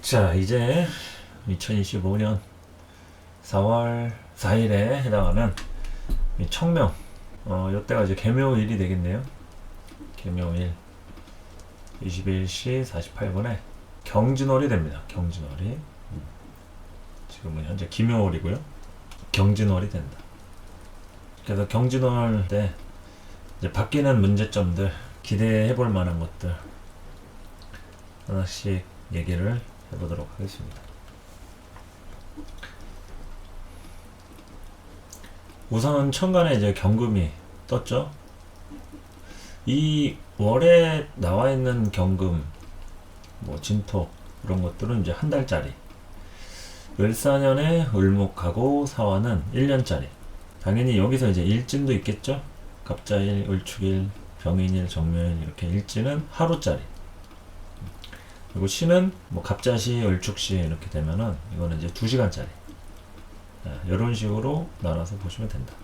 자, 이제 2025년 4월 4일에 해당하는 이 청명, 요때가 이제 개묘일이 되겠네요. 개묘일 21시 48분에 경진월이 됩니다. 경진월이. 지금은 현재 기묘월이고요. 경진월이 된다. 그래서 경진월 때 이제 바뀌는 문제점들, 기대해 볼 만한 것들 하나씩 얘기를 해보도록 하겠습니다. 우선 천간에 이제 경금이 떴죠. 이 월에 나와 있는 경금, 뭐 진토 이런 것들은 이제 한 달짜리. 을사년에 을목하고 사화는 1년짜리. 당연히 여기서 이제 일진도 있겠죠. 갑자일, 을축일, 병인일, 정묘일 이렇게 일진은 하루짜리. 그리고 시는 뭐 갑자시, 을축시 이렇게 되면은 이거는 이제 2시간짜리. 이런 식으로 나눠서 보시면 된다.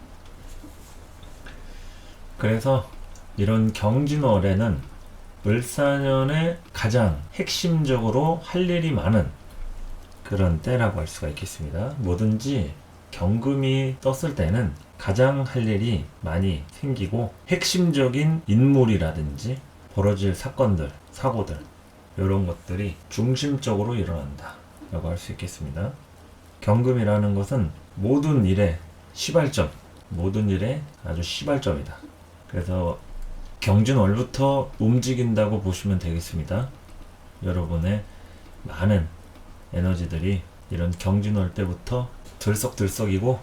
그래서 이런 경진월에는 을사년에 가장 핵심적으로 할 일이 많은 그런 때라고 할 수가 있겠습니다. 뭐든지 경금이 떴을 때는 가장 할 일이 많이 생기고 핵심적인 인물이라든지 벌어질 사건들, 사고들 이런 것들이 중심적으로 일어난다 라고 할 수 있겠습니다. 경금이라는 것은 모든 일의 시발점, 모든 일의 아주 시발점이다. 그래서 경진월부터 움직인다고 보시면 되겠습니다. 여러분의 많은 에너지들이 이런 경진월 때부터 들썩들썩이고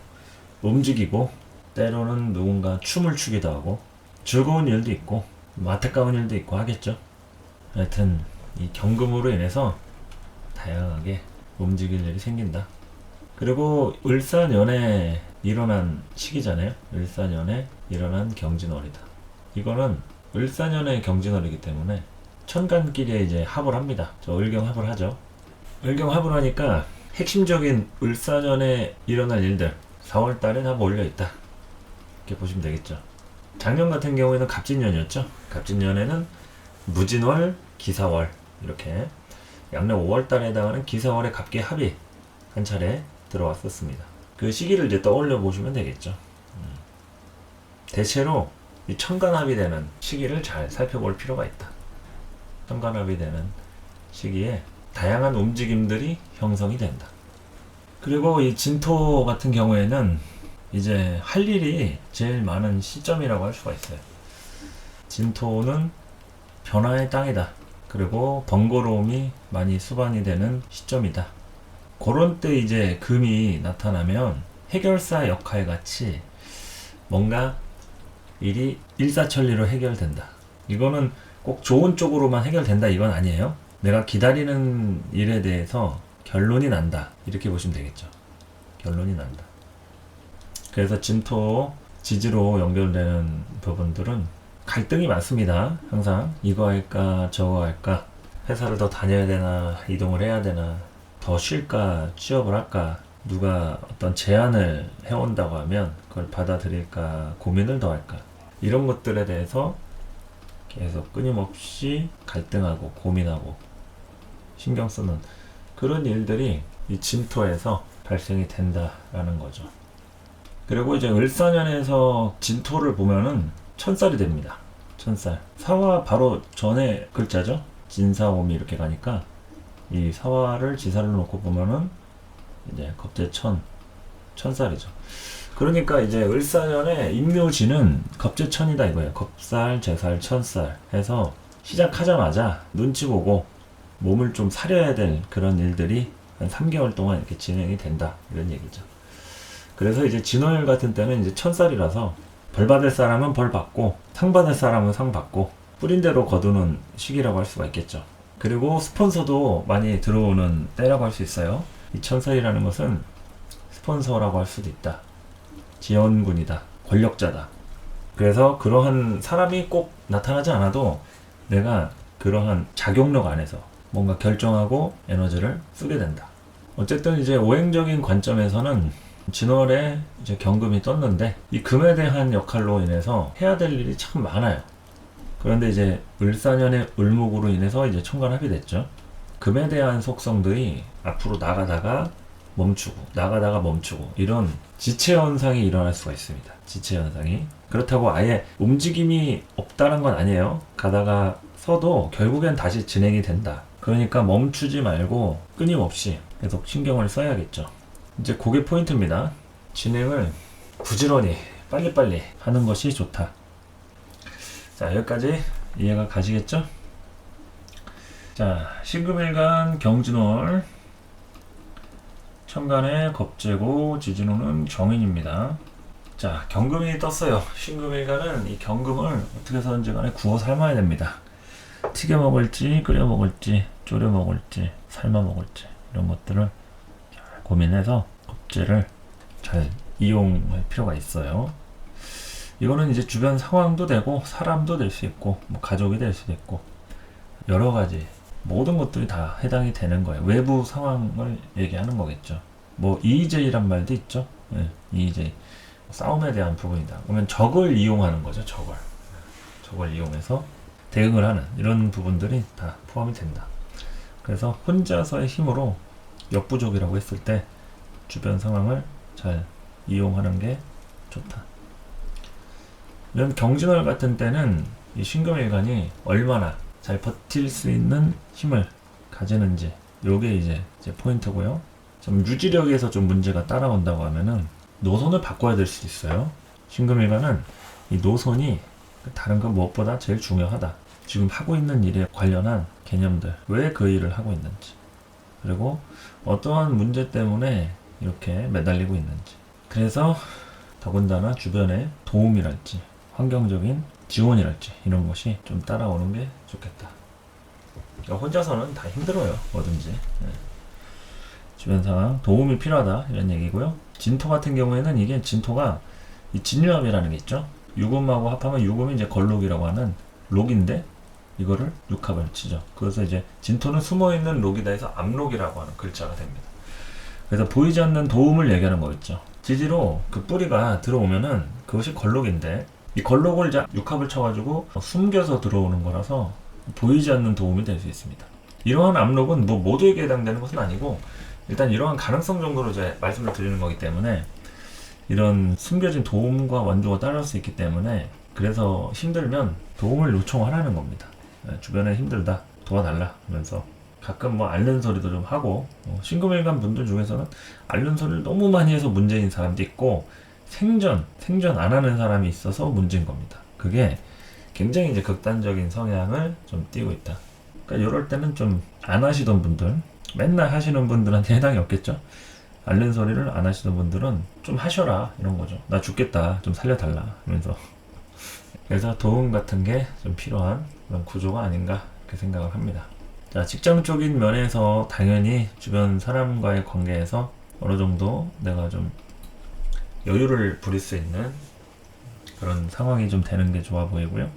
움직이고, 때로는 누군가 춤을 추기도 하고 즐거운 일도 있고 안타까운 일도 있고 하겠죠. 하여튼 이 경금으로 인해서 다양하게 움직일 일이 생긴다. 그리고 을사년에 일어난 시기잖아요. 을사년에 일어난 경진월이다. 이거는 을사년의 경진월이기 때문에 천간끼리 이제 합을 합니다. 저 을경합을 하죠. 을경합을 하니까 핵심적인 을사년에 일어날 일들 4월달에 다 몰려있다 이렇게 보시면 되겠죠. 작년 같은 경우에는 갑진년이었죠. 갑진년에는 무진월, 기사월 이렇게 양력 5월달에 해당하는 기사월의 갑기합이 한 차례 들어왔었습니다. 그 시기를 이제 떠올려 보시면 되겠죠. 대체로 이 천간합이 되는 시기를 잘 살펴볼 필요가 있다. 천간합이 되는 시기에 다양한 움직임들이 형성이 된다. 그리고 이 진토 같은 경우에는 이제 할 일이 제일 많은 시점이라고 할 수가 있어요. 진토는 변화의 땅이다. 그리고 번거로움이 많이 수반이 되는 시점이다. 그런 때 이제 금이 나타나면 해결사 역할 같이 뭔가 일이 일사천리로 해결된다. 이거는 꼭 좋은 쪽으로만 해결된다 이건 아니에요. 내가 기다리는 일에 대해서 결론이 난다 이렇게 보시면 되겠죠. 결론이 난다. 그래서 진토, 지지로 연결되는 부분들은 갈등이 많습니다. 항상 이거 할까 저거 할까, 회사를 더 다녀야 되나 이동을 해야 되나, 더 쉴까 취업을 할까, 누가 어떤 제안을 해온다고 하면 그걸 받아들일까 고민을 더 할까, 이런 것들에 대해서 계속 끊임없이 갈등하고 고민하고 신경 쓰는 그런 일들이 이 진토에서 발생이 된다라는 거죠. 그리고 이제 을사년에서 진토를 보면은 천살이 됩니다. 천살. 사화 바로 전에 글자죠. 진사오미 이렇게 가니까 이 사화를 지사를 놓고 보면은 이제 겁재천, 천살이죠. 그러니까 이제 을사년에 임묘지는 겁재천이다 이거예요. 겁살, 재살, 천살 해서 시작하자마자 눈치 보고 몸을 좀 사려야 될 그런 일들이 한 3개월 동안 이렇게 진행이 된다 이런 얘기죠. 그래서 이제 진월 같은 때는 이제 천살이라서 벌 받을 사람은 벌 받고 상 받을 사람은 상 받고 뿌린 대로 거두는 시기라고 할 수가 있겠죠. 그리고 스폰서도 많이 들어오는 때라고 할 수 있어요. 이 천살이라는 것은 스폰서라고 할 수도 있다. 지원군이다. 권력자다. 그래서 그러한 사람이 꼭 나타나지 않아도 내가 그러한 작용력 안에서 뭔가 결정하고 에너지를 쓰게 된다. 어쨌든 이제 오행적인 관점에서는 진월에 이제 경금이 떴는데 이 금에 대한 역할로 인해서 해야 될 일이 참 많아요. 그런데 이제 을사년의 을목으로 인해서 이제 천간합이 됐죠. 금에 대한 속성들이 앞으로 나가다가 멈추고 이런 지체 현상이 일어날 수가 있습니다. 지체 현상이. 그렇다고 아예 움직임이 없다는 건 아니에요. 가다가 서도 결국엔 다시 진행이 된다. 그러니까 멈추지 말고 끊임없이 계속 신경을 써야겠죠. 이제 그게 포인트입니다. 진행을 부지런히 빨리빨리 하는 것이 좋다. 자, 여기까지 이해가 가시겠죠? 자, 신금일간 경진월, 천간의 겁재고, 지진호는 정인입니다. 자, 경금이 떴어요. 신금일간은 이 경금을 어떻게 해서든지 간에 구워 삶아야 됩니다. 튀겨 먹을지, 끓여 먹을지, 졸여 먹을지, 삶아 먹을지, 이런 것들을 잘 고민해서 겁재를 잘 이용할 필요가 있어요. 이거는 이제 주변 상황도 되고, 사람도 될 수 있고, 뭐 가족이 될 수도 있고, 여러 가지 모든 것들이 다 해당이 되는 거예요. 외부 상황을 얘기하는 거겠죠. 뭐 EJ란 말도 있죠. 네, EJ. 싸움에 대한 부분이다. 그러면 적을 이용하는 거죠. 적을 이용해서 대응을 하는 이런 부분들이 다 포함이 된다. 그래서 혼자서의 힘으로 역부족이라고 했을 때 주변 상황을 잘 이용하는 게 좋다. 이런 경진월 같은 때는 이 신금일간이 얼마나 잘 버틸 수 있는 힘을 가지는지, 요게 이제 포인트고요. 좀 유지력에서 좀 문제가 따라온다고 하면은 노선을 바꿔야 될 수 있어요. 신금일간은 이 노선이 다른 건 무엇보다 제일 중요하다. 지금 하고 있는 일에 관련한 개념들, 왜 그 일을 하고 있는지, 그리고 어떠한 문제 때문에 이렇게 매달리고 있는지. 그래서 더군다나 주변의 도움이랄지 환경적인 지원이랄지 이런 것이 좀 따라오는 게 좋겠다. 그러니까 혼자서는 다 힘들어요. 뭐든지. 네. 주변 상황 도움이 필요하다 이런 얘기고요. 진토 같은 경우에는 이게 진토가 이 진유합이라는 게 있죠. 유금하고 합하면 유금이 이제 걸록이라고 하는 록인데 이거를 육합을 치죠. 그래서 이제 진토는 숨어있는 록이다 해서 암록이라고 하는 글자가 됩니다. 그래서 보이지 않는 도움을 얘기하는 거겠죠. 지지로 그 뿌리가 들어오면은 그것이 걸록인데 이 걸록을 이제 육합을 쳐가지고 숨겨서 들어오는 거라서 보이지 않는 도움이 될 수 있습니다. 이러한 암록은 뭐 모두에게 해당되는 것은 아니고 일단 이러한 가능성 정도로 이제 말씀을 드리는 거기 때문에 이런 숨겨진 도움과 완조가 따를 수 있기 때문에 그래서 힘들면 도움을 요청하라는 겁니다. 주변에 힘들다 도와달라 하면서 가끔 뭐 앓는 소리도 좀 하고 신금일간 분들 중에서는 앓는 소리를 너무 많이 해서 문제인 사람도 있고 생전 안 하는 사람이 있어서 문제인 겁니다. 그게 굉장히 이제 극단적인 성향을 좀 띠고 있다. 그러니까 이럴 때는 좀 안 하시던 분들, 맨날 하시는 분들한테 해당이 없겠죠. 앓는 소리를 안 하시던 분들은 좀 하셔라 이런 거죠. 나 죽겠다 좀 살려달라 하면서. 그래서 도움 같은 게 좀 필요한 그런 구조가 아닌가 이렇게 생각을 합니다. 자, 직장적인 면에서 당연히 주변 사람과의 관계에서 어느 정도 내가 좀 여유를 부릴 수 있는 그런 상황이 좀 되는 게 좋아 보이고요.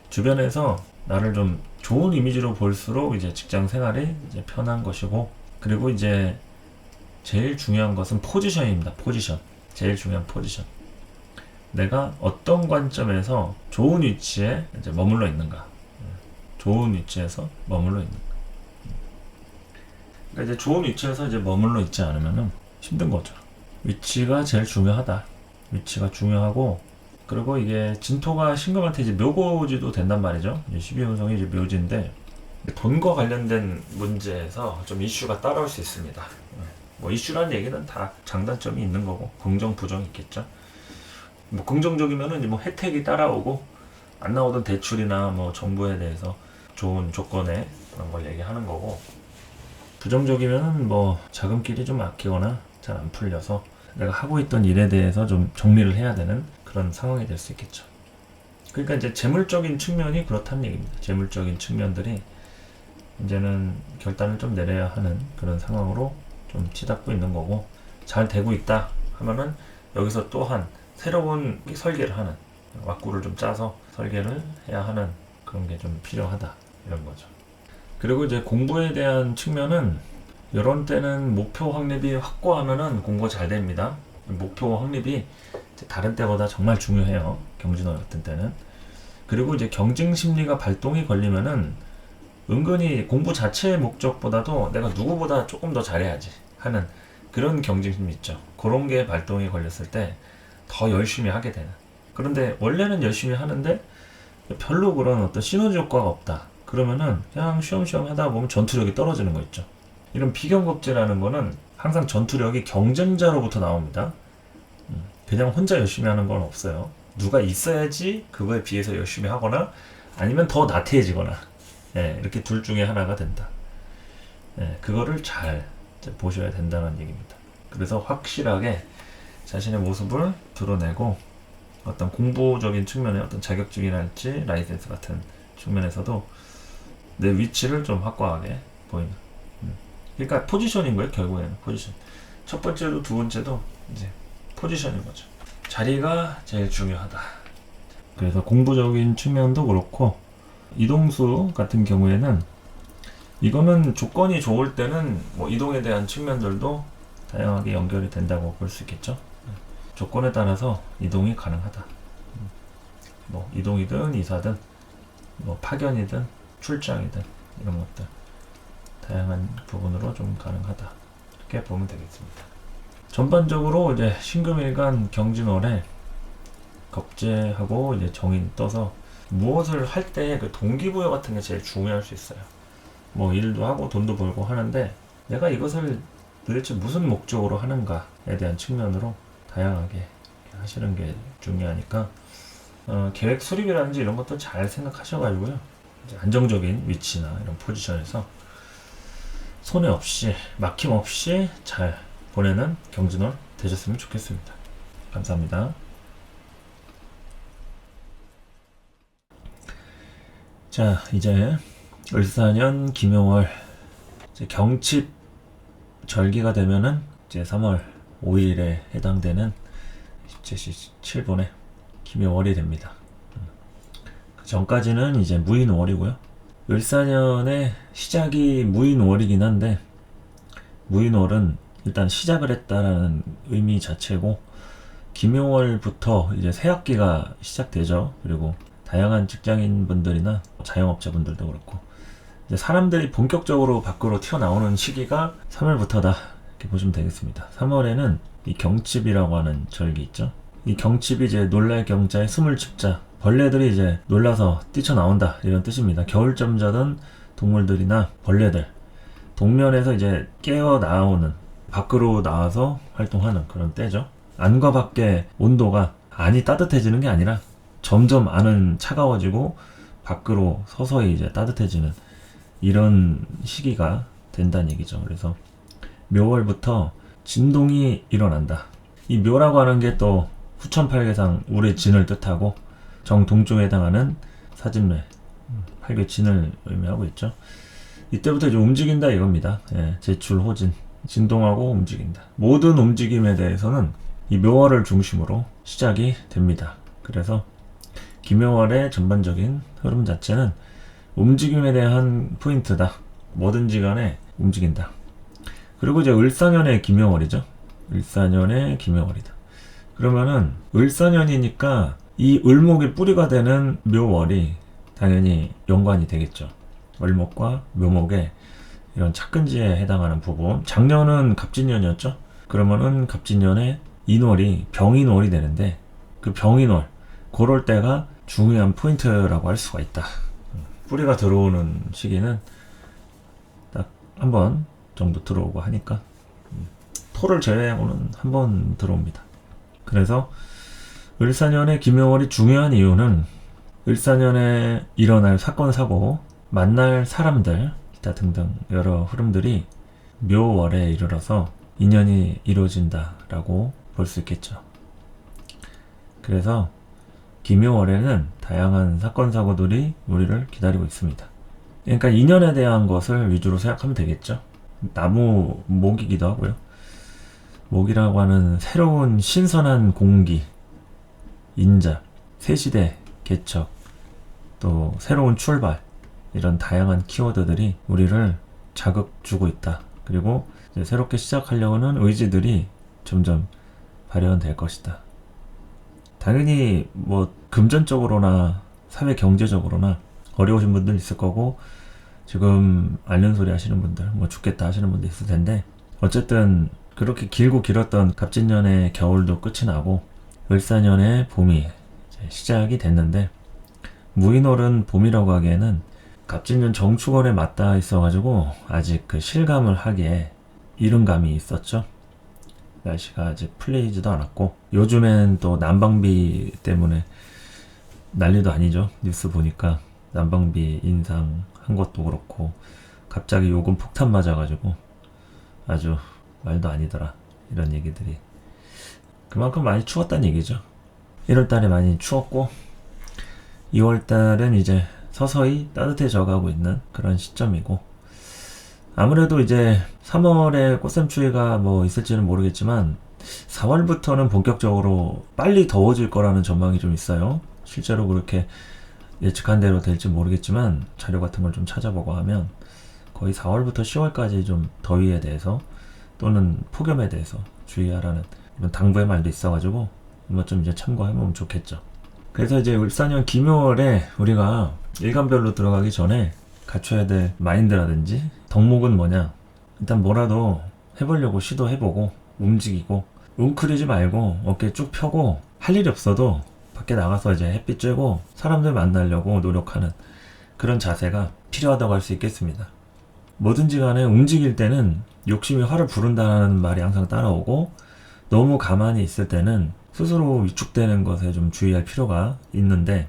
주변에서 나를 좀 좋은 이미지로 볼수록 이제 직장 생활이 이제 편한 것이고, 그리고 이제 제일 중요한 것은 포지션입니다. 포지션. 제일 중요한 포지션. 내가 어떤 관점에서 좋은 위치에 이제 머물러 있는가. 좋은 위치에서 머물러 있는가. 그러니까 이제 좋은 위치에서 이제 머물러 있지 않으면은 힘든 거죠. 위치가 제일 중요하다. 위치가 중요하고, 그리고 이게 진토가 신금한테 이제 묘고지도 된단 말이죠. 12운성이 이제 묘지인데, 돈과 관련된 문제에서 좀 이슈가 따라올 수 있습니다. 뭐 이슈란 얘기는 다 장단점이 있는 거고, 긍정, 부정이 있겠죠. 뭐 긍정적이면은 이제 뭐 혜택이 따라오고, 안 나오던 대출이나 뭐 정부에 대해서 좋은 조건에 그런 걸 얘기하는 거고, 부정적이면은 뭐 자금끼리 좀 아끼거나 잘 안 풀려서 내가 하고 있던 일에 대해서 좀 정리를 해야 되는 그런 상황이 될 수 있겠죠. 그러니까 이제 재물적인 측면이 그렇다는 얘기입니다. 재물적인 측면들이 이제는 결단을 좀 내려야 하는 그런 상황으로 좀 치닫고 있는 거고, 잘 되고 있다 하면은 여기서 또한 새로운 설계를 하는, 왁구를 좀 짜서 설계를 해야 하는 그런 게 좀 필요하다 이런 거죠. 그리고 이제 공부에 대한 측면은 이런 때는 목표 확립이 확고하면은 공부가 잘 됩니다. 목표 확립이 다른 때보다 정말 중요해요. 경진월 같은 때는. 그리고 이제 경쟁 심리가 발동이 걸리면은 은근히 공부 자체의 목적보다도 내가 누구보다 조금 더 잘해야지 하는 그런 경쟁심이 있죠. 그런 게 발동이 걸렸을 때 더 열심히 하게 되는. 그런데 원래는 열심히 하는데 별로 그런 어떤 시너지 효과가 없다. 그러면은 그냥 쉬엄쉬엄 하다 보면 전투력이 떨어지는 거 있죠. 이런 비경겁제라는 거는 항상 전투력이 경쟁자로부터 나옵니다. 그냥 혼자 열심히 하는 건 없어요. 누가 있어야지 그거에 비해서 열심히 하거나 아니면 더 나태해지거나, 예, 이렇게 둘 중에 하나가 된다. 예, 그거를 잘 보셔야 된다는 얘기입니다. 그래서 확실하게 자신의 모습을 드러내고 어떤 공부적인 측면의 어떤 자격증이랄지 라이센스 같은 측면에서도 내 위치를 좀 확고하게 보이는. 그러니까 포지션인 거예요. 결국에는 포지션. 첫 번째도 두 번째도 이제 포지션인 거죠. 자리가 제일 중요하다. 그래서 공부적인 측면도 그렇고, 이동수 같은 경우에는 이거는 조건이 좋을 때는 뭐 이동에 대한 측면들도 다양하게 연결이 된다고 볼 수 있겠죠. 조건에 따라서 이동이 가능하다. 뭐 이동이든 이사든 뭐 파견이든 출장이든 이런 것들 다양한 부분으로 좀 가능하다. 이렇게 보면 되겠습니다. 전반적으로 이제 신금일간 경진월에 겁재하고 이제 정인이 떠서 무엇을 할 때 그 동기부여 같은 게 제일 중요할 수 있어요. 뭐 일도 하고 돈도 벌고 하는데 내가 이것을 도대체 무슨 목적으로 하는가에 대한 측면으로 다양하게 하시는 게 중요하니까 계획 수립이라든지 이런 것도 잘 생각하셔가지고요. 이제 안정적인 위치나 이런 포지션에서 손해 없이 막힘 없이 잘 보내는 경진월 되셨으면 좋겠습니다. 감사합니다. 자, 이제 을사년 김용월 이제 경칩 절기가 되면은 이제 3월 5일에 해당되는 17시 7분에 김용월이 됩니다. 그 전까지는 이제 무인월이고요. 을사년의 시작이 무인월이긴 한데, 무인월은 일단 시작을 했다라는 의미 자체고, 김용월부터 이제 새학기가 시작되죠. 그리고 다양한 직장인분들이나 자영업자분들도 그렇고 이제 사람들이 본격적으로 밖으로 튀어나오는 시기가 3월부터다 이렇게 보시면 되겠습니다. 3월에는 이 경칩이라고 하는 절기 있죠. 이 경칩이 이제 놀랄 경자에 숨을 칩자, 벌레들이 이제 놀라서 뛰쳐나온다 이런 뜻입니다. 겨울잠 자던 동물들이나 벌레들, 동면에서 이제 깨어 나오는, 밖으로 나와서 활동하는 그런 때죠. 안과 밖의 온도가 안이 따뜻해지는 게 아니라 점점 안은 차가워지고 밖으로 서서히 이제 따뜻해지는 이런 시기가 된다는 얘기죠. 그래서 묘월부터 진동이 일어난다. 이 묘라고 하는 게 또 후천팔계상 울의 진을 뜻하고 정동쪽에 해당하는 사진례 팔계 진을 의미하고 있죠. 이때부터 이제 움직인다 이겁니다. 예, 제출 호진, 진동하고 움직인다. 모든 움직임에 대해서는 이 묘월을 중심으로 시작이 됩니다. 그래서 김용월의 전반적인 흐름 자체는 움직임에 대한 포인트다. 뭐든지 간에 움직인다. 그리고 이제 을사년의 김용월이죠. 을사년의 김용월이다. 그러면은 을사년이니까 이 을목의 뿌리가 되는 묘월이 당연히 연관이 되겠죠. 을목과 묘목의 이런 착근지에 해당하는 부분. 작년은 갑진년이었죠. 그러면은 갑진년에 인월이 병인월이 되는데, 그 병인월, 그럴 때가 중요한 포인트라고 할 수가 있다. 뿌리가 들어오는 시기는 딱 한 번 정도 들어오고 하니까 토를 제외하고는 한 번 들어옵니다. 그래서 을사년의 김용월이 중요한 이유는 을사년에 일어날 사건 사고, 만날 사람들 기타 등등 여러 흐름들이 묘월에 이르러서 인연이 이루어진다라고 볼 수 있겠죠. 그래서 김용월에는 다양한 사건 사고들이 우리를 기다리고 있습니다. 그러니까 인연에 대한 것을 위주로 생각하면 되겠죠. 나무 목이기도 하고요. 목이라고 하는 새로운 신선한 공기, 인자, 새시대 개척, 또 새로운 출발, 이런 다양한 키워드들이 우리를 자극 주고 있다. 그리고 이제 새롭게 시작하려는 의지들이 점점 발현될 것이다. 당연히 뭐 금전적으로나 사회 경제적으로나 어려우신 분들 있을 거고, 지금 앓는 소리 하시는 분들, 뭐 죽겠다 하시는 분들 있을 텐데, 어쨌든 그렇게 길고 길었던 갑진년의 겨울도 끝이 나고 을사년의 봄이 이제 시작이 됐는데, 무인월은 봄이라고 하기에는 갑진년 정축월에 맞닿아 있어가지고 아직 그 실감을 하기에 이른 감이 있었죠. 날씨가 아직 풀리지도 않았고, 요즘엔 또 난방비 때문에 난리도 아니죠. 뉴스 보니까 난방비 인상한 것도 그렇고 갑자기 요금 폭탄 맞아가지고 아주 말도 아니더라, 이런 얘기들이. 그만큼 많이 추웠다는 얘기죠. 1월달에 많이 추웠고 2월달은 이제 서서히 따뜻해져 가고 있는 그런 시점이고, 아무래도 이제 3월에 꽃샘추위가 뭐 있을지는 모르겠지만 4월부터는 본격적으로 빨리 더워질 거라는 전망이 좀 있어요. 실제로 그렇게 예측한 대로 될지 모르겠지만 자료 같은 걸 좀 찾아보고 하면 거의 4월부터 10월까지 좀 더위에 대해서 또는 폭염에 대해서 주의하라는 이런 당부의 말도 있어가지고 이것 좀 이제 참고해보면 좋겠죠. 그래서 이제 을사년 기묘월에 우리가 일간별로 들어가기 전에 갖춰야 될 마인드라든지 덕목은 뭐냐, 일단 뭐라도 해보려고 시도해보고 움직이고 웅크리지 말고 어깨 쭉 펴고 할 일이 없어도 밖에 나가서 이제 햇빛 쬐고 사람들 만나려고 노력하는 그런 자세가 필요하다고 할 수 있겠습니다. 뭐든지 간에 움직일 때는 욕심이 화를 부른다는 말이 항상 따라오고, 너무 가만히 있을 때는 스스로 위축되는 것에 좀 주의할 필요가 있는데,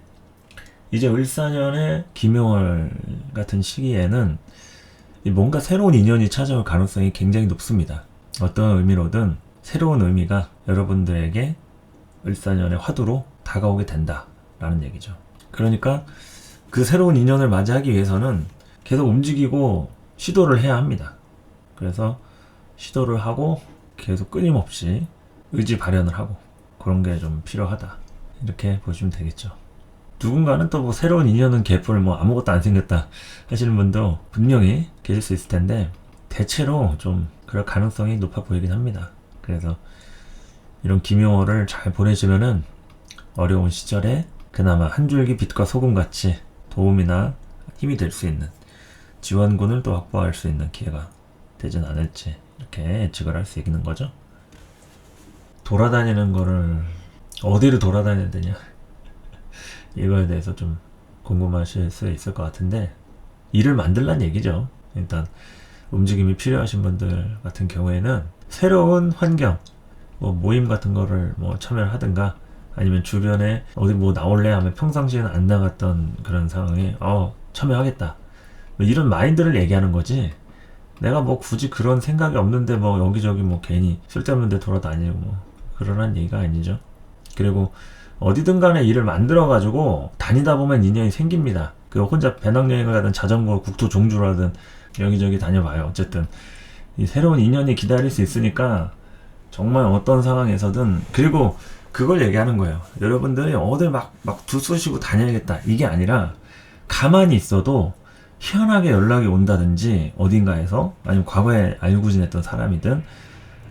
이제 을사년의 기묘월 같은 시기에는 뭔가 새로운 인연이 찾아올 가능성이 굉장히 높습니다. 어떤 의미로든 새로운 의미가 여러분들에게 을사년의 화두로 다가오게 된다라는 얘기죠. 그러니까 그 새로운 인연을 맞이하기 위해서는 계속 움직이고 시도를 해야 합니다. 그래서 시도를 하고 계속 끊임없이 의지 발현을 하고 그런 게 좀 필요하다, 이렇게 보시면 되겠죠. 누군가는 또 뭐 새로운 인연은 개뿔, 뭐 아무것도 안 생겼다 하시는 분도 분명히 계실 수 있을 텐데, 대체로 좀 그럴 가능성이 높아 보이긴 합니다. 그래서 이런 기묘월을 잘 보내시면은 어려운 시절에 그나마 한 줄기 빛과 소금같이 도움이나 힘이 될 수 있는 지원군을 또 확보할 수 있는 기회가 되진 않을지, 이렇게 예측을 할 수 있는 거죠. 돌아다니는 거를 어디를 돌아다녀야 되냐, 이거에 대해서 좀 궁금하실 수 있을 것 같은데, 일을 만들란 얘기죠. 일단 움직임이 필요하신 분들 같은 경우에는 새로운 환경, 뭐 모임 같은 거를 뭐 참여를 하든가, 아니면 주변에 어디 뭐 나올래 하면 평상시에는 안 나갔던 그런 상황에 참여하겠다, 뭐 이런 마인드를 얘기하는 거지, 내가 뭐 굳이 그런 생각이 없는데 뭐 여기저기 뭐 괜히 쓸데없는 데 돌아다니고 뭐 그러란 얘기가 아니죠. 그리고 어디든 간에 일을 만들어 가지고 다니다 보면 인연이 생깁니다. 그 혼자 배낭여행을 가든 자전거 국토 종주를 하든 여기저기 다녀봐요. 어쨌든 이 새로운 인연이 기다릴 수 있으니까 정말 어떤 상황에서든, 그리고 그걸 얘기하는 거예요. 여러분들이 어딜 막 두 쏘시고 다녀야겠다, 이게 아니라 가만히 있어도 희한하게 연락이 온다든지, 어딘가에서, 아니면 과거에 알고 지냈던 사람이든,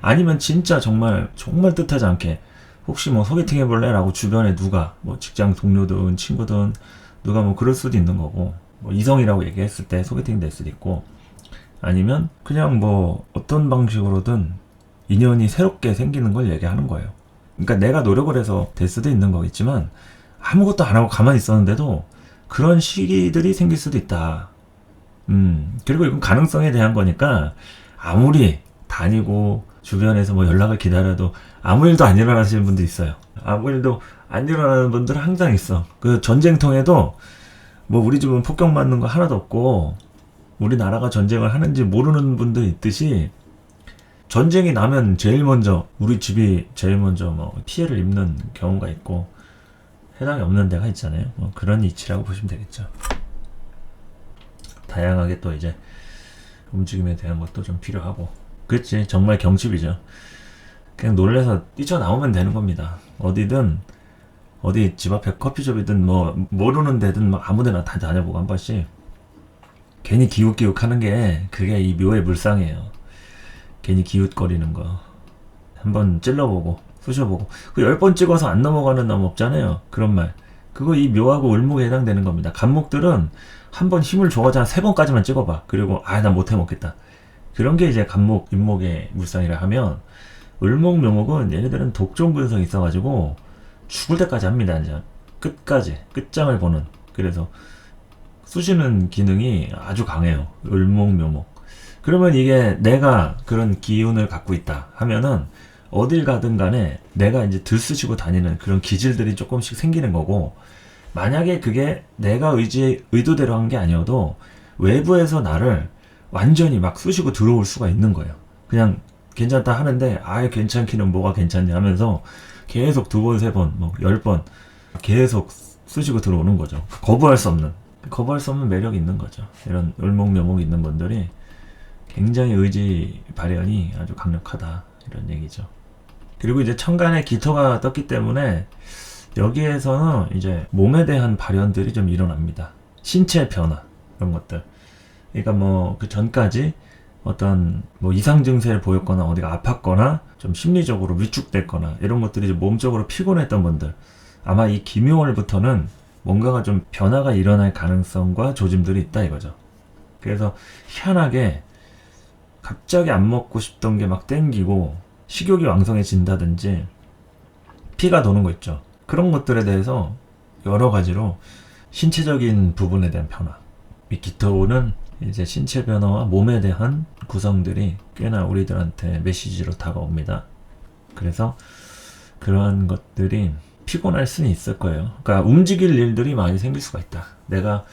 아니면 진짜 정말 뜻하지 않게 혹시 뭐 소개팅 해볼래? 라고 주변에 누가, 뭐 직장 동료든 친구든 누가 뭐 그럴 수도 있는 거고, 뭐 이성이라고 얘기했을 때 소개팅 될 수도 있고, 아니면 그냥 뭐 어떤 방식으로든 인연이 새롭게 생기는 걸 얘기하는 거예요. 그러니까 내가 노력을 해서 될 수도 있는 거겠지만, 아무것도 안 하고 가만히 있었는데도 그런 시기들이 생길 수도 있다. 그리고 이건 가능성에 대한 거니까, 아무리 다니고 주변에서 뭐 연락을 기다려도 아무 일도 안 일어나시는 분도 있어요. 아무 일도 안 일어나는 분들은 항상 있어. 그 전쟁통에도 뭐 우리 집은 폭격 맞는 거 하나도 없고 우리나라가 전쟁을 하는지 모르는 분도 있듯이, 전쟁이 나면 제일 먼저 우리 집이 제일 먼저 뭐 피해를 입는 경우가 있고 해당이 없는 데가 있잖아요. 뭐 그런 이치라고 보시면 되겠죠. 다양하게 또 이제 움직임에 대한 것도 좀 필요하고, 그렇지, 정말 경칩이죠. 그냥 놀래서 뛰쳐나오면 되는 겁니다. 어디든, 어디 집 앞에 커피숍이든 뭐 모르는 데든 뭐 아무데나 다 다녀보고 한 번씩. 괜히 기웃기웃 하는 게 그게 이 묘의 물상이에요. 괜히 기웃거리는 거 한번 찔러보고 쑤셔보고, 그 10번 찍어서 안 넘어가는 나무 없잖아요. 그런 말, 그거 이 묘하고 을목에 해당되는 겁니다. 간목들은 한 번 힘을 줘가지고 한 3번까지만 찍어봐. 그리고 나 못해 먹겠다. 그런 게 이제 간목, 인목의 물상이라 하면, 을목, 묘목은 얘네들은 독종 근성이 있어가지고 죽을 때까지 합니다. 이제 끝까지 끝장을 보는. 그래서 쑤시는 기능이 아주 강해요. 을목, 묘목. 그러면 이게 내가 그런 기운을 갖고 있다 하면은 어딜 가든 간에 내가 이제 들쑤시고 다니는 그런 기질들이 조금씩 생기는 거고, 만약에 그게 내가 의도대로 한 게 아니어도 외부에서 나를 완전히 막 쑤시고 들어올 수가 있는 거예요. 그냥 괜찮다 하는데 괜찮기는 뭐가 괜찮냐 하면서 계속 2번, 3번, 뭐 10번 계속 쑤시고 들어오는 거죠. 거부할 수 없는 매력이 있는 거죠. 이런 을목묘목이 있는 분들이 굉장히 의지 발현이 아주 강력하다, 이런 얘기죠. 그리고 이제 천간에 기토가 떴기 때문에 여기에서는 이제 몸에 대한 발현들이 좀 일어납니다. 신체 변화, 이런 것들. 그러니까 뭐 그 전까지 어떤 뭐 이상 증세를 보였거나 어디가 아팠거나 좀 심리적으로 위축됐거나 이런 것들이 좀 몸적으로 피곤했던 분들, 아마 이 김요월부터는 뭔가가 좀 변화가 일어날 가능성과 조짐들이 있다 이거죠. 그래서 희한하게 갑자기 안 먹고 싶던 게 막 땡기고 식욕이 왕성해진다든지 피가 도는 거 있죠. 그런 것들에 대해서 여러 가지로 신체적인 부분에 대한 변화, 이 기토는 이제 신체 변화와 몸에 대한 구성들이 꽤나 우리들한테 메시지로 다가옵니다. 그래서 그러한 것들이 피곤할 수는 있을 거예요. 그러니까 움직일 일들이 많이 생길 수가 있다. 내가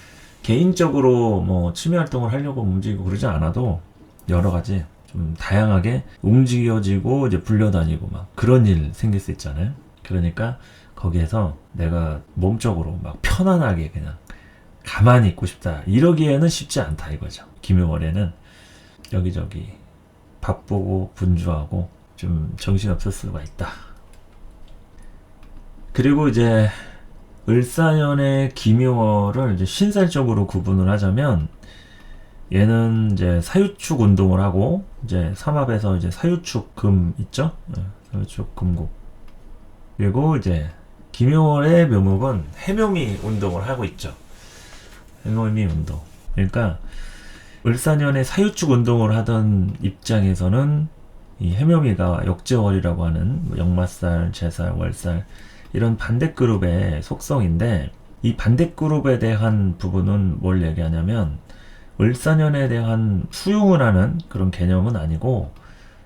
개인적으로 뭐 취미 활동을 하려고 움직이고 그러지 않아도 여러 가지 좀 다양하게 움직여지고 이제 불려다니고 막 그런 일 생길 수 있잖아요. 그러니까 거기에서 내가 몸적으로 막 편안하게 그냥 가만히 있고 싶다, 이러기에는 쉽지 않다 이거죠. 김요월에는 여기저기 바쁘고 분주하고 좀 정신없을 수가 있다. 그리고 이제 을사년의 김요월을 이제 신살적으로 구분을 하자면, 얘는 이제 사유축 운동을 하고, 이제 삼합에서 이제 사유축 금 있죠? 사유축 금국. 그리고 이제 김요월의 묘목은 해묘미 운동을 하고 있죠. 해묘미 운동. 그러니까 을사년에 사유축 운동을 하던 입장에서는 이 해묘미가 역제월이라고 하는 뭐 역마살, 제살, 월살 이런 반대그룹의 속성인데, 이 반대그룹에 대한 부분은 뭘 얘기하냐면, 을사년에 대한 수용을 하는 그런 개념은 아니고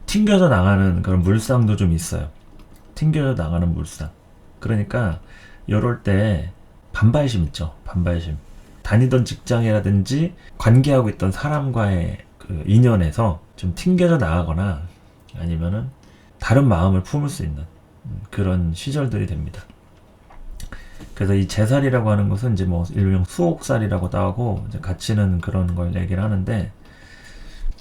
튕겨져 나가는 그런 물상도 좀 있어요. 튕겨져 나가는 물상. 그러니까 이럴 때 반발심 있죠. 반발심. 다니던 직장이라든지 관계하고 있던 사람과의 그 인연에서 좀 튕겨져 나가거나 아니면은 다른 마음을 품을 수 있는 그런 시절들이 됩니다. 그래서 이 제살이라고 하는 것은 이제 뭐 일명 수옥살이라고도 하고 이제 가치는 그런 걸 얘기를 하는데,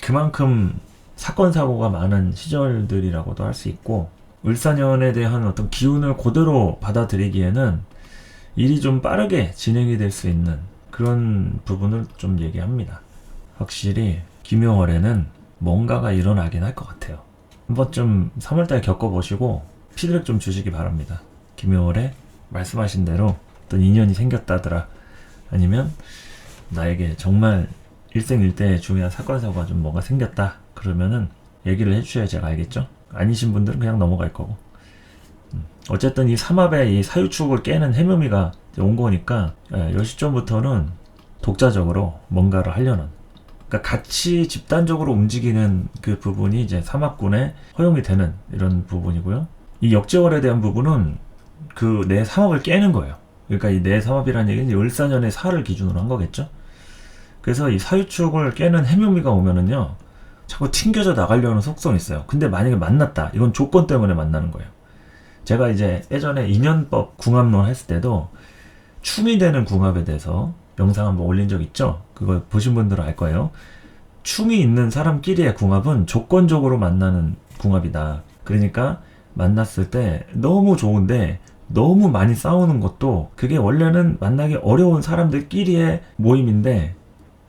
그만큼 사건 사고가 많은 시절들이라고도 할 수 있고, 을사년에 대한 어떤 기운을 그대로 받아들이기에는 일이 좀 빠르게 진행이 될 수 있는 그런 부분을 좀 얘기합니다. 확실히 김요월에는 뭔가가 일어나긴 할 것 같아요. 한번 좀 3월달 겪어보시고 피드백 좀 주시기 바랍니다. 김요월에 말씀하신 대로 어떤 인연이 생겼다더라, 아니면 나에게 정말 일생일대의 중요한 사건 사고가 좀 뭔가 생겼다, 그러면은 얘기를 해주셔야 제가 알겠죠? 아니신 분들은 그냥 넘어갈 거고. 어쨌든 이 삼합의 이 사유축을 깨는 해묘미가 온 거니까 이 시점부터는 독자적으로 뭔가를 하려는, 그러니까 같이 집단적으로 움직이는 그 부분이 이제 삼합군에 허용이 되는 이런 부분이고요. 이 역제월에 대한 부분은 그 내 삼합을 깨는 거예요. 그러니까 이 내 삼합이라는 얘기는 을사년의 사를 기준으로 한 거겠죠. 그래서 이 사유축을 깨는 해묘미가 오면은요, 자꾸 튕겨져 나가려는 속성이 있어요. 근데 만약에 만났다, 이건 조건 때문에 만나는 거예요. 제가 이제 예전에 인연법 궁합론 했을 때도 충이 되는 궁합에 대해서 영상 한번 올린 적 있죠? 그거 보신 분들은 알 거예요. 충이 있는 사람끼리의 궁합은 조건적으로 만나는 궁합이다. 그러니까 만났을 때 너무 좋은데 너무 많이 싸우는 것도, 그게 원래는 만나기 어려운 사람들끼리의 모임인데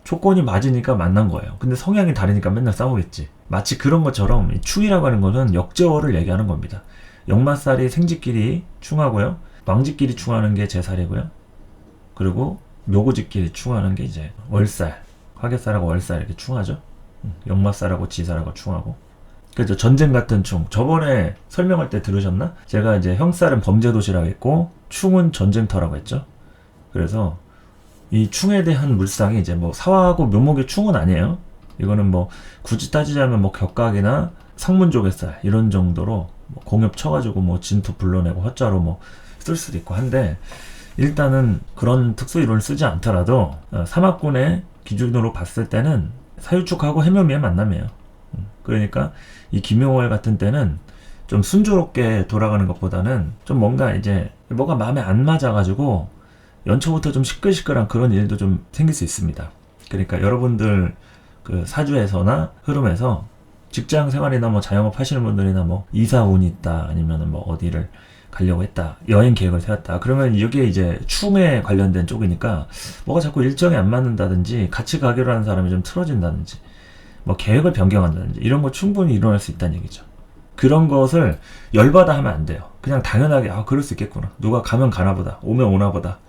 조건이 맞으니까 만난 거예요. 근데 성향이 다르니까 맨날 싸우겠지. 마치 그런 것처럼 이 충이라고 하는 거는 역제월을 얘기하는 겁니다. 역마살이 생쥐끼리 충하고요, 왕쥐끼리 충하는 게 제살이고요, 그리고 묘고지끼리 충하는 게 이제 월살, 화개살하고 월살 이렇게 충하죠. 역마살하고 지살하고 충하고. 그죠. 전쟁 같은 충. 저번에 설명할 때 들으셨나? 제가 이제 형살은 범죄도시라고 했고 충은 전쟁터라고 했죠. 그래서 이 충에 대한 물상이 이제 뭐 사화하고 묘목의 충은 아니에요. 이거는 뭐 굳이 따지자면 뭐 격각이나 상문조개살 이런 정도로 뭐 공엽 쳐가지고 뭐 진토 불러내고 허자로 뭐 쓸 수도 있고 한데, 일단은 그런 특수 이론을 쓰지 않더라도 삼합군의 기준으로 봤을 때는 사유축하고 해묘미의 만남이에요. 그러니까 이 김용월 같은 때는 좀 순조롭게 돌아가는 것보다는 좀 뭔가 이제 뭐가 마음에 안 맞아가지고 연초부터 좀 시끌시끌한 그런 일도 좀 생길 수 있습니다. 그러니까 여러분들 그 사주에서나 흐름에서 직장 생활이나 뭐 자영업 하시는 분들이나 뭐 이사 운이 있다, 아니면은 뭐 어디를 가려고 했다, 여행 계획을 세웠다, 그러면 이게 이제 충에 관련된 쪽이니까 뭐가 자꾸 일정이 안 맞는다든지 같이 가기로 하는 사람이 좀 틀어진다든지 뭐 계획을 변경한다든지 이런 거 충분히 일어날 수 있다는 얘기죠. 그런 것을 열받아 하면 안 돼요. 그냥 당연하게 그럴 수 있겠구나, 누가 가면 가나 보다, 오면 오나 보다,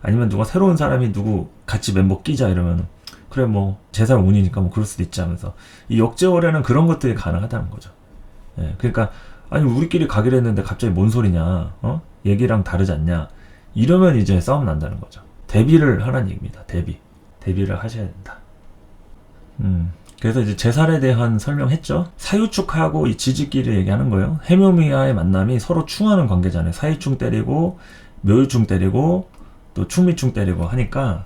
아니면 누가 새로운 사람이 누구 같이 멤버 끼자 이러면은 그래 뭐 제살 운이니까 뭐 그럴 수도 있지 하면서, 이 역제월에는 그런 것들이 가능하다는 거죠. 예, 그러니까 아니 우리끼리 가기로 했는데 갑자기 뭔 소리냐, 얘기랑 다르지 않냐, 이러면 이제 싸움 난다는 거죠. 대비를 하라는 얘기입니다. 대비를 하셔야 된다. 그래서 이제 제살에 대한 설명했죠. 사유축하고 이 지지끼리 얘기하는 거예요. 해묘미와의 만남이 서로 충하는 관계잖아요. 사유충 때리고 묘유충 때리고 또 충미충 때리고 하니까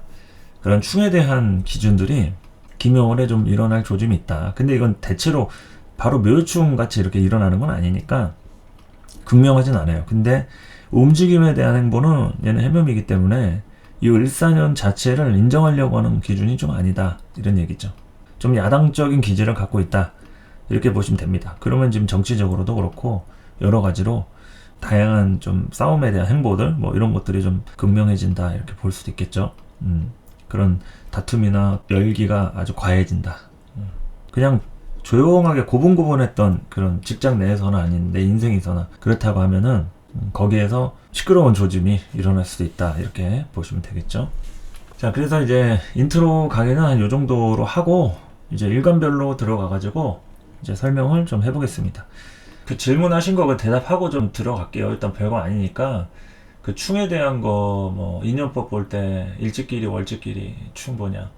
그런 충에 대한 기준들이 김용월에 좀 일어날 조짐이 있다. 근데 이건 대체로 바로 묘유충 같이 이렇게 일어나는 건 아니니까 극명하진 않아요. 근데 움직임에 대한 행보는 얘는 해묘미이기 때문에 이 을사년 자체를 인정하려고 하는 기준이 좀 아니다, 이런 얘기죠. 좀 야당적인 기질을 갖고 있다, 이렇게 보시면 됩니다. 그러면 지금 정치적으로도 그렇고 여러 가지로 다양한 좀 싸움에 대한 행보들 뭐 이런 것들이 좀 극명해진다, 이렇게 볼 수도 있겠죠. 그런 다툼이나 열기가 아주 과해진다. 그냥 조용하게 고분고분했던 그런 직장 내에서나 아닌 내 인생에서나 그렇다고 하면은 거기에서 시끄러운 조짐이 일어날 수도 있다, 이렇게 보시면 되겠죠. 자, 그래서 이제 인트로 강의는 한 요 정도로 하고 이제 일간별로 들어가가지고 이제 설명을 좀 해보겠습니다. 그 질문하신 거 그 대답하고 좀 들어갈게요. 일단 별거 아니니까. 그 충에 대한 거 뭐 인연법 볼 때 일지끼리 월지끼리 충 뭐냐,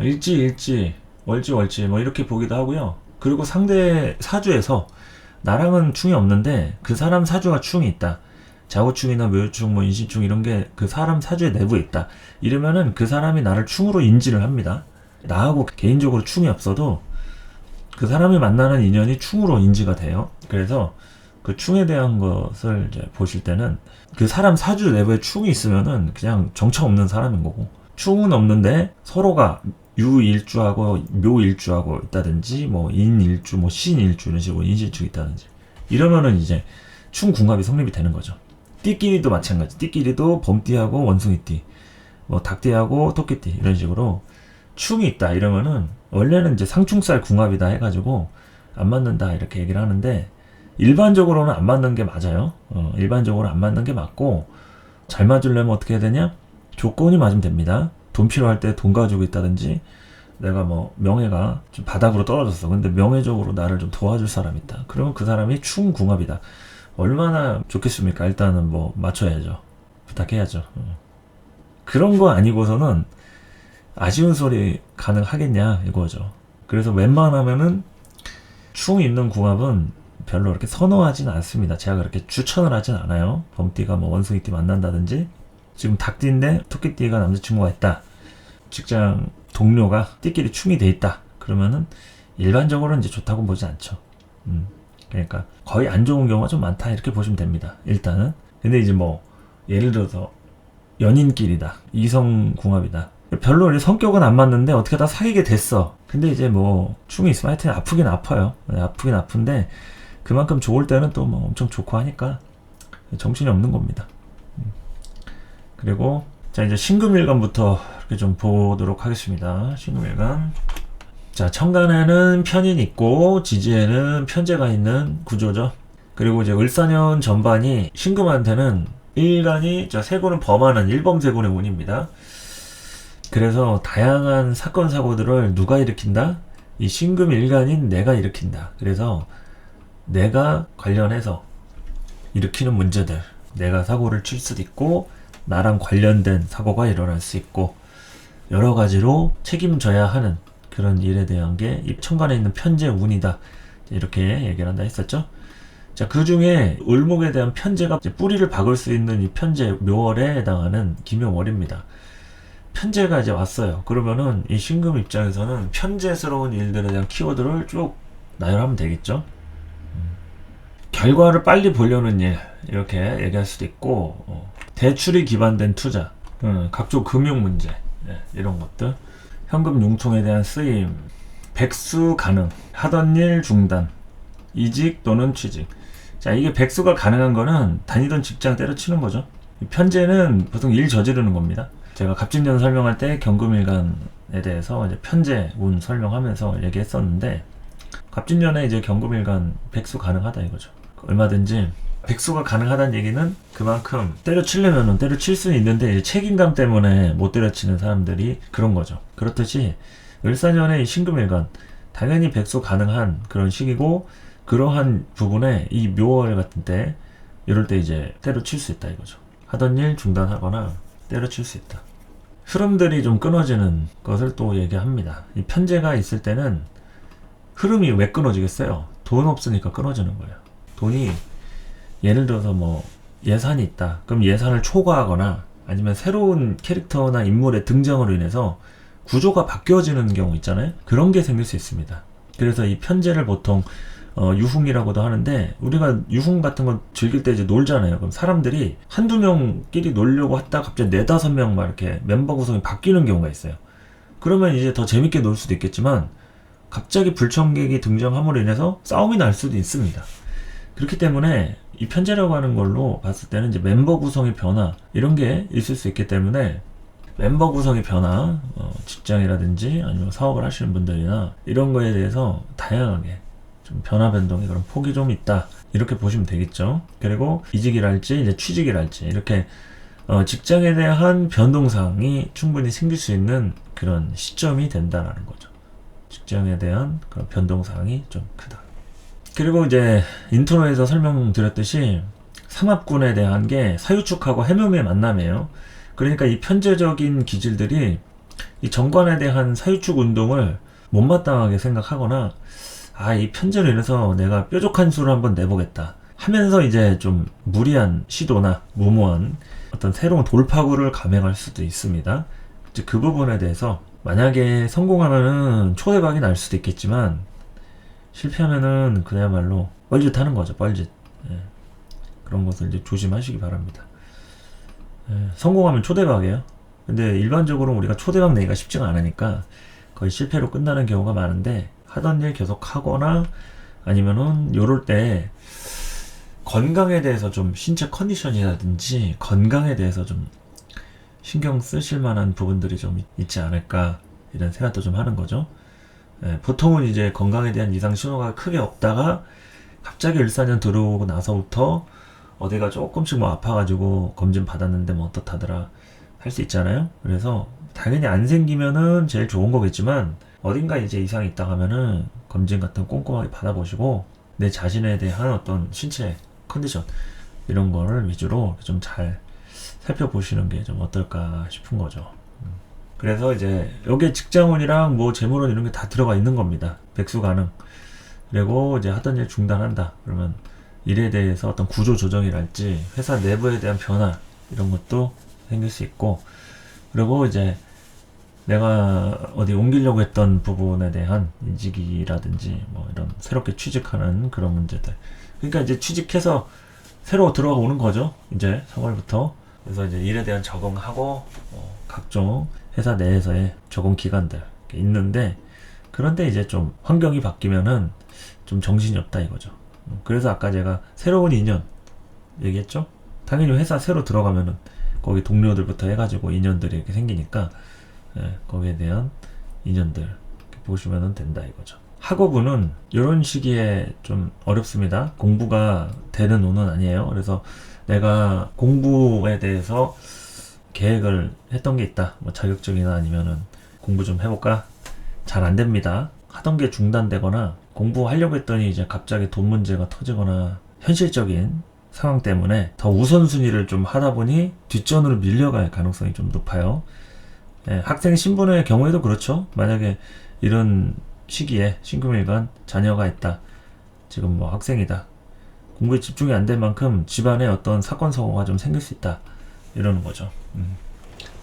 일지 월지 뭐 이렇게 보기도 하고요. 그리고 상대 사주에서 나랑은 충이 없는데 그 사람 사주가 충이 있다, 자고충이나 묘충 뭐 인신충 이런 게 그 사람 사주의 내부에 있다, 이러면은 그 사람이 나를 충으로 인지를 합니다. 나하고 개인적으로 충이 없어도 그 사람이 만나는 인연이 충으로 인지가 돼요. 그래서 그 충에 대한 것을 이제 보실 때는 그 사람 사주 내부에 충이 있으면은 그냥 정처 없는 사람인 거고, 충은 없는데 서로가 유일주하고 묘일주하고 있다든지 뭐 인일주 뭐 신일주 이런 식으로 인신축이 있다든지 이러면은 이제 충궁합이 성립이 되는 거죠. 띠끼리도 마찬가지. 띠끼리도 범띠하고 원숭이띠, 뭐 닭띠하고 토끼띠 이런 식으로 충이 있다 이러면은 원래는 이제 상충살 궁합이다 해가지고 안 맞는다, 이렇게 얘기를 하는데 일반적으로는 안 맞는 게 맞아요. 일반적으로 안 맞는 게 맞고, 잘 맞으려면 어떻게 해야 되냐? 조건이 맞으면 됩니다. 돈 필요할 때 돈 가지고 있다든지, 내가 뭐 명예가 좀 바닥으로 떨어졌어. 근데 명예적으로 나를 좀 도와줄 사람이 있다. 그러면 그 사람이 충궁합이다. 얼마나 좋겠습니까? 일단은 뭐 맞춰야죠. 부탁해야죠. 그런 거 아니고서는 아쉬운 소리 가능하겠냐 이거죠. 그래서 웬만하면은 충 있는 궁합은 별로 그렇게 선호하진 않습니다. 제가 그렇게 추천을 하진 않아요. 범띠가 뭐 원숭이띠 만난다든지, 지금 닭띠인데 토끼띠가 남자친구가 있다, 직장 동료가 띠끼리 충이 돼 있다, 그러면은 일반적으로는 이제 좋다고 보지 않죠. 그러니까 거의 안 좋은 경우가 좀 많다, 이렇게 보시면 됩니다. 일단은. 근데 이제 뭐 예를 들어서 연인끼리다, 이성궁합이다, 별로 성격은 안 맞는데 어떻게 다 사귀게 됐어. 근데 이제 뭐 충이 있으면 하여튼 아프긴 아파요. 아프긴 아픈데 그만큼 좋을 때는 또 뭐 엄청 좋고 하니까 정신이 없는 겁니다. 그리고 자, 이제 신금일간부터 이렇게 좀 보도록 하겠습니다. 신금일간. 자, 천간에는 편인이 있고 지지에는 편재가 있는 구조죠. 그리고 이제 을사년 전반이 신금한테는 일간이 저 세군은 범하는 일범세군의 운입니다. 그래서 다양한 사건 사고들을 누가 일으킨다? 이 신금일간인 내가 일으킨다. 그래서 내가 관련해서 일으키는 문제들, 내가 사고를 칠 수도 있고 나랑 관련된 사고가 일어날 수 있고 여러 가지로 책임져야 하는 그런 일에 대한 게 이 천간에 있는 편재 운이다. 이렇게 얘기를 한다 했었죠. 자, 그 중에 을목에 대한 편재가 뿌리를 박을 수 있는 이 편재 묘월에 해당하는 기묘월입니다. 편재가 이제 왔어요. 그러면은 이 신금 입장에서는 편재스러운 일들에 대한 키워드를 쭉 나열하면 되겠죠. 결과를 빨리 보려는 일 이렇게 얘기할 수도 있고 대출이 기반된 투자, 각종 금융 문제 이런 것들, 현금 융통에 대한 쓰임, 백수 가능, 하던 일 중단, 이직 또는 취직. 자, 이게 백수가 가능한 거는 다니던 직장 때려치는 거죠. 편재는 보통 일 저지르는 겁니다. 제가 갑진년 설명할 때 경금일간에 대해서 이제 편재 운 설명하면서 얘기했었는데, 갑진년에 이제 경금일간 백수 가능하다 이거죠. 얼마든지 백수가 가능하다는 얘기는 그만큼 때려치려면은 때려칠 수는 있는데 이제 책임감 때문에 못 때려치는 사람들이 그런 거죠. 그렇듯이 을사년의 신금일간 당연히 백수 가능한 그런 시기고, 그러한 부분에 이 묘월 같은 때 이럴 때 이제 때려칠 수 있다 이거죠. 하던 일 중단하거나 때려칠 수 있다. 흐름들이 좀 끊어지는 것을 또 얘기합니다. 이 편재가 있을 때는 흐름이 왜 끊어지겠어요? 돈 없으니까 끊어지는 거예요. 돈이 예를 들어서 뭐 예산이 있다. 그럼 예산을 초과하거나 아니면 새로운 캐릭터나 인물의 등장으로 인해서 구조가 바뀌어지는 경우 있잖아요. 그런 게 생길 수 있습니다. 그래서 이 편재를 보통 유흥이라고도 하는데, 우리가 유흥 같은 거 즐길 때 이제 놀잖아요. 그럼 사람들이 한두 명끼리 놀려고 했다 갑자기 네다섯 명 막 이렇게 멤버 구성이 바뀌는 경우가 있어요. 그러면 이제 더 재밌게 놀 수도 있겠지만 갑자기 불청객이 등장함으로 인해서 싸움이 날 수도 있습니다. 그렇기 때문에 이 편재라고 하는 걸로 봤을 때는 이제 멤버 구성의 변화 이런 게 있을 수 있기 때문에, 멤버 구성의 변화, 직장이라든지 아니면 사업을 하시는 분들이나 이런 거에 대해서 다양하게 좀 변화 변동의 그런 폭이 좀 있다 이렇게 보시면 되겠죠. 그리고 이직이랄지 이제 취직이랄지 이렇게 직장에 대한 변동사항이 충분히 생길 수 있는 그런 시점이 된다라는 거죠. 직장에 대한 그런 변동사항이 좀 크다. 그리고 이제 인트로에서 설명드렸듯이 삼합군에 대한 게 사유축하고 해묘의 만남이에요. 그러니까 이 편재적인 기질들이 이 정관에 대한 사유축 운동을 못마땅하게 생각하거나, 이 편재로 인해서 내가 뾰족한 수를 한번 내보겠다 하면서 이제 좀 무리한 시도나 무모한 어떤 새로운 돌파구를 감행할 수도 있습니다. 이제 그 부분에 대해서 만약에 성공하면은 초대박이 날 수도 있겠지만, 실패하면은 그야말로 뻘짓 하는 거죠. 뻘짓. 그런 것을 이제 조심하시기 바랍니다. 성공하면 초대박이에요. 근데 일반적으로 우리가 초대박 내기가 쉽지가 않으니까 거의 실패로 끝나는 경우가 많은데, 하던 일 계속 하거나 아니면은 요럴 때 건강에 대해서 좀, 신체 컨디션이라든지 건강에 대해서 좀 신경 쓰실 만한 부분들이 좀 있지 않을까 이런 생각도 좀 하는 거죠. 보통은 이제 건강에 대한 이상 신호가 크게 없다가 갑자기 을사년 들어오고 나서부터 어디가 조금씩 뭐 아파가지고 검진 받았는데 뭐 어떻다더라 할 수 있잖아요. 그래서 당연히 안 생기면은 제일 좋은 거겠지만, 어딘가 이제 이상이 있다 하면은 검진 같은 거 꼼꼼하게 받아보시고 내 자신에 대한 어떤 신체 컨디션 이런 거를 위주로 좀 잘 살펴보시는 게 좀 어떨까 싶은 거죠. 그래서 이제 여기에 직장운이랑 뭐 재물운 이런 게 다 들어가 있는 겁니다. 백수 가능. 그리고 이제 하던 일 중단한다 그러면 일에 대해서 어떤 구조 조정이랄지 회사 내부에 대한 변화 이런 것도 생길 수 있고, 그리고 이제 내가 어디 옮기려고 했던 부분에 대한 이직이라든지 뭐 이런 새롭게 취직하는 그런 문제들, 그러니까 이제 취직해서 새로 들어가 오는 거죠. 이제 3월부터. 그래서 이제 일에 대한 적응하고 각종 회사 내에서의 적응 기간들 있는데, 그런데 이제 좀 환경이 바뀌면은 좀 정신이 없다 이거죠. 그래서 아까 제가 새로운 인연 얘기했죠. 당연히 회사 새로 들어가면은 거기 동료들부터 해가지고 인연들이 이렇게 생기니까 거기에 대한 인연들 보시면 된다 이거죠. 학업운은 이런 시기에 좀 어렵습니다. 공부가 되는 운은 아니에요. 그래서 내가 공부에 대해서 계획을 했던 게 있다. 뭐 자격증이나 아니면은 공부 좀 해볼까? 잘 안 됩니다. 하던 게 중단되거나 공부하려고 했더니 이제 갑자기 돈 문제가 터지거나 현실적인 상황 때문에 더 우선순위를 좀 하다 보니 뒷전으로 밀려갈 가능성이 좀 높아요. 예, 학생 신분의 경우에도 그렇죠. 만약에 이런 시기에 신금일간 자녀가 있다. 지금 뭐 학생이다. 공부에 집중이 안 될 만큼 집안에 어떤 사건 사고가 좀 생길 수 있다. 이러는 거죠.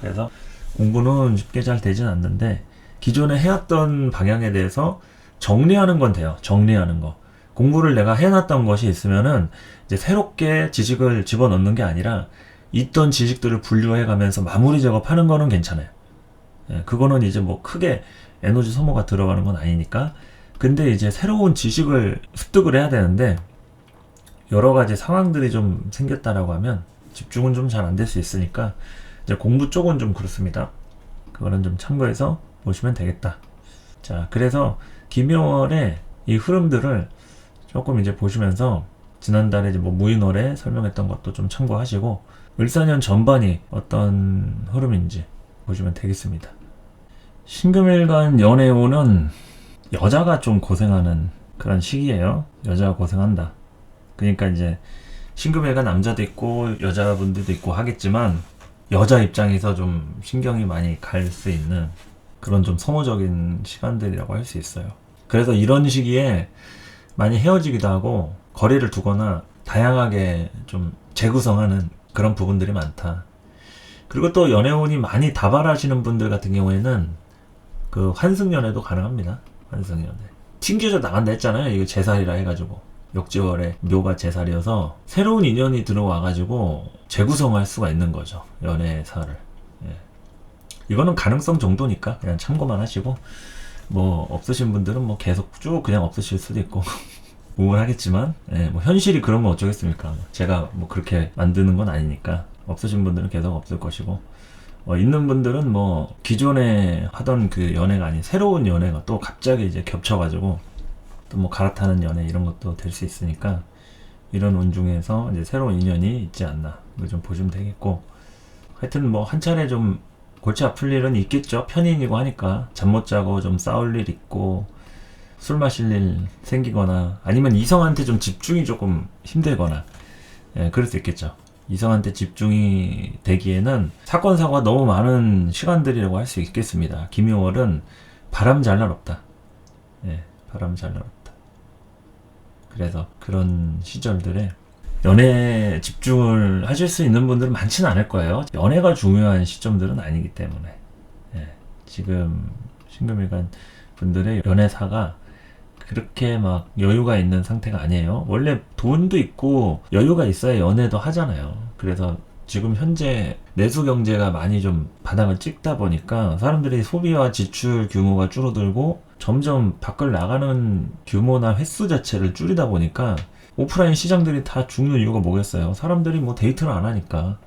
그래서 공부는 쉽게 잘 되진 않는데 기존에 해왔던 방향에 대해서 정리하는 건 돼요. 정리하는 거. 공부를 내가 해놨던 것이 있으면은 이제 새롭게 지식을 집어넣는 게 아니라 있던 지식들을 분류해 가면서 마무리 작업하는 거는 괜찮아요. 예, 그거는 이제 뭐 크게 에너지 소모가 들어가는 건 아니니까. 근데 이제 새로운 지식을 습득을 해야 되는데 여러 가지 상황들이 좀 생겼다라고 하면 집중은 좀 잘 안 될 수 있으니까 이제 공부 쪽은 좀 그렇습니다. 그거는 좀 참고해서 보시면 되겠다. 자, 그래서 김효월의 이 흐름들을 조금 이제 보시면서 지난달에 이제 뭐 무인월에 설명했던 것도 좀 참고하시고 을사년 전반이 어떤 흐름인지 보시면 되겠습니다. 신금일간 연애운은 여자가 좀 고생하는 그런 시기예요. 여자가 고생한다. 그러니까 이제 신금일간 남자도 있고 여자분들도 있고 하겠지만 여자 입장에서 좀 신경이 많이 갈 수 있는 그런 좀 소모적인 시간들이라고 할 수 있어요. 그래서 이런 시기에 많이 헤어지기도 하고 거리를 두거나 다양하게 좀 재구성하는 그런 부분들이 많다. 그리고 또 연애운이 많이 다발하시는 분들 같은 경우에는 그 환승연애도 가능합니다. 환승연애. 튕겨져 나간다 했잖아요. 이거 제살이라 해가지고. 역지월에 묘가 제살이어서 새로운 인연이 들어와가지고 재구성할 수가 있는 거죠. 연애사를. 예. 이거는 가능성 정도니까 그냥 참고만 하시고 뭐 없으신 분들은 뭐 계속 쭉 그냥 없으실 수도 있고 우울하겠지만 예, 뭐 현실이 그러면 어쩌겠습니까. 제가 뭐 그렇게 만드는 건 아니니까 없으신 분들은 계속 없을 것이고 있는 분들은 뭐 기존에 하던 그 연애가 아닌 새로운 연애가 또 갑자기 이제 겹쳐가지고 또 뭐 갈아타는 연애 이런 것도 될 수 있으니까 이런 운 중에서 이제 새로운 인연이 있지 않나 좀 보시면 되겠고 하여튼 뭐 한 차례 좀 골치 아플 일은 있겠죠. 편인이고 하니까 잠 못 자고 좀 싸울 일 있고 술 마실 일 생기거나 아니면 이성한테 좀 집중이 조금 힘들거나 예, 그럴 수 있겠죠. 이성한테 집중이 되기에는 사건 사고가 너무 많은 시간들이라고 할 수 있겠습니다. 김효월은 바람 잘 날 없다. 예, 바람 잘 날 없다. 그래서 그런 시절들에 연애에 집중을 하실 수 있는 분들은 많지는 않을 거예요. 연애가 중요한 시점들은 아니기 때문에 예, 지금 신금일간 분들의 연애사가 그렇게 막 여유가 있는 상태가 아니에요. 원래 돈도 있고 여유가 있어야 연애도 하잖아요. 그래서 지금 현재 내수 경제가 많이 좀 바닥을 찍다 보니까 사람들이 소비와 지출 규모가 줄어들고 점점 밖을 나가는 규모나 횟수 자체를 줄이다 보니까 오프라인 시장들이 다 죽는 이유가 뭐겠어요? 사람들이 뭐 데이트를 안 하니까.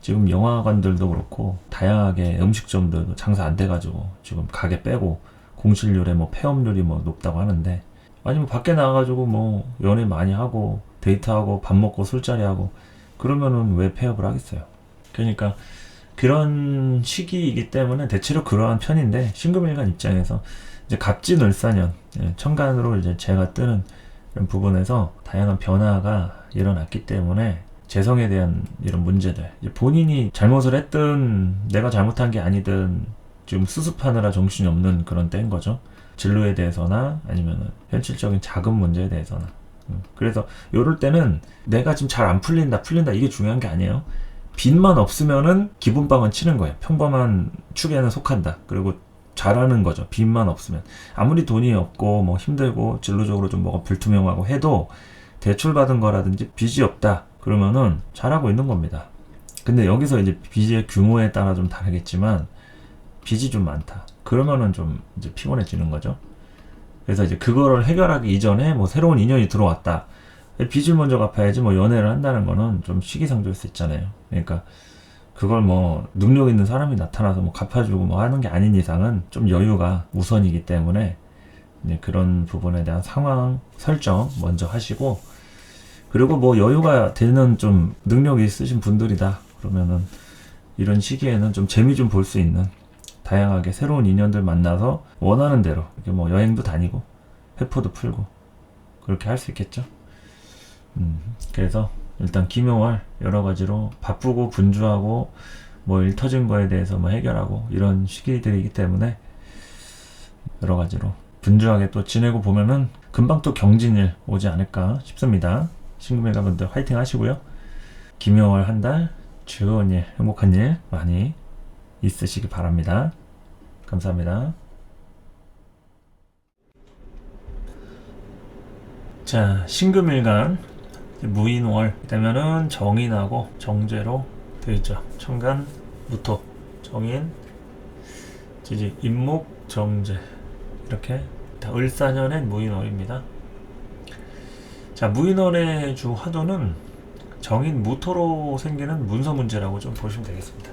지금 영화관들도 그렇고 다양하게 음식점들도 장사 안 돼가지고 지금 가게 빼고 공실률에 뭐 폐업률이 뭐 높다고 하는데 아니면 밖에 나가가지고 뭐 연애 많이 하고 데이트하고 밥 먹고 술자리하고 그러면은 왜 폐업을 하겠어요? 그러니까 그런 시기이기 때문에 대체로 그러한 편인데 신금일간 입장에서 이제 갑진을사년 천간으로 이제 재가 뜨는 이런 부분에서 다양한 변화가 일어났기 때문에 재성에 대한 이런 문제들 이제 본인이 잘못을 했든 내가 잘못한 게 아니든 지금 수습하느라 정신이 없는 그런 때인 거죠. 진로에 대해서나 아니면 현실적인 자금 문제에 대해서나 그래서 요럴 때는 내가 지금 잘 안 풀린다 이게 중요한 게 아니에요. 빚만 없으면은 기분빵은 치는 거예요. 평범한 축에는 속한다. 그리고 잘하는 거죠. 빚만 없으면 아무리 돈이 없고 뭐 힘들고 진로적으로 좀 뭐가 불투명하고 해도 대출 받은 거라든지 빚이 없다 그러면은 잘하고 있는 겁니다. 근데 여기서 이제 빚의 규모에 따라 좀 다르겠지만 빚이 좀 많다 그러면은 좀 이제 피곤해지는 거죠. 그래서 이제 그거를 해결하기 이전에 뭐 새로운 인연이 들어왔다 빚을 먼저 갚아야지 뭐 연애를 한다는 거는 좀 시기상조일 수 있잖아요. 그러니까 그걸 뭐 능력 있는 사람이 나타나서 뭐 갚아주고 뭐 하는 게 아닌 이상은 좀 여유가 우선이기 때문에 네, 그런 부분에 대한 상황 설정 먼저 하시고, 그리고 뭐 여유가 되는 좀 능력이 있으신 분들이다 그러면은 이런 시기에는 좀 재미 좀 볼 수 있는 다양하게 새로운 인연들 만나서 원하는 대로 이렇게 뭐 여행도 다니고 회포도 풀고 그렇게 할 수 있겠죠. 그래서 일단 김용월 여러 가지로 바쁘고 분주하고 뭐 일 터진 거에 대해서 뭐 해결하고 이런 시기들이기 때문에 여러 가지로 분주하게 또 지내고 보면은 금방 또 경진일 오지 않을까 싶습니다. 신금일가분들 화이팅 하시고요. 김용월 한 달 즐거운 일, 행복한 일 많이 있으시기 바랍니다. 감사합니다. 자, 신금일간 무인월 되면은 정인하고 정제로 되어 있죠. 천간, 무토, 정인, 지지, 임목, 정제 이렇게 다 을사년의 무인월입니다. 자, 무인월의 주 화두는 정인 무토로 생기는 문서 문제라고 좀 보시면 되겠습니다.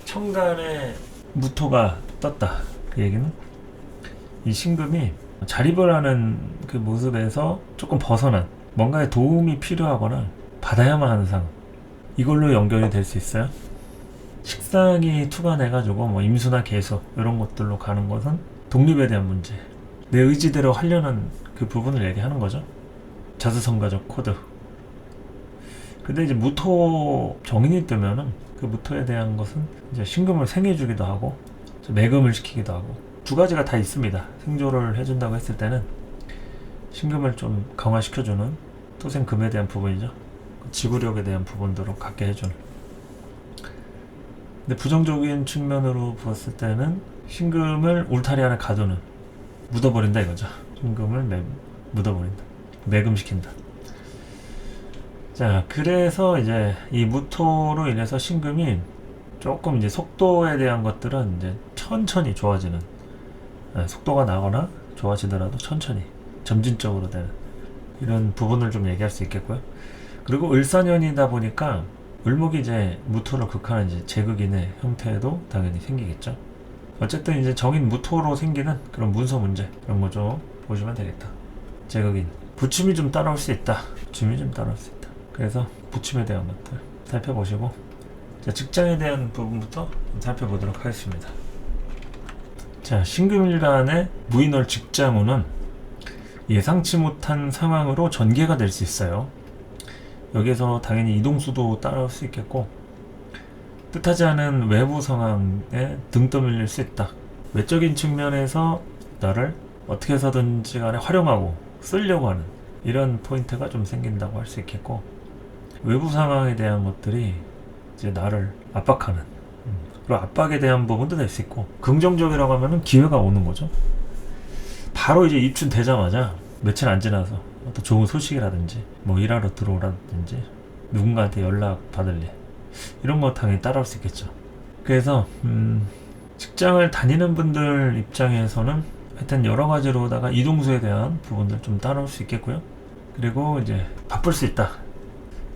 천간에 무토가 떴다. 그 얘기는 이 신금이 자립을 하는 그 모습에서 조금 벗어난 뭔가의 도움이 필요하거나 받아야만 하는 상황, 이걸로 연결이 될 수 있어요. 식상이 투간해가지고 뭐 임수나 계수 이런 것들로 가는 것은 독립에 대한 문제, 내 의지대로 하려는 그 부분을 얘기하는 거죠. 자수성가적 코드. 근데 이제 무토 정인이 뜨면은 그 무토에 대한 것은 이제 신금을 생해주기도 하고 매금을 시키기도 하고 두 가지가 다 있습니다. 생조를 해준다고 했을 때는 신금을 좀 강화시켜주는 토생금에 대한 부분이죠. 지구력에 대한 부분들로 갖게 해주는. 근데 부정적인 측면으로 보았을 때는 신금을 울타리 안에 가두는, 묻어버린다 이거죠. 신금을 묻어버린다, 매금시킨다. 자, 그래서 이제 이 무토로 인해서 신금이 조금 이제 속도에 대한 것들은 이제 천천히 좋아지는, 속도가 나거나 좋아지더라도 천천히 점진적으로 되는 이런 부분을 좀 얘기할 수 있겠고요. 그리고 을사년이다 보니까 을목이 이제 무토를 극하는 이제 제극인의 형태도 당연히 생기겠죠. 어쨌든 이제 정인 무토로 생기는 그런 문서 문제, 그런 거 좀 보시면 되겠다. 제극인 부침이 좀 따라올 수 있다. 부침이 좀 따라올 수 있다. 그래서 부침에 대한 것들 살펴보시고, 자, 직장에 대한 부분부터 살펴보도록 하겠습니다. 자, 신금일간의 무인월 직장운은 예상치 못한 상황으로 전개가 될 수 있어요. 여기에서 당연히 이동수도 따라올 수 있겠고, 뜻하지 않은 외부 상황에 등 떠밀릴 수 있다. 외적인 측면에서 나를 어떻게 해서든지 간에 활용하고 쓰려고 하는 이런 포인트가 좀 생긴다고 할 수 있겠고, 외부 상황에 대한 것들이 이제 나를 압박하는, 그리고 압박에 대한 부분도 될 수 있고, 긍정적이라고 하면은 기회가 오는 거죠. 바로 이제 입춘되자마자 며칠 안 지나서 어떤 좋은 소식이라든지 뭐 일하러 들어오라든지 누군가한테 연락 받을 일, 이런 거 당연히 따라올 수 있겠죠. 그래서 직장을 다니는 분들 입장에서는 하여튼 여러 가지로다가 이동수에 대한 부분들 좀 따라올 수 있겠고요. 그리고 이제 바쁠 수 있다.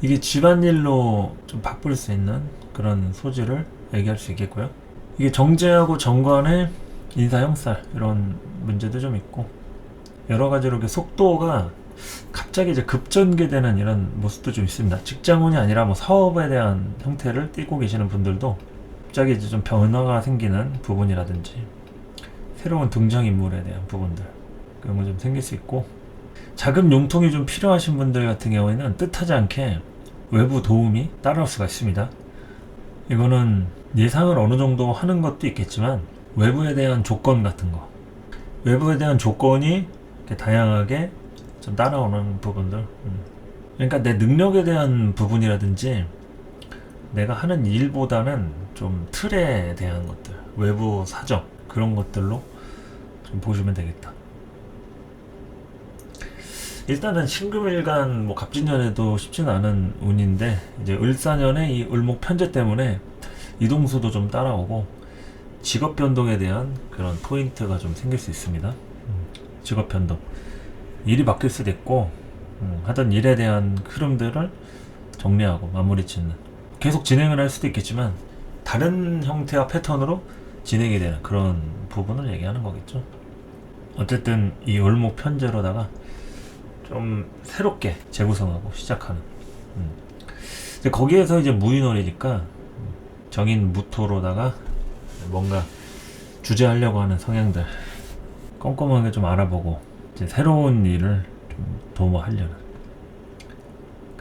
이게 집안일로 좀 바쁠 수 있는 그런 소지를 얘기할 수 있겠고요. 이게 정제하고 정관의 인사 형살 이런 문제도 좀 있고, 여러 가지로 이렇게 속도가 갑자기 이제 급전개되는 이런 모습도 좀 있습니다. 직장운이 아니라 뭐 사업에 대한 형태를 띠고 계시는 분들도 갑자기 이제 좀 변화가 생기는 부분이라든지 새로운 등장인물에 대한 부분들, 그런 거 좀 생길 수 있고, 자금 융통이 좀 필요하신 분들 같은 경우에는 뜻하지 않게 외부 도움이 따라올 수가 있습니다. 이거는 예상을 어느 정도 하는 것도 있겠지만 외부에 대한 조건 같은 거, 외부에 대한 조건이 이렇게 다양하게 좀 따라오는 부분들, 그러니까 내 능력에 대한 부분이라든지 내가 하는 일보다는 좀 틀에 대한 것들, 외부 사정, 그런 것들로 좀 보시면 되겠다. 일단은 신금일간 뭐 갑진년에도 쉽지는 않은 운인데, 이제 을사년에 이 을목 편제 때문에 이동수도 좀 따라오고 직업 변동에 대한 그런 포인트가 좀 생길 수 있습니다. 직업 변동, 일이 바뀔 수도 있고, 하던 일에 대한 흐름들을 정리하고 마무리 짓는, 계속 진행을 할 수도 있겠지만 다른 형태와 패턴으로 진행이 되는 그런 부분을 얘기하는 거겠죠. 어쨌든 이 을목 편제로다가 좀 새롭게 재구성하고 시작하는. 이제 거기에서 이제 무인월이니까 정인 무토로다가 뭔가 주재하려고 하는 성향들 꼼꼼하게 좀 알아보고 이제 새로운 일을 좀 도모하려는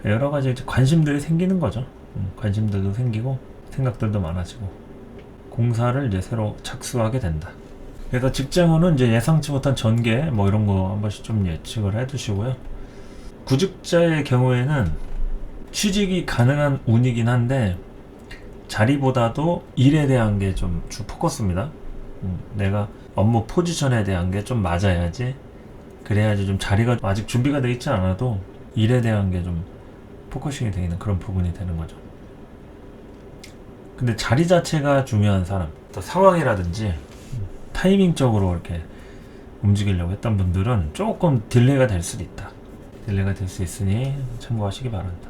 여러 가지 이제 관심들이 생기는 거죠. 관심들도 생기고 생각들도 많아지고 공사를 이제 새로 착수하게 된다. 그래서 직장운은 이제 예상치 못한 전개 뭐 이런 거 한 번씩 좀 예측을 해두시고요. 구직자의 경우에는 취직이 가능한 운이긴 한데 자리보다도 일에 대한 게 좀 주 포커스입니다. 내가 업무 포지션에 대한 게 좀 맞아야지, 그래야지 좀 자리가 아직 준비가 되어 있지 않아도 일에 대한 게 좀 포커싱이 되는 그런 부분이 되는 거죠. 근데 자리 자체가 중요한 사람, 또 상황이라든지 타이밍적으로 이렇게 움직이려고 했던 분들은 조금 딜레이가 될 수도 있다. 딜레이가 될 수 있으니 참고하시기 바랍니다.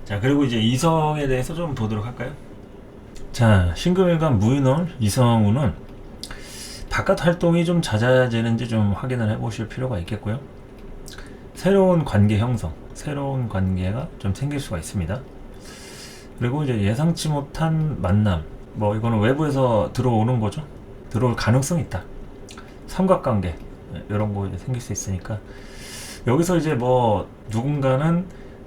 자, 그리고 이제 이성에 대해서 좀 보도록 할까요? 자, 신금일간 무인월 이성운은 바깥 활동이 좀 잦아지는지 좀 확인을 해 보실 필요가 있겠고요. 새로운 관계 형성, 새로운 관계가 좀 생길 수가 있습니다. 그리고 이제 예상치 못한 만남, 뭐 이거는 외부에서 들어오는 거죠. 들어올 가능성이 있다. 삼각관계 이런 거 이제 생길 수 있으니까 여기서 이제 뭐 누군가는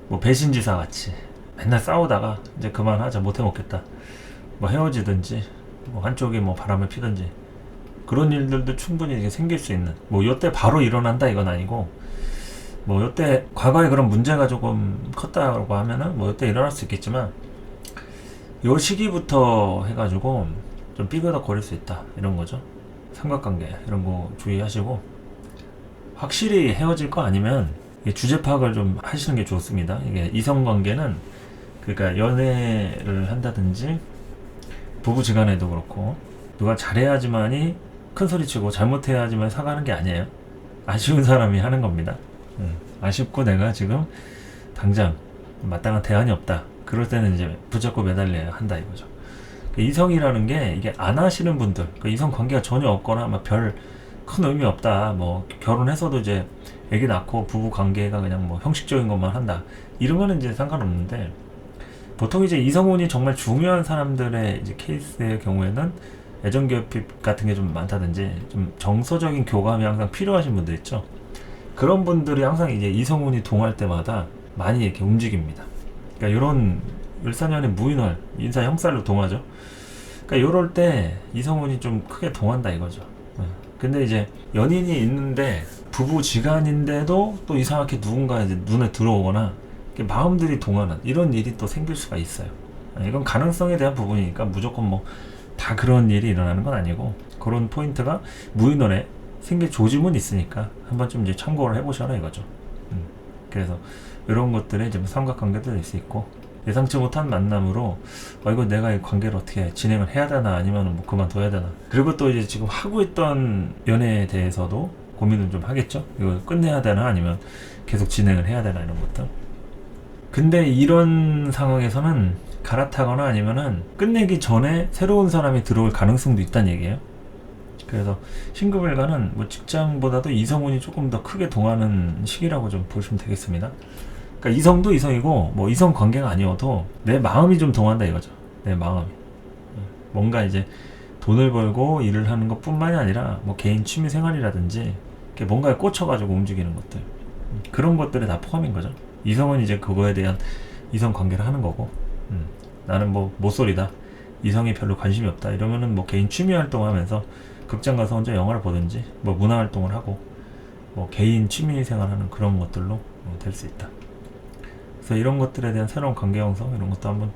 뭐 배신지사 같이 맨날 싸우다가 이제 그만하자, 못해 먹겠다, 뭐 헤어지든지 뭐 한쪽이 뭐 바람을 피든지 그런 일들도 충분히 이게 생길 수 있는, 뭐 요때 바로 일어난다 이건 아니고, 뭐 요때 과거에 그런 문제가 조금 컸다고 하면은 뭐 요때 일어날 수 있겠지만 요 시기부터 해가지고 좀 삐그덕거릴 수 있다 이런 거죠. 삼각관계 이런 거 주의하시고, 확실히 헤어질 거 아니면 주제 파악을 좀 하시는 게 좋습니다. 이게 이성관계는 그러니까 연애를 한다든지 부부지간에도 그렇고 누가 잘해야지만이 큰소리치고 잘못해야지만 사과하는 게 아니에요. 아쉬운 사람이 하는 겁니다. 아쉽고 내가 지금 당장 마땅한 대안이 없다, 그럴 때는 이제 붙잡고 매달려야 한다 이거죠. 이성이라는 게 이게 안 하시는 분들, 이성 관계가 전혀 없거나 막 별 큰 의미 없다, 뭐 결혼해서도 이제 애기 낳고 부부 관계가 그냥 뭐 형식적인 것만 한다, 이러면 이제 상관없는데, 보통 이제 이성운이 정말 중요한 사람들의 이제 케이스의 경우에는 애정결핍 같은 게 좀 많다든지 좀 정서적인 교감이 항상 필요하신 분들 있죠. 그런 분들이 항상 이제 이성운이 동할 때마다 많이 이렇게 움직입니다. 그러니까 이런 을사년의 무인월, 인사 형살로 동하죠. 그러니까 요럴 때 이성운이 좀 크게 동한다 이거죠. 근데 이제 연인이 있는데 부부지간인데도 또 이상하게 누군가 이제 눈에 들어오거나 마음들이 동하는 이런 일이 또 생길 수가 있어요. 이건 가능성에 대한 부분이니까 무조건 뭐 다 그런 일이 일어나는 건 아니고, 그런 포인트가 무인월에 생길 조짐은 있으니까 한번 좀 이제 참고를 해보셔라 이거죠. 그래서 이런 것들에 이제 삼각관계도 될 수 있고, 예상치 못한 만남으로 이거 내가 이 관계를 어떻게 진행을 해야 되나 아니면 뭐 그만둬야 되나, 그리고 또 이제 지금 하고 있던 연애에 대해서도 고민을 좀 하겠죠. 이거 끝내야 되나 아니면 계속 진행을 해야 되나 이런 것들. 근데 이런 상황에서는 갈아타거나 아니면은 끝내기 전에 새로운 사람이 들어올 가능성도 있다는 얘기예요. 그래서 신금일간은 뭐 직장보다도 이성운이 조금 더 크게 동하는 시기라고 좀 보시면 되겠습니다. 그러니까 이성도 이성이고 뭐 이성 관계가 아니어도 내 마음이 좀 동한다 이거죠. 내 마음이 뭔가 이제 돈을 벌고 일을 하는 것 뿐만이 아니라 뭐 개인 취미 생활이라든지 뭔가에 꽂혀가지고 움직이는 것들, 그런 것들에 다 포함인 거죠. 이성은 이제 그거에 대한 이성 관계를 하는 거고, 나는 뭐 모쏠이다, 이성이 별로 관심이 없다 이러면은 뭐 개인 취미 활동하면서 극장 가서 혼자 영화를 보든지 뭐 문화 활동을 하고 뭐 개인 취미 생활하는 그런 것들로 될 수 있다. 그래서 이런 것들에 대한 새로운 관계 형성 이런 것도 한번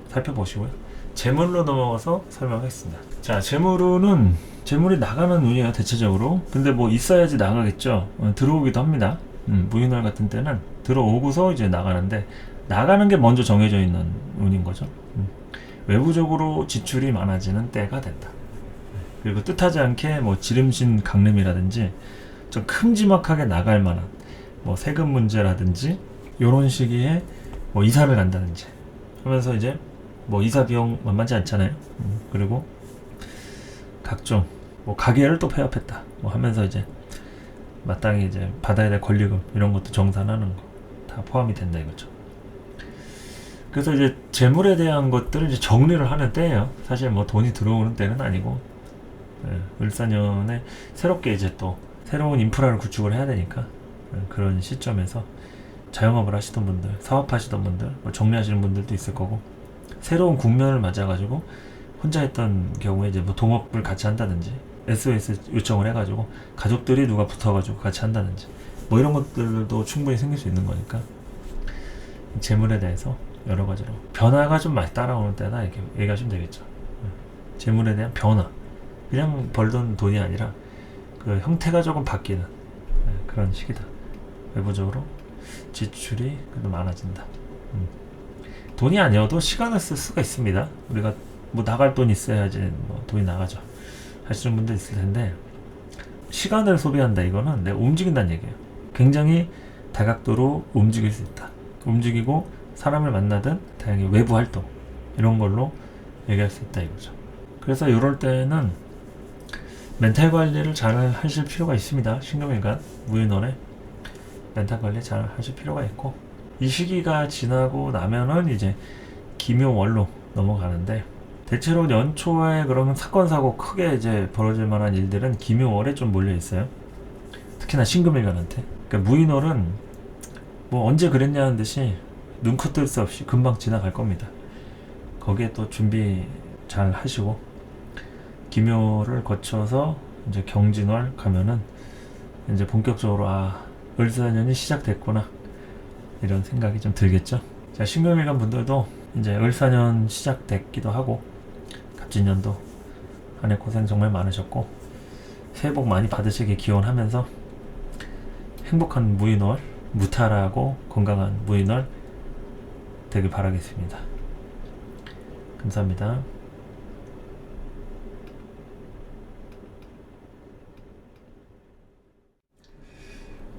살펴보시고요. 재물로 넘어가서 설명하겠습니다. 자, 재물이 나가는 운이에요 대체적으로. 근데 뭐 있어야지 나가겠죠. 들어오기도 합니다. 무인월 같은 때는 들어오고서 이제 나가는데, 나가는 게 먼저 정해져 있는 운인 거죠. 외부적으로 지출이 많아지는 때가 된다. 그리고 뜻하지 않게 뭐 지름신 강림이라든지 좀 큼지막하게 나갈 만한 뭐 세금 문제라든지 요런 시기에 뭐 이사를 간다든지 하면서 이제 뭐 이사 비용 만만치 않잖아요. 그리고 각종 뭐 가계를 또 폐업했다 뭐 하면서 이제 마땅히 이제 받아야 될 권리금 이런 것도 정산하는 거 다 포함이 된다 이거죠. 그래서 이제 재물에 대한 것들을 이제 정리를 하는 때예요. 사실 뭐 돈이 들어오는 때는 아니고, 을사년에 새롭게 이제 또 새로운 인프라를 구축을 해야 되니까, 그런 시점에서 자영업을 하시던 분들, 사업하시던 분들, 뭐 정리하시는 분들도 있을 거고, 새로운 국면을 맞아가지고 혼자 했던 경우에 이제 뭐 동업을 같이 한다든지, SOS 요청을 해가지고 가족들이 누가 붙어가지고 같이 한다든지, 뭐 이런 것들도 충분히 생길 수 있는 거니까 재물에 대해서 여러 가지로 변화가 좀 많이 따라오는 때다 이렇게 얘기하시면 되겠죠. 재물에 대한 변화, 그냥 벌던 돈이 아니라 그 형태가 조금 바뀌는 그런 시기다. 외부적으로 지출이 그래도 많아진다. 돈이 아니어도 시간을 쓸 수가 있습니다. 우리가 뭐 나갈 돈 있어야지 뭐 돈이 나가죠 하시는 분도 있을 텐데, 시간을 소비한다 이거는 내가 움직인다는 얘기예요. 굉장히 다각도로 움직일 수 있다. 움직이고 사람을 만나든 다양히 외부 활동 이런 걸로 얘기할 수 있다 이거죠. 그래서 이럴 때는 멘탈 관리를 잘 하실 필요가 있습니다. 신금일간 무인원에 멘탈 관리 잘 하실 필요가 있고, 이 시기가 지나고 나면은 이제 기묘월로 넘어가는데, 대체로 연초에 그러면 사건 사고 크게 이제 벌어질 만한 일들은 기묘월에 좀 몰려 있어요. 특히나 신금일간한테. 그러니까 무인월은 뭐 언제 그랬냐는 듯이 눈코 뜰 새 없이 금방 지나갈 겁니다. 거기에 또 준비 잘 하시고, 기묘를 거쳐서 이제 경진월 가면은 이제 본격적으로 을사년이 시작됐구나 이런 생각이 좀 들겠죠. 자, 신금일간 분들도 이제 을사년 시작됐기도 하고, 갑진년도 한 해 고생 정말 많으셨고 새해 복 많이 받으시길 기원하면서 행복한 무인월, 무탈하고 건강한 무인월 되길 바라겠습니다. 감사합니다.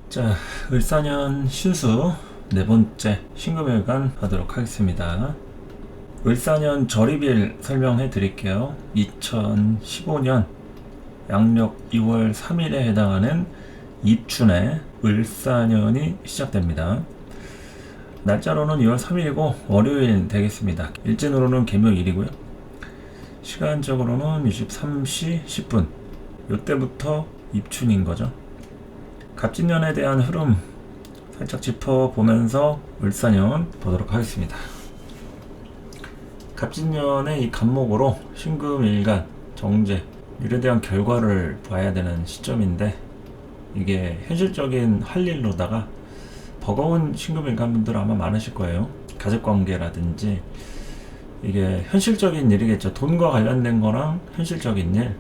자, 을사년 신수 네 번째 신금일간 하도록 하겠습니다. 을사년 절입일 설명해 드릴게요. 2015년 양력 2월 3일에 해당하는 입춘에 을사년이 시작됩니다. 날짜로는 2월 3일이고 월요일 되겠습니다. 일진으로는 개묘일이고요. 시간적으로는 23시 10분, 요때부터 입춘인 거죠. 갑진년에 대한 흐름 살짝 짚어보면서 을사년 보도록 하겠습니다. 갑진년의 이 간목으로 신금일간, 정제, 일에 대한 결과를 봐야 되는 시점인데, 이게 현실적인 할 일로다가 버거운 신금일간 분들 아마 많으실 거예요. 가족관계라든지 이게 현실적인 일이겠죠. 돈과 관련된 거랑 현실적인 일,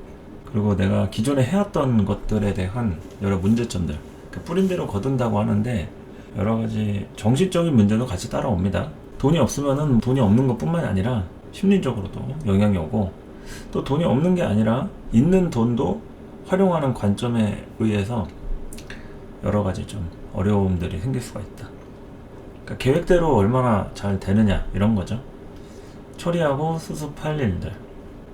그리고 내가 기존에 해왔던 것들에 대한 여러 문제점들, 뿌린 대로 거둔다고 하는데 여러 가지 정신적인 문제도 같이 따라옵니다. 돈이 없으면은 돈이 없는 것 뿐만 아니라 심리적으로도 영향이 오고, 또 돈이 없는 게 아니라 있는 돈도 활용하는 관점에 의해서 여러 가지 좀 어려움들이 생길 수가 있다. 그러니까 계획대로 얼마나 잘 되느냐 이런 거죠. 처리하고 수습할 일들.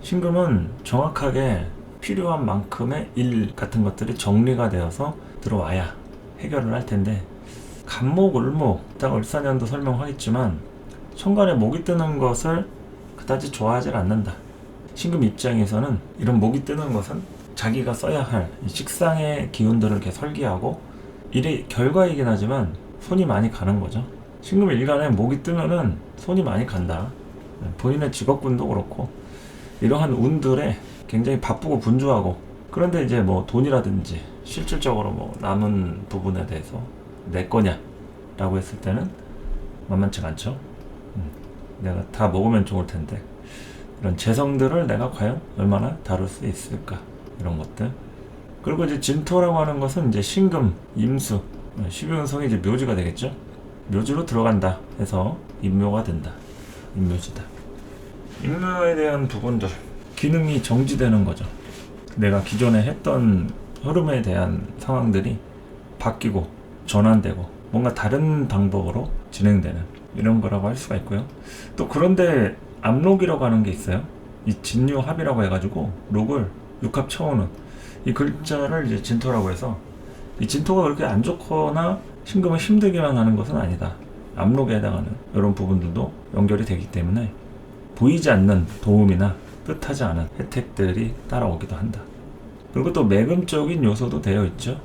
신금은 정확하게 필요한 만큼의 일 같은 것들이 정리가 되어서 들어와야 해결을 할 텐데, 간목, 을목, 이따가 을사년도 설명하겠지만 천간에 목이 뜨는 것을 그다지 좋아하지 않는다. 신금 입장에서는 이런 목이 뜨는 것은 자기가 써야 할 식상의 기운들을 이렇게 설계하고 일의 결과이긴 하지만 손이 많이 가는 거죠. 신금 일간에 목이 뜨면은 손이 많이 간다. 본인의 직업군도 그렇고 이러한 운들에 굉장히 바쁘고 분주하고, 그런데 이제 뭐 돈이라든지 실질적으로 뭐 남은 부분에 대해서 내 거냐 라고 했을 때는 만만치가 않죠. 내가 다 먹으면 좋을 텐데 이런 재성들을 내가 과연 얼마나 다룰 수 있을까, 이런 것들. 그리고 이제 진토라고 하는 것은 이제 신금, 임수, 12운성이 이제 묘지가 되겠죠. 묘지로 들어간다 해서 임묘가 된다. 임묘지다. 임묘에 대한 부분들, 기능이 정지되는 거죠. 내가 기존에 했던 흐름에 대한 상황들이 바뀌고 전환되고 뭔가 다른 방법으로 진행되는 이런 거라고 할 수가 있고요. 또 그런데 암록이라고 하는 게 있어요. 이 진유합이라고 해가지고 록을 육합 처우는 이 글자를 이제 진토라고 해서 이 진토가 그렇게 안 좋거나 신금을 힘들게만 하는 것은 아니다. 압록에 해당하는 이런 부분들도 연결이 되기 때문에 보이지 않는 도움이나 뜻하지 않은 혜택들이 따라오기도 한다. 그리고 또 매금적인 요소도 되어 있죠.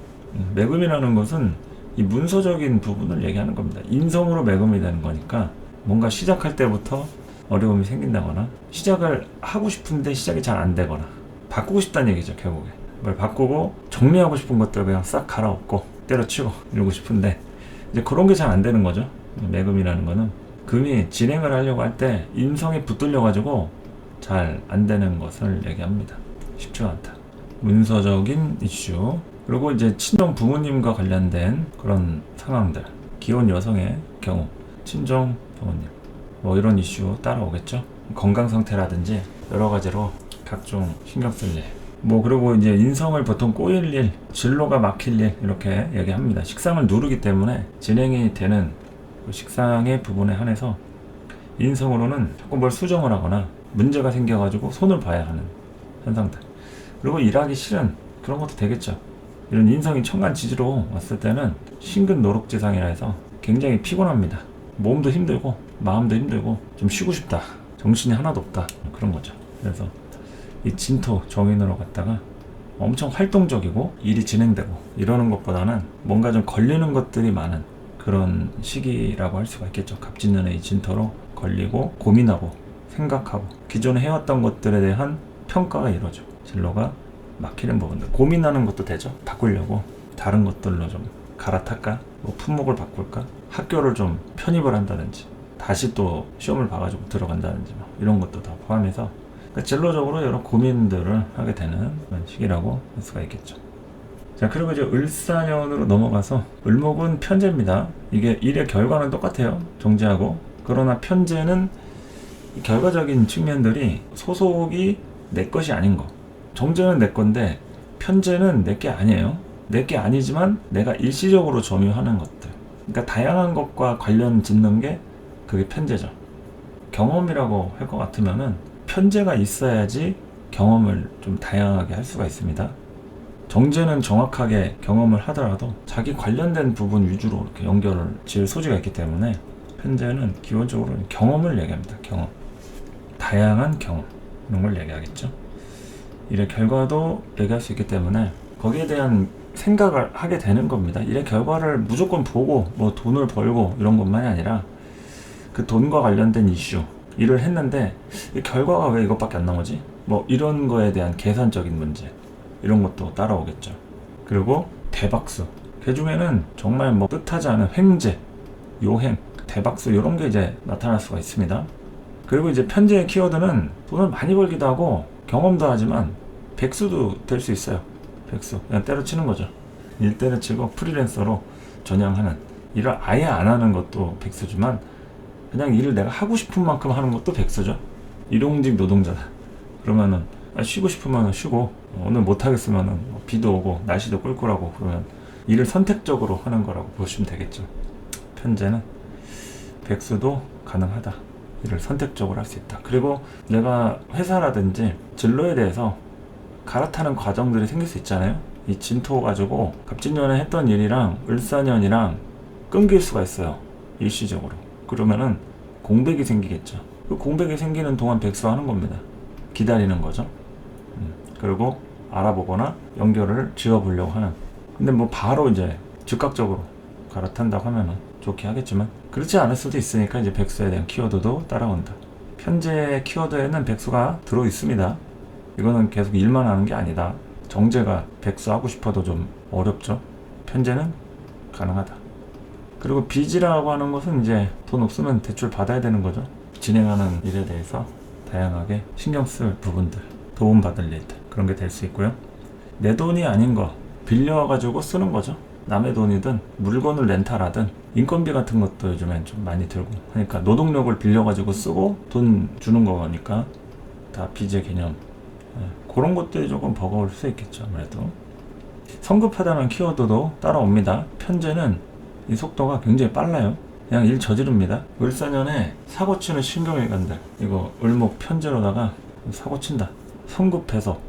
매금이라는 것은 이 문서적인 부분을 얘기하는 겁니다. 인성으로 매금이 되는 거니까 뭔가 시작할 때부터 어려움이 생긴다거나 시작을 하고 싶은데 시작이 잘 안 되거나 바꾸고 싶다는 얘기죠. 결국에 뭘 바꾸고 정리하고 싶은 것들 그냥 싹 갈아엎고 때려치고 이러고 싶은데 이제 그런 게 잘 안 되는 거죠. 매금이라는 거는 금이 진행을 하려고 할 때 인성이 붙들려 가지고 잘 안 되는 것을 얘기합니다. 쉽지가 않다. 문서적인 이슈, 그리고 이제 친정 부모님과 관련된 그런 상황들, 기혼 여성의 경우 친정 부모님 뭐 이런 이슈 따라오겠죠. 건강 상태라든지 여러 가지로 각종 신경 쓸 일, 뭐 그리고 이제 인성을 보통 꼬일 일, 진로가 막힐 일 이렇게 얘기합니다. 식상을 누르기 때문에 진행이 되는 그 식상의 부분에 한해서 인성으로는 자꾸 뭘 수정을 하거나 문제가 생겨가지고 손을 봐야 하는 현상들, 그리고 일하기 싫은 그런 것도 되겠죠. 이런 인성이 천간지지로 왔을 때는 신근노록지상이라 해서 굉장히 피곤합니다. 몸도 힘들고 마음도 힘들고 좀 쉬고 싶다, 정신이 하나도 없다, 그런 거죠. 그래서 이 진토 정인으로 갔다가 엄청 활동적이고 일이 진행되고 이러는 것보다는 뭔가 좀 걸리는 것들이 많은 그런 시기라고 할 수가 있겠죠. 갑진년의 이 진토로 걸리고 고민하고 생각하고 기존에 해왔던 것들에 대한 평가가 이루어져 진로가 막히는 부분들, 고민하는 것도 되죠. 바꾸려고 다른 것들로 좀 갈아탈까, 뭐 품목을 바꿀까, 학교를 좀 편입을 한다든지 다시 또 시험을 봐가지고 들어간다든지 뭐 이런 것도 다 포함해서 그러니까 진로적으로 여러 고민들을 하게 되는 그런 시기라고 할 수가 있겠죠. 자, 그리고 이제 을사년으로 넘어가서 을목은 편제입니다. 이게 일의 결과는 똑같아요. 정제하고. 그러나 편제는 결과적인 측면들이 소속이 내 것이 아닌 거. 정제는 내 건데 편제는 내 게 아니에요. 내 게 아니지만 내가 일시적으로 점유하는 것들. 그러니까 다양한 것과 관련 짓는 게 그게 편제죠. 경험이라고 할 것 같으면은 편제가 있어야지 경험을 좀 다양하게 할 수가 있습니다. 정제는 정확하게 경험을 하더라도 자기 관련된 부분 위주로 이렇게 연결을 지을 소지가 있기 때문에 편제는 기본적으로 경험을 얘기합니다. 경험. 다양한 경험. 이런 걸 얘기하겠죠. 일의 결과도 얘기할 수 있기 때문에 거기에 대한 생각을 하게 되는 겁니다. 일의 결과를 무조건 보고 뭐 돈을 벌고 이런 것만이 아니라 그 돈과 관련된 이슈, 일을 했는데 이 결과가 왜 이것밖에 안 나오지? 뭐 이런 거에 대한 계산적인 문제, 이런 것도 따라오겠죠. 그리고 대박수, 그 중에는 정말 뭐 뜻하지 않은 횡재, 요행, 대박수 이런 게 이제 나타날 수가 있습니다. 그리고 이제 편제의 키워드는 돈을 많이 벌기도 하고 경험도 하지만 백수도 될 수 있어요. 백수, 그냥 때려치는 거죠. 일 때려치고 프리랜서로 전향하는, 일을 아예 안 하는 것도 백수지만 그냥 일을 내가 하고 싶은 만큼 하는 것도 백수죠. 일용직 노동자다. 그러면은 쉬고 싶으면 쉬고, 오늘 못하겠으면은 비도 오고 날씨도 꿀꿀하고 그러면 일을 선택적으로 하는 거라고 보시면 되겠죠. 편제는 백수도 가능하다. 일을 선택적으로 할 수 있다. 그리고 내가 회사라든지 진로에 대해서 갈아타는 과정들이 생길 수 있잖아요. 이 진토 가지고 갑진년에 했던 일이랑 을사년이랑 끊길 수가 있어요. 일시적으로. 그러면은 공백이 생기겠죠. 그 공백이 생기는 동안 백수하는 겁니다. 기다리는 거죠. 그리고 알아보거나 연결을 지어보려고 하는. 근데 뭐 바로 이제 즉각적으로 갈아탄다고 하면은 좋게 하겠지만 그렇지 않을 수도 있으니까 이제 백수에 대한 키워드도 따라온다. 편제 키워드에는 백수가 들어 있습니다. 이거는 계속 일만 하는 게 아니다. 정제가 백수하고 싶어도 좀 어렵죠. 편제는 가능하다. 그리고 빚이라고 하는 것은 이제 돈 없으면 대출 받아야 되는 거죠. 진행하는 일에 대해서 다양하게 신경 쓸 부분들, 도움받을 일들, 그런 게 될 수 있고요. 내 돈이 아닌 거 빌려가지고 쓰는 거죠. 남의 돈이든 물건을 렌탈하든 인건비 같은 것도 요즘엔 좀 많이 들고 하니까 노동력을 빌려가지고 쓰고 돈 주는 거니까 다 빚의 개념. 그런 것들이 조금 버거울 수 있겠죠. 아무래도 성급하다는 키워드도 따라옵니다. 편제는 이 속도가 굉장히 빨라요. 그냥 일 저지릅니다. 을사년에 사고치는 신경일관들, 이거 을목 편제로다가 사고친다. 성급해서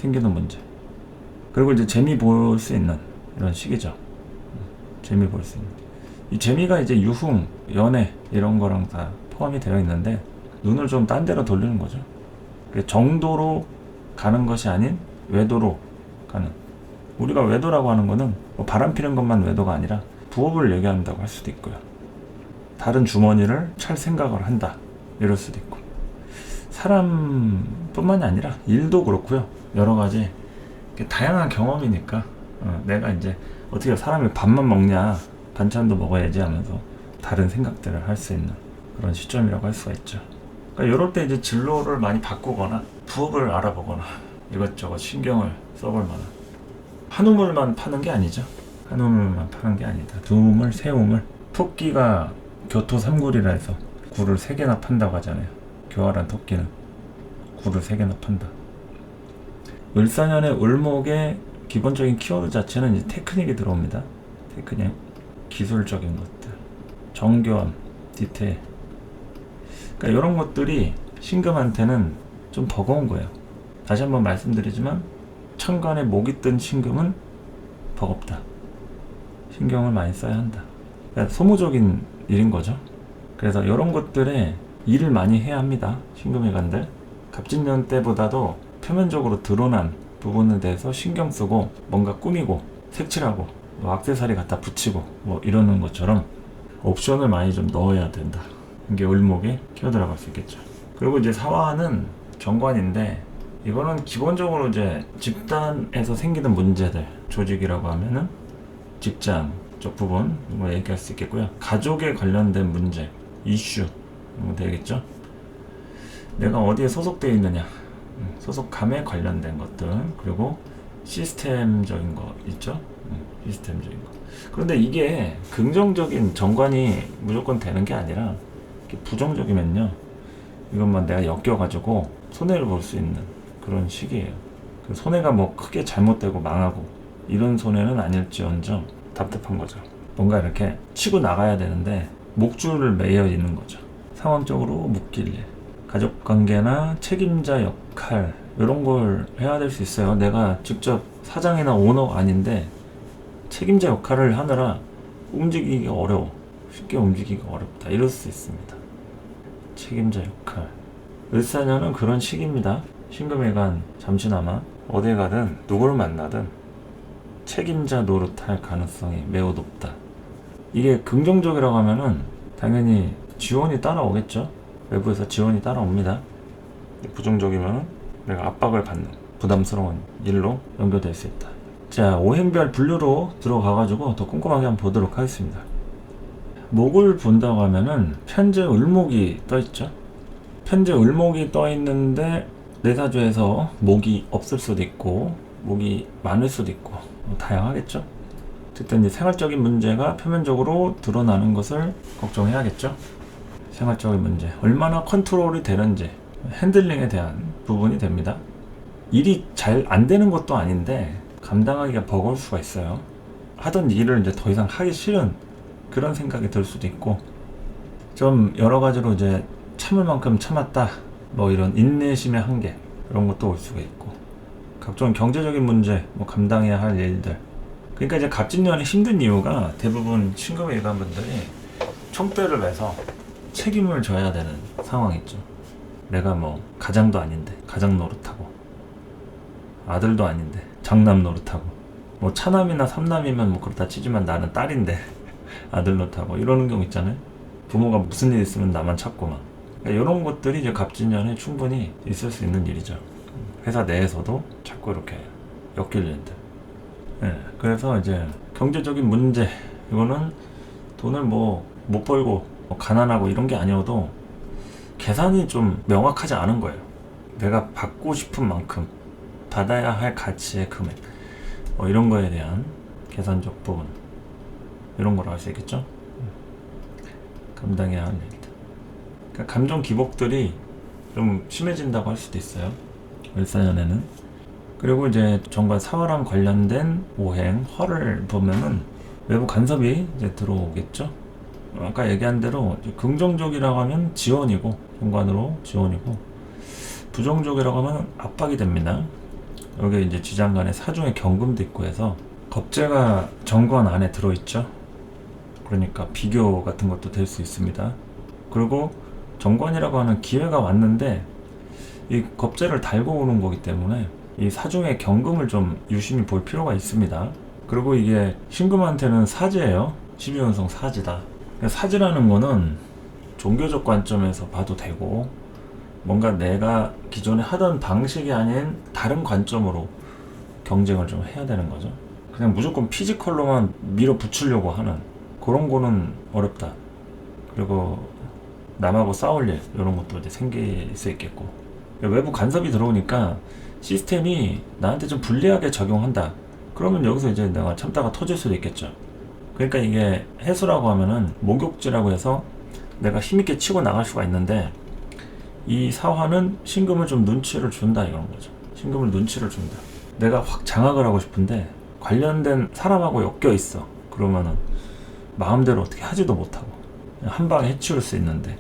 생기는 문제. 그리고 이제 재미 볼 수 있는 이런 시기죠. 재미 볼 수 있는. 이 재미가 이제 유흥, 연애 이런 거랑 다 포함이 되어 있는데 눈을 좀 딴 데로 돌리는 거죠. 정도로 가는 것이 아닌 외도로 가는. 우리가 외도라고 하는 거는 뭐 바람 피는 것만 외도가 아니라 부업을 얘기한다고 할 수도 있고요. 다른 주머니를 찰 생각을 한다. 이럴 수도 있고. 사람뿐만이 아니라 일도 그렇고요. 여러 가지 다양한 경험이니까 내가 이제 어떻게 사람이 밥만 먹냐, 반찬도 먹어야지 하면서 다른 생각들을 할 수 있는 그런 시점이라고 할 수가 있죠. 그러니까 이럴 때 이제 진로를 많이 바꾸거나 부업을 알아보거나 이것저것 신경을 써볼 만한. 한 우물만 파는 게 아니죠. 한 우물만 파는 게 아니다. 두 우물, 세 우물. 토끼가 교토 삼굴이라 해서 굴을 3개나 판다고 하잖아요. 교활한 토끼는 굴을 3개나 판다. 을사년의 을목의 기본적인 키워드 자체는 이제 테크닉이 들어옵니다. 테크닉, 기술적인 것들, 정교함, 디테일. 그러니까 이런 것들이 신금한테는 좀 버거운 거예요. 다시 한번 말씀드리지만 천간에 목이 뜬 신금은 버겁다. 신경을 많이 써야 한다. 그러니까 소모적인 일인 거죠. 그래서 이런 것들에 일을 많이 해야 합니다. 신금의 간들. 갑진년 때보다도 표면적으로 드러난 부분에 대해서 신경 쓰고 뭔가 꾸미고 색칠하고 뭐 액세서리 갖다 붙이고 뭐 이러는 것처럼 옵션을 많이 좀 넣어야 된다. 이게 을목의 키워드라고 할 수 있겠죠. 그리고 이제 사화는 정관인데 이거는 기본적으로 이제 집단에서 생기는 문제들, 조직이라고 하면은 직장 쪽 부분 뭐 얘기할 수 있겠고요. 가족에 관련된 문제, 이슈 뭐 되겠죠. 내가 어디에 소속되어 있느냐, 소속감에 관련된 것들, 그리고 시스템적인 거 있죠. 시스템적인 거. 그런데 이게 긍정적인 정관이 무조건 되는 게 아니라 부정적이면요, 이것만 내가 엮여가지고 손해를 볼 수 있는 그런 시기예요. 그 손해가 뭐 크게 잘못되고 망하고 이런 손해는 아닐지언정 답답한 거죠. 뭔가 이렇게 치고 나가야 되는데 목줄을 매여 있는 거죠. 상황적으로 묶일 일, 가족관계나 책임자 역할 이런 걸 해야 될 수 있어요. 내가 직접 사장이나 오너가 아닌데 책임자 역할을 하느라 움직이기가 어려워. 쉽게 움직이기가 어렵다. 이럴 수 있습니다. 책임자 역할. 을사년은 그런 시기입니다. 신금일간 잠시나마 어딜 가든 누구를 만나든 책임자 노릇할 가능성이 매우 높다. 이게 긍정적이라고 하면은 당연히 지원이 따라오겠죠. 외부에서 지원이 따라옵니다. 부정적이면 내가 압박을 받는 부담스러운 일로 연결될 수 있다. 자, 오행별 분류로 들어가가지고 더 꼼꼼하게 한번 보도록 하겠습니다. 목을 본다고 하면은 편재 을목이 떠있죠. 편재 을목이 떠있는데 내 사주에서 목이 없을 수도 있고 목이 많을 수도 있고 다양하겠죠. 어쨌든 이제 생활적인 문제가 표면적으로 드러나는 것을 걱정해야겠죠. 생활적인 문제, 얼마나 컨트롤이 되는지, 핸들링에 대한 부분이 됩니다. 일이 잘 안 되는 것도 아닌데 감당하기가 버거울 수가 있어요. 하던 일을 이제 더 이상 하기 싫은 그런 생각이 들 수도 있고, 좀 여러 가지로 이제 참을 만큼 참았다, 뭐 이런 인내심의 한계 이런 것도 올 수가 있고, 각종 경제적인 문제, 뭐 감당해야 할 일들. 그러니까 이제 갑진년이 힘든 이유가 대부분 신금의 일간분들이 총대를 매서 책임을 져야 되는 상황이죠. 내가 뭐 가장도 아닌데 가장 노릇하고, 아들도 아닌데 장남 노릇하고, 뭐 차남이나 삼남이면 뭐 그렇다 치지만 나는 딸인데 아들 노릇하고 이러는 경우 있잖아요. 부모가 무슨 일 있으면 나만 찾고 막. 그러니까 이런 것들이 이제 갑진년에 충분히 있을 수 있는 일이죠. 회사 내에서도 자꾸 이렇게 엮일 일들. 네, 그래서 이제 경제적인 문제, 이거는 돈을 뭐 못 벌고 뭐 가난하고 이런 게 아니어도 계산이 좀 명확하지 않은 거예요. 내가 받고 싶은 만큼 받아야 할 가치의 금액, 뭐 이런 거에 대한 계산적 부분, 이런 걸 알 수 있겠죠. 감당해야 할 일들. 그러니까 감정 기복들이 좀 심해진다고 할 수도 있어요, 을사년에는. 그리고 이제 정관 사화랑 관련된 오행, 화를 보면은 외부 간섭이 이제 들어오겠죠. 아까 얘기한 대로 긍정적이라고 하면 지원이고, 정관으로 지원이고, 부정적이라고 하면 압박이 됩니다. 여기 이제 쥐장간에 사중의 경금도 있고 해서 겁재가 정관 안에 들어있죠. 그러니까 비교 같은 것도 될 수 있습니다. 그리고 정관이라고 하는 기회가 왔는데 이 겁재를 달고 오는 거기 때문에 이 사중의 경금을 좀 유심히 볼 필요가 있습니다. 그리고 이게 신금한테는 사지예요. 12운성 사지다. 사지라는 거는 종교적 관점에서 봐도 되고 뭔가 내가 기존에 하던 방식이 아닌 다른 관점으로 경쟁을 좀 해야 되는 거죠. 그냥 무조건 피지컬로만 밀어붙이려고 하는 그런 거는 어렵다. 그리고 남하고 싸울 일 이런 것도 이제 생길 수 있겠고, 외부 간섭이 들어오니까 시스템이 나한테 좀 불리하게 적용한다. 그러면 여기서 이제 내가 참다가 터질 수도 있겠죠. 그러니까 이게 해수라고 하면은 목욕지라고 해서 내가 힘있게 치고 나갈 수가 있는데, 이 사화는 신금을 좀 눈치를 준다 이런 거죠. 신금을 눈치를 준다. 내가 확 장악을 하고 싶은데 관련된 사람하고 엮여 있어. 그러면은 마음대로 어떻게 하지도 못하고 한 방에 해치울 수 있는데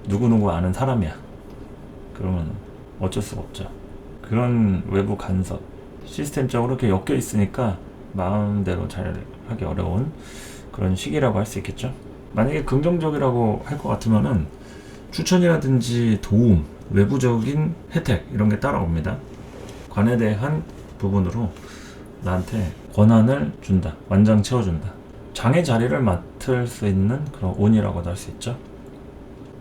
누구누구 아는 사람이야. 그러면 어쩔 수가 없죠. 그런 외부 간섭, 시스템적으로 이렇게 엮여 있으니까 마음대로 잘 하기 어려운 그런 시기라고 할 수 있겠죠. 만약에 긍정적이라고 할 것 같으면은 추천이라든지 도움, 외부적인 혜택 이런 게 따라옵니다. 관에 대한 부분으로 나한테 권한을 준다, 완장 채워준다. 장의 자리를 맡을 수 있는 그런 운이라고도 할 수 있죠.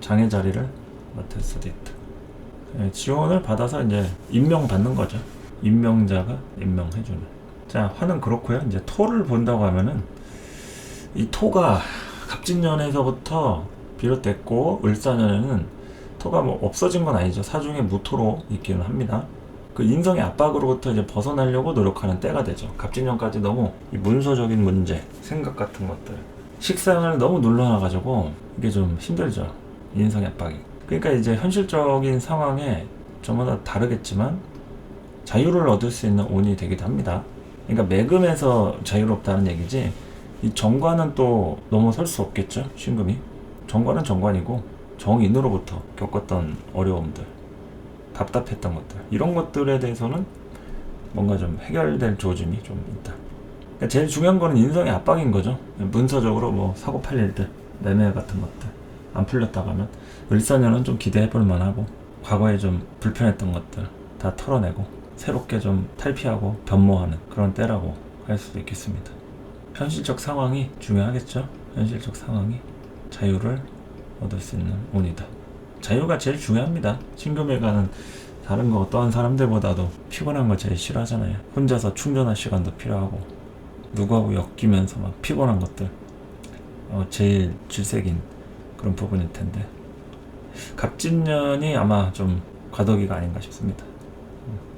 장의 자리를 맡을 수도 있다. 지원을 받아서 이제 임명받는 거죠. 임명자가 임명해주는. 자, 화는 그렇고요. 이제 토를 본다고 하면은 이 토가 갑진년에서부터 비롯됐고 을사년에는 토가 뭐 없어진 건 아니죠. 사중에 무토로 있기는 합니다. 그 인성의 압박으로부터 이제 벗어나려고 노력하는 때가 되죠. 갑진년까지 너무 이 문서적인 문제, 생각 같은 것들, 식상을 너무 눌러놔가지고 이게 좀 힘들죠. 인성의 압박이. 그러니까 이제 현실적인 상황에 저마다 다르겠지만 자유를 얻을 수 있는 운이 되기도 합니다. 그러니까 매금에서 자유롭다는 얘기지, 이 정관은 또 넘어설 수 없겠죠. 신금이. 정관은 정관이고 정인으로부터 겪었던 어려움들, 답답했던 것들, 이런 것들에 대해서는 뭔가 좀 해결될 조짐이 좀 있다. 그러니까 제일 중요한 거는 인성의 압박인 거죠. 문서적으로 뭐 사고 팔 일들, 매매 같은 것들 안 풀렸다고 하면 을사년은 좀 기대해볼 만하고, 과거에 좀 불편했던 것들 다 털어내고 새롭게 좀 탈피하고 변모하는 그런 때라고 할 수도 있겠습니다. 현실적 상황이 중요하겠죠. 현실적 상황이 자유를 얻을 수 있는 운이다. 자유가 제일 중요합니다. 신금일가는 다른 거 어떠한 사람들보다도 피곤한 거 제일 싫어하잖아요. 혼자서 충전할 시간도 필요하고 누구하고 엮이면서 막 피곤한 것들 제일 질색인 그런 부분일 텐데, 갑진년이 아마 좀 과도기가 아닌가 싶습니다.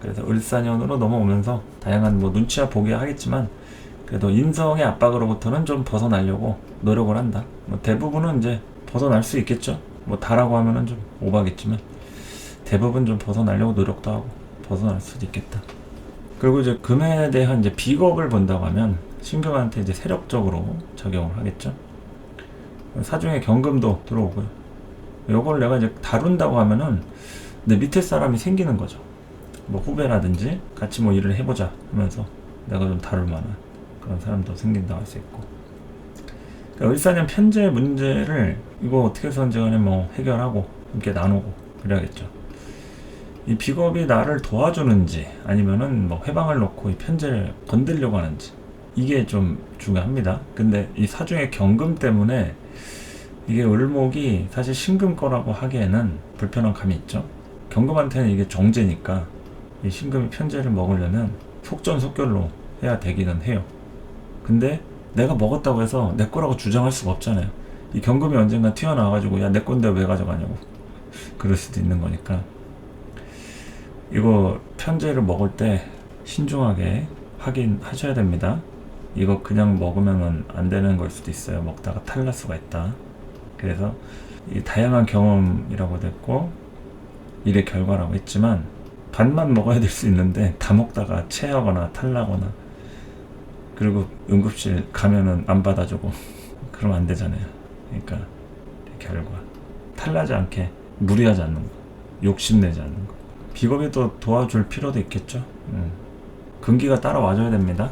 그래서 을사년으로 넘어오면서 다양한 뭐 눈치야 보게 하겠지만 그래도 인성의 압박으로부터는 좀 벗어나려고 노력을 한다. 뭐 대부분은 이제 벗어날 수 있겠죠. 뭐 다라고 하면은 좀 오바겠지만 대부분 좀 벗어나려고 노력도 하고 벗어날 수도 있겠다. 그리고 이제 금에 대한 이제 비겁을 본다고 하면 신금한테 이제 세력적으로 적용을 하겠죠. 사중에 경금도 들어오고요. 요걸 내가 이제 다룬다고 하면은 내 밑에 사람이 생기는 거죠. 뭐 후배라든지 같이 뭐 일을 해보자 하면서 내가 좀 다룰 만한 그런 사람도 생긴다고 할 수 있고, 그러니까 을사년 편제 문제를 이거 어떻게 해서든지 간에 뭐 해결하고 함께 나누고 그래야겠죠. 이 비겁이 나를 도와주는지 아니면은 뭐 회방을 놓고 이 편제를 건들려고 하는지, 이게 좀 중요합니다. 근데 이 사중의 경금 때문에 이게 을목이 사실 신금 거라고 하기에는 불편한 감이 있죠. 경금한테는 이게 정제니까 이 신금이 편제를 먹으려면 속전속결로 해야 되기는 해요. 근데 내가 먹었다고 해서 내 거라고 주장할 수가 없잖아요. 이 경금이 언젠가 튀어나와가지고 야, 내 건데 왜 가져가냐고 그럴 수도 있는 거니까, 이거 편제를 먹을 때 신중하게 확인하셔야 됩니다. 이거 그냥 먹으면 안 되는 걸 수도 있어요. 먹다가 탈날 수가 있다. 그래서 이 다양한 경험이라고 됐고 일의 결과라고 했지만 반만 먹어야 될 수 있는데 다 먹다가 체하거나 탈나거나 그리고 응급실 가면은 안 받아주고 그러면 안 되잖아요. 그러니까 결과 탈나지 않게 무리하지 않는 거, 욕심내지 않는 거, 비겁이 또 도와줄 필요도 있겠죠. 금기가 따라와줘야 됩니다.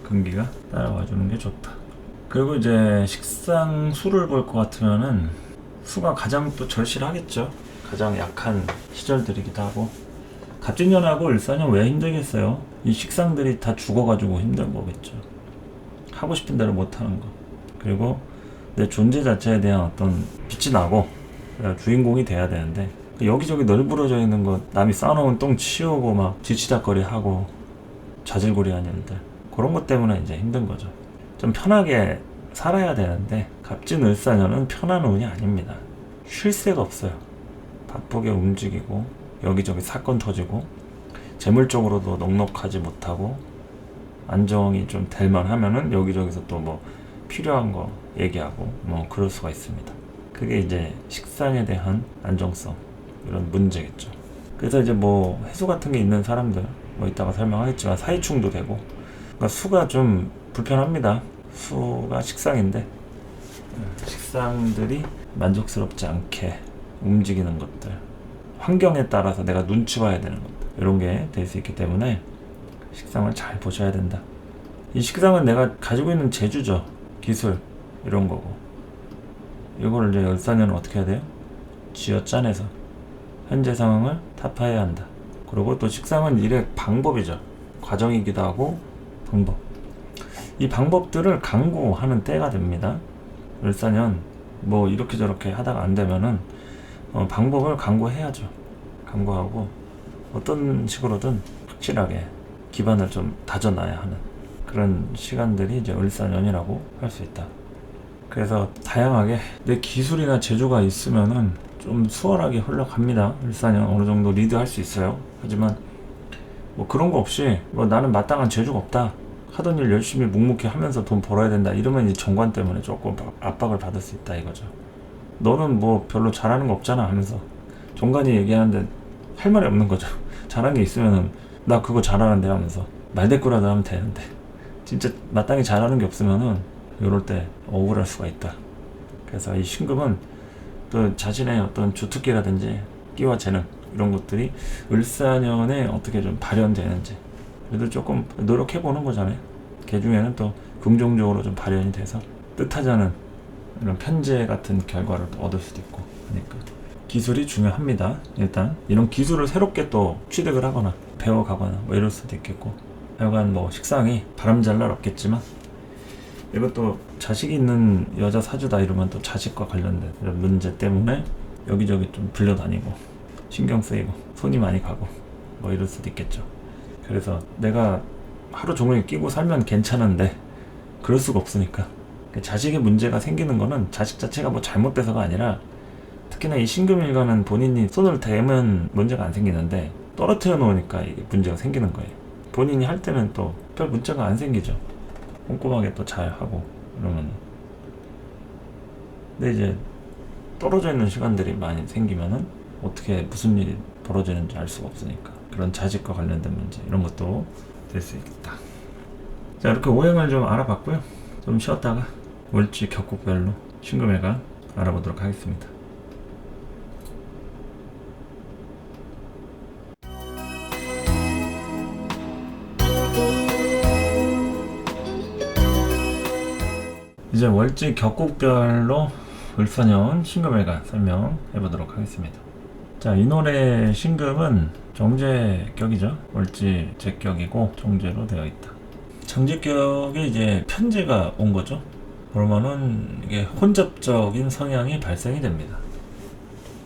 금기가 따라와주는 게 좋다. 그리고 이제 식상 수를 볼 것 같으면은 수가 가장 또 절실하겠죠. 가장 약한 시절들이기도 하고. 갑진년하고 을사년 왜 힘들겠어요? 이 식상들이 다 죽어가지고 힘든 거겠죠. 하고 싶은 대로 못하는 거. 그리고 내 존재 자체에 대한 어떤 빛이 나고 주인공이 돼야 되는데 여기저기 널브러져 있는 거 남이 쌓아놓은 똥 치우고 막 지치닥거리 하고 자질구레 하는데 그런 것 때문에 이제 힘든 거죠. 좀 편하게 살아야 되는데 갑진을사년은 편한 운이 아닙니다. 쉴 새가 없어요. 바쁘게 움직이고 여기저기 사건 터지고 재물적으로도 넉넉하지 못하고 안정이 좀 될만 하면은 여기저기서 또 뭐 필요한 거 얘기하고 뭐 그럴 수가 있습니다. 그게 이제 식상에 대한 안정성 이런 문제겠죠. 그래서 이제 뭐 해수 같은 게 있는 사람들 뭐 이따가 설명하겠지만 사이충도 되고 그러니까 수가 좀 불편합니다. 수가 식상인데 식상들이 만족스럽지 않게 움직이는 것들 환경에 따라서 내가 눈치 봐야 되는 것들 이런 게 될 수 있기 때문에 식상을 잘 보셔야 된다. 이 식상은 내가 가지고 있는 재주죠. 기술 이런 거고 이거를 이제 을사년은 어떻게 해야 돼요? 쥐어짜내서 현재 상황을 타파해야 한다. 그리고 또 식상은 일의 방법이죠. 과정이기도 하고 방법. 이 방법들을 강구하는 때가 됩니다. 을사년 뭐 이렇게 저렇게 하다가 안 되면은 방법을 강구해야죠. 강구하고 어떤 식으로든 확실하게 기반을 좀 다져놔야 하는 그런 시간들이 이제 을사년이라고 할 수 있다. 그래서 다양하게 내 기술이나 재주가 있으면은 좀 수월하게 흘러갑니다. 을사년 어느 정도 리드할 수 있어요. 하지만 뭐 그런 거 없이 뭐 나는 마땅한 재주가 없다. 하던 일 열심히 묵묵히 하면서 돈 벌어야 된다. 이러면 이제 정관 때문에 조금 압박을 받을 수 있다 이거죠. 너는 뭐 별로 잘하는 거 없잖아 하면서 정관이 얘기하는데 할 말이 없는 거죠. 잘하는 게 있으면은 나 그거 잘하는데 하면서 말대꾸라도 하면 되는데 진짜 마땅히 잘하는 게 없으면은 이럴 때 억울할 수가 있다. 그래서 이 신금은 또 자신의 어떤 주특기라든지 끼와 재능 이런 것들이 을사년에 어떻게 좀 발현되는지 그래도 조금 노력해보는 거잖아요. 그 중에는 또 긍정적으로 좀 발현이 돼서 뜻하지 않은 이런 편제 같은 결과를 얻을 수도 있고 그러니까 기술이 중요합니다. 일단 이런 기술을 새롭게 또 취득을 하거나 배워가거나 뭐 이럴 수도 있겠고 하여간 뭐 식상이 바람잘 날 없겠지만 이것도 자식이 있는 여자 사주다 이러면 또 자식과 관련된 이런 문제 때문에 여기저기 좀 불려다니고 신경 쓰이고 손이 많이 가고 뭐 이럴 수도 있겠죠. 그래서 내가 하루 종일 끼고 살면 괜찮은데 그럴 수가 없으니까 자식의 문제가 생기는 거는 자식 자체가 뭐 잘못돼서가 아니라 특히나 이 신금일간은 본인이 손을 대면 문제가 안 생기는데 떨어뜨려 놓으니까 이게 문제가 생기는 거예요. 본인이 할 때는 또 별 문제가 안 생기죠. 꼼꼼하게 또 잘 하고 그러면. 근데 이제 떨어져 있는 시간들이 많이 생기면은 어떻게 무슨 일이 벌어지는지 알 수가 없으니까 그런 자식과 관련된 문제 이런 것도 될 수 있겠다. 자 이렇게 오행을 좀 알아봤고요. 좀 쉬었다가 월지 격국별로 신금일간 알아보도록 하겠습니다. 이제 월지 격국별로 을사년 신금일간 설명해 보도록 하겠습니다. 자, 이 노래 신금은 정제격이죠. 월지 제격이고 정제로 되어 있다. 정제격에 이제 편제가 온 거죠. 그러면은 이게 혼잡적인 성향이 발생이 됩니다.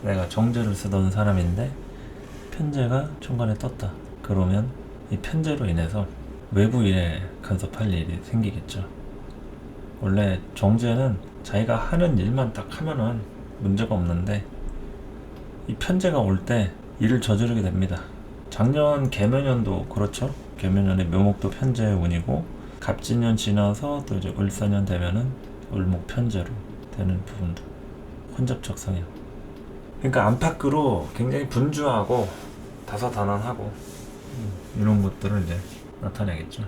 내가 정제를 쓰던 사람인데 편제가 천간에 떴다. 그러면 이 편제로 인해서 외부 일에 간섭할 일이 생기겠죠. 원래 정제는 자기가 하는 일만 딱 하면은 문제가 없는데 이 편제가 올 때 일을 저지르게 됩니다. 작년 개묘년도 그렇죠. 개묘년에 묘목도 편제 운이고 갑진년 지나서 또 이제 을사년 되면은 을목 편제로 되는 부분도 혼잡적 성향. 그러니까 안팎으로 굉장히 분주하고 다사다난하고 이런 것들을 이제 나타내겠죠.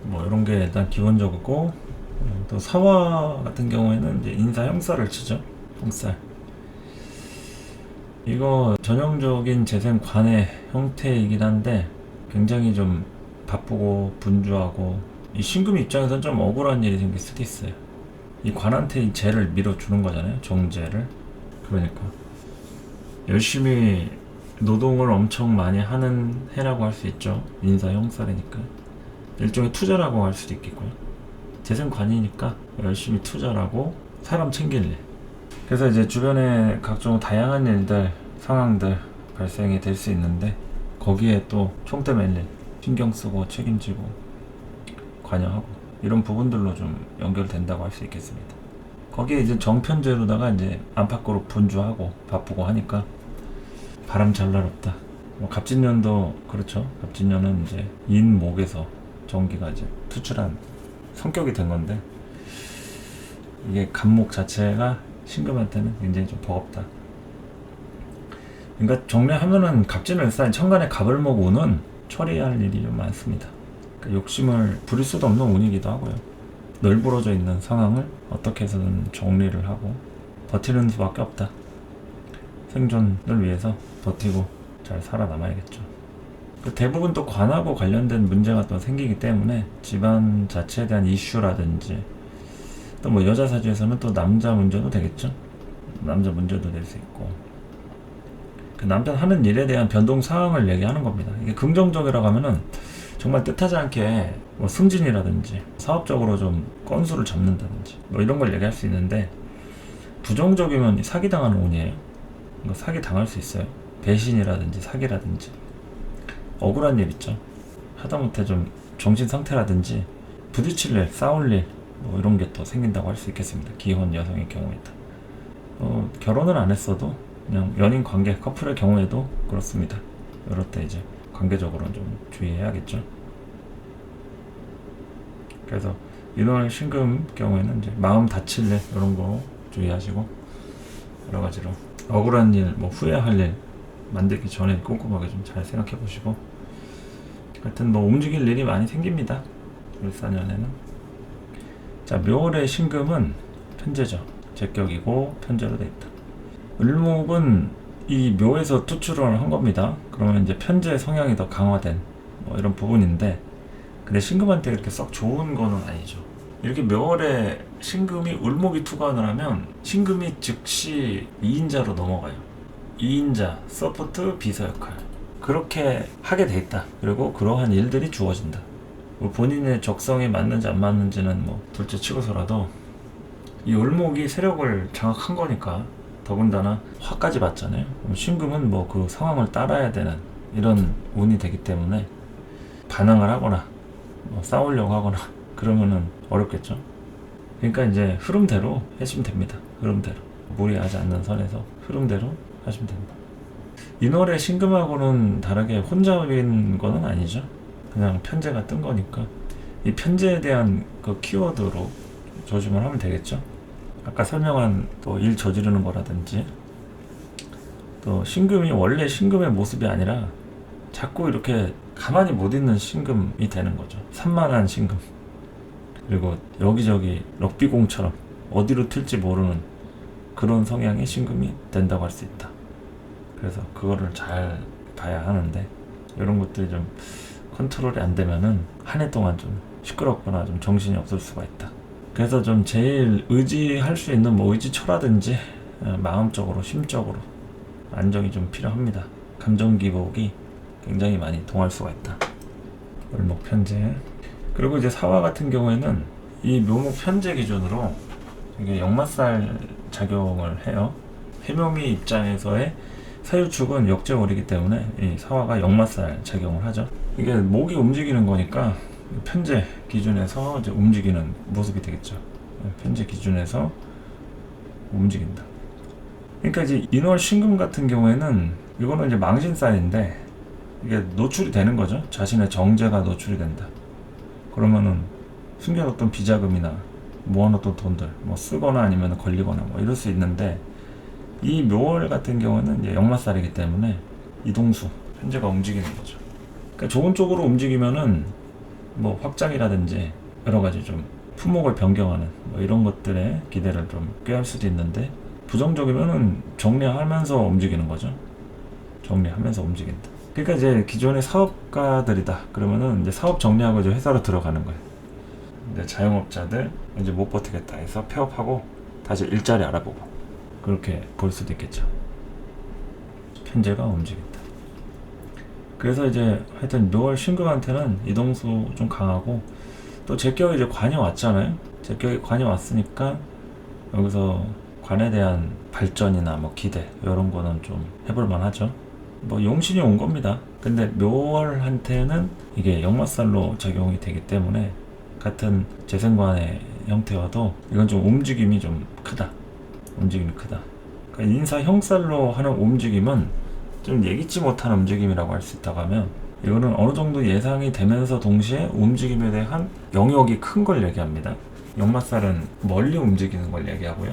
뭐 이런 게 일단 기본적이고 또 사화 같은 경우에는 이제 인사 형살을 치죠. 형살. 이거 전형적인 재생관의 형태이긴 한데 굉장히 좀 바쁘고 분주하고 이 신금 입장에서는 좀 억울한 일이 생길 수도 있어요. 이 관한테 이 재를 밀어주는 거잖아요. 정재를. 그러니까 열심히 노동을 엄청 많이 하는 해라고 할 수 있죠. 인사 형살이니까 일종의 투자라고 할 수도 있겠고요. 재생관이니까 열심히 투자를 하고 사람 챙길 일. 그래서 이제 주변에 각종 다양한 일들, 상황들 발생이 될 수 있는데 거기에 또 총대 맬 일, 신경 쓰고 책임지고 관여하고 이런 부분들로 좀 연결된다고 할 수 있겠습니다. 거기에 이제 정편제로다가 이제 안팎으로 분주하고 바쁘고 하니까 바람 잘 날 없다. 뭐 갑진년도 그렇죠. 갑진년은 이제 인목에서 정기가 이제 투출한 성격이 된 건데 이게 갑목 자체가 신금한테는 굉장히 좀 버겁다. 그러니까 정리하면은 갑진을 쌓인 천간의 갑을목 운은 처리할 일이 좀 많습니다. 그러니까 욕심을 부릴 수도 없는 운이기도 하고요. 널브러져 있는 상황을 어떻게 해서든 정리를 하고 버티는 수밖에 없다. 생존을 위해서 버티고 잘 살아남아야겠죠. 대부분 또 관하고 관련된 문제가 또 생기기 때문에 집안 자체에 대한 이슈라든지 또 뭐 여자 사주에서는 또 남자 문제도 되겠죠. 남자 문제도 될 수 있고 그 남자 하는 일에 대한 변동 상황을 얘기하는 겁니다. 이게 긍정적이라고 하면은 정말 뜻하지 않게 뭐 승진이라든지 사업적으로 좀 건수를 잡는다든지 뭐 이런 걸 얘기할 수 있는데 부정적이면 사기당하는 운이에요. 사기 당할 수 있어요. 배신이라든지 사기라든지 억울한 일 있죠. 하다못해 좀 정신 상태라든지 부딪힐 일, 싸울 일 뭐 이런 게 또 생긴다고 할 수 있겠습니다. 기혼 여성의 경우에도 결혼을 안 했어도 그냥 연인 관계, 커플의 경우에도 그렇습니다. 이럴 때 이제 관계적으로는 좀 주의해야겠죠. 그래서 인월 신금 경우에는 이제 마음 다칠 일 이런 거 주의하시고 여러 가지로 억울한 일, 뭐 후회할 일 만들기 전에 꼼꼼하게 좀 잘 생각해 보시고 하여튼 뭐 움직일 일이 많이 생깁니다. 14년에는. 자, 묘월의 신금은 편제죠. 제격이고 편제로 돼 있다. 을목은 이 묘에서 투출을 한 겁니다. 그러면 이제 편제 성향이 더 강화된 뭐 이런 부분인데 근데 신금한테 이렇게 썩 좋은 거는 아니죠. 이렇게 묘월에 신금이 을목이 투관을 하면 신금이 즉시 2인자로 넘어가요. 2인자, 서포트, 비서 역할 그렇게 하게 돼 있다. 그리고 그러한 일들이 주어진다. 뭐 본인의 적성에 맞는지 안 맞는지는 뭐 둘째 치고서라도 이 을목이 세력을 장악한 거니까 더군다나 화까지 받잖아요. 신금은 뭐 그 상황을 따라야 되는 이런 운이 되기 때문에 반항을 하거나 뭐 싸우려고 하거나 그러면은 어렵겠죠. 그러니까 이제 흐름대로 하시면 됩니다. 흐름대로 무리하지 않는 선에서 흐름대로 하시면 됩니다. 인월의 신금하고는 다르게 혼잡인 거는 아니죠. 그냥 편제가 뜬 거니까 이 편제에 대한 그 키워드로 조심을 하면 되겠죠. 아까 설명한 또 일 저지르는 거라든지 또 신금이 원래 신금의 모습이 아니라 자꾸 이렇게 가만히 못 있는 신금이 되는 거죠. 산만한 신금. 그리고 여기저기 럭비공처럼 어디로 튈지 모르는 그런 성향의 신금이 된다고 할 수 있다. 그래서 그거를 잘 봐야 하는데 이런 것들이 좀 컨트롤이 안 되면은 한 해 동안 좀 시끄럽거나 좀 정신이 없을 수가 있다. 그래서 좀 제일 의지할 수 있는 뭐 의지처라든지 마음적으로 심적으로 안정이 좀 필요합니다. 감정 기복이 굉장히 많이 동할 수가 있다. 을목 편제. 그리고 이제 사화 같은 경우에는 이 묘목 편제 기준으로 이게 역마살 작용을 해요. 해묘미 입장에서의 사유축은 역제월이기 때문에 이 사화가 역마살 작용을 하죠. 이게 목이 움직이는 거니까 편제 기준에서 이제 움직이는 모습이 되겠죠. 편제 기준에서 움직인다. 그러니까 이제 인월 신금 같은 경우에는 이거는 이제 망신살인데 이게 노출이 되는 거죠. 자신의 정제가 노출이 된다. 그러면은 숨겨뒀던 비자금이나 모아놓던 돈들 뭐 쓰거나 아니면 걸리거나 뭐 이럴 수 있는데 이 묘월 같은 경우는 이제 역마살이기 때문에 이동수 편제가 움직이는 거죠. 그러니까 좋은 쪽으로 움직이면은 뭐 확장이라든지 여러 가지 좀 품목을 변경하는 뭐 이런 것들에 기대를 좀 꾀할 수도 있는데 부정적이면은 정리하면서 움직이는 거죠. 정리하면서 움직인다. 그러니까 이제 기존의 사업가들이다. 그러면은 이제 사업 정리하고 이제 회사로 들어가는 거예요. 근데 자영업자들 이제 못 버티겠다 해서 폐업하고 다시 일자리 알아보고 그렇게 볼 수도 있겠죠. 편제가 움직인다. 그래서 이제 하여튼 묘월 신금한테는 이동수 좀 강하고 또 제격에 이제 관이 왔잖아요. 제격에 관이 왔으니까 여기서 관에 대한 발전이나 뭐 기대 이런 거는 좀 해볼 만하죠. 뭐 용신이 온 겁니다. 근데 묘월한테는 이게 역마살로 작용이 되기 때문에 같은 재생관의 형태와도 이건 좀 움직임이 좀 크다. 움직임이 크다. 그러니까 인사 형살로 하는 움직임은 좀 예기치 못한 움직임이라고 할 수 있다고 하면 이거는 어느 정도 예상이 되면서 동시에 움직임에 대한 영역이 큰 걸 얘기합니다. 역마살은 멀리 움직이는 걸 얘기하고요.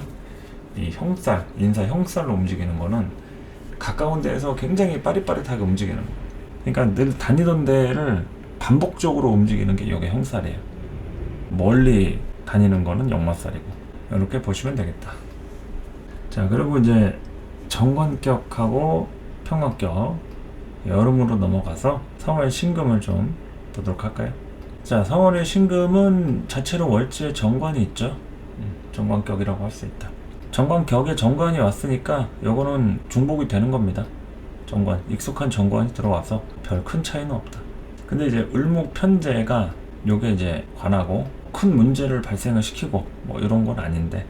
이 형살, 인사 형살로 움직이는 거는 가까운 데에서 굉장히 빠릿빠릿하게 움직이는 거예요. 그러니까 늘 다니던 데를 반복적으로 움직이는 게 이게 형살이에요. 멀리 다니는 거는 역마살이고 이렇게 보시면 되겠다. 자, 그리고 이제 정관격하고 평관격 여름으로 넘어가서 3월 신금을 좀 보도록 할까요? 자, 3월의 신금은 자체로 월지에 정관이 있죠. 정관격이라고 할 수 있다. 정관격에 정관이 왔으니까 요거는 중복이 되는 겁니다. 정관, 익숙한 정관이 들어와서 별 큰 차이는 없다. 근데 이제 을목 편제가 요게 이제 관하고 큰 문제를 발생을 시키고 뭐 이런 건 아닌데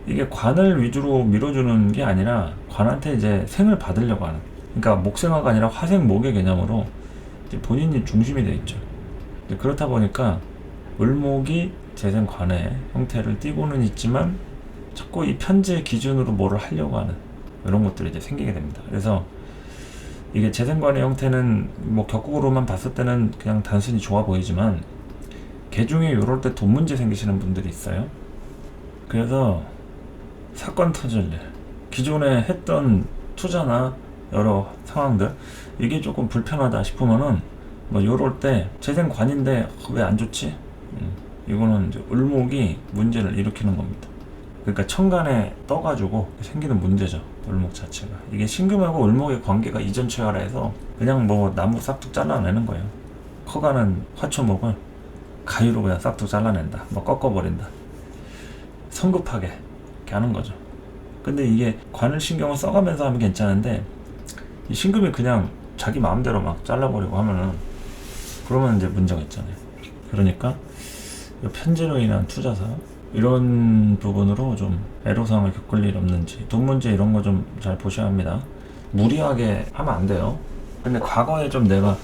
이게 관을 위주로 밀어주는 게 아니라 관한테 이제 생을 받으려고 하는, 그러니까 목생화가 아니라 화생목의 개념으로 이제 본인이 중심이 돼 있죠. 그렇다 보니까 을목이 재생관의 형태를 띠고는 있지만 자꾸 이 편제 기준으로 뭐를 하려고 하는 이런 것들이 이제 생기게 됩니다. 그래서 이게 재생관의 형태는 뭐 격국으로만 봤을 때는 그냥 단순히 좋아 보이지만 개중에 이럴 때 돈 문제 생기시는 분들이 있어요. 그래서 사건 터질 일, 기존에 했던 투자나 여러 상황들 이게 조금 불편하다 싶으면은 뭐 요럴 때 재생관인데 왜 안 좋지? 이거는 이제 을목이 문제를 일으키는 겁니다. 그러니까 천간에 떠가지고 생기는 문제죠. 을목 자체가. 이게 신금하고 을목의 관계가 이전체화라 해서 그냥 뭐 나무 싹둑 잘라내는 거예요. 커가는 화초목을 가위로 그냥 싹둑 잘라낸다. 뭐 꺾어버린다. 성급하게 이렇게 하는 거죠. 근데 이게 관을 신경을 써가면서 하면 괜찮은데 이 신금이 그냥 자기 마음대로 막 잘라버리고 하면은 그러면 이제 문제가 있잖아요. 그러니까 편제로 인한 투자사 이런 부분으로 좀 애로사항을 겪을 일 없는지 돈 문제 이런 거 좀 잘 보셔야 합니다. 무리하게 하면 안 돼요. 근데 과거에 좀 내가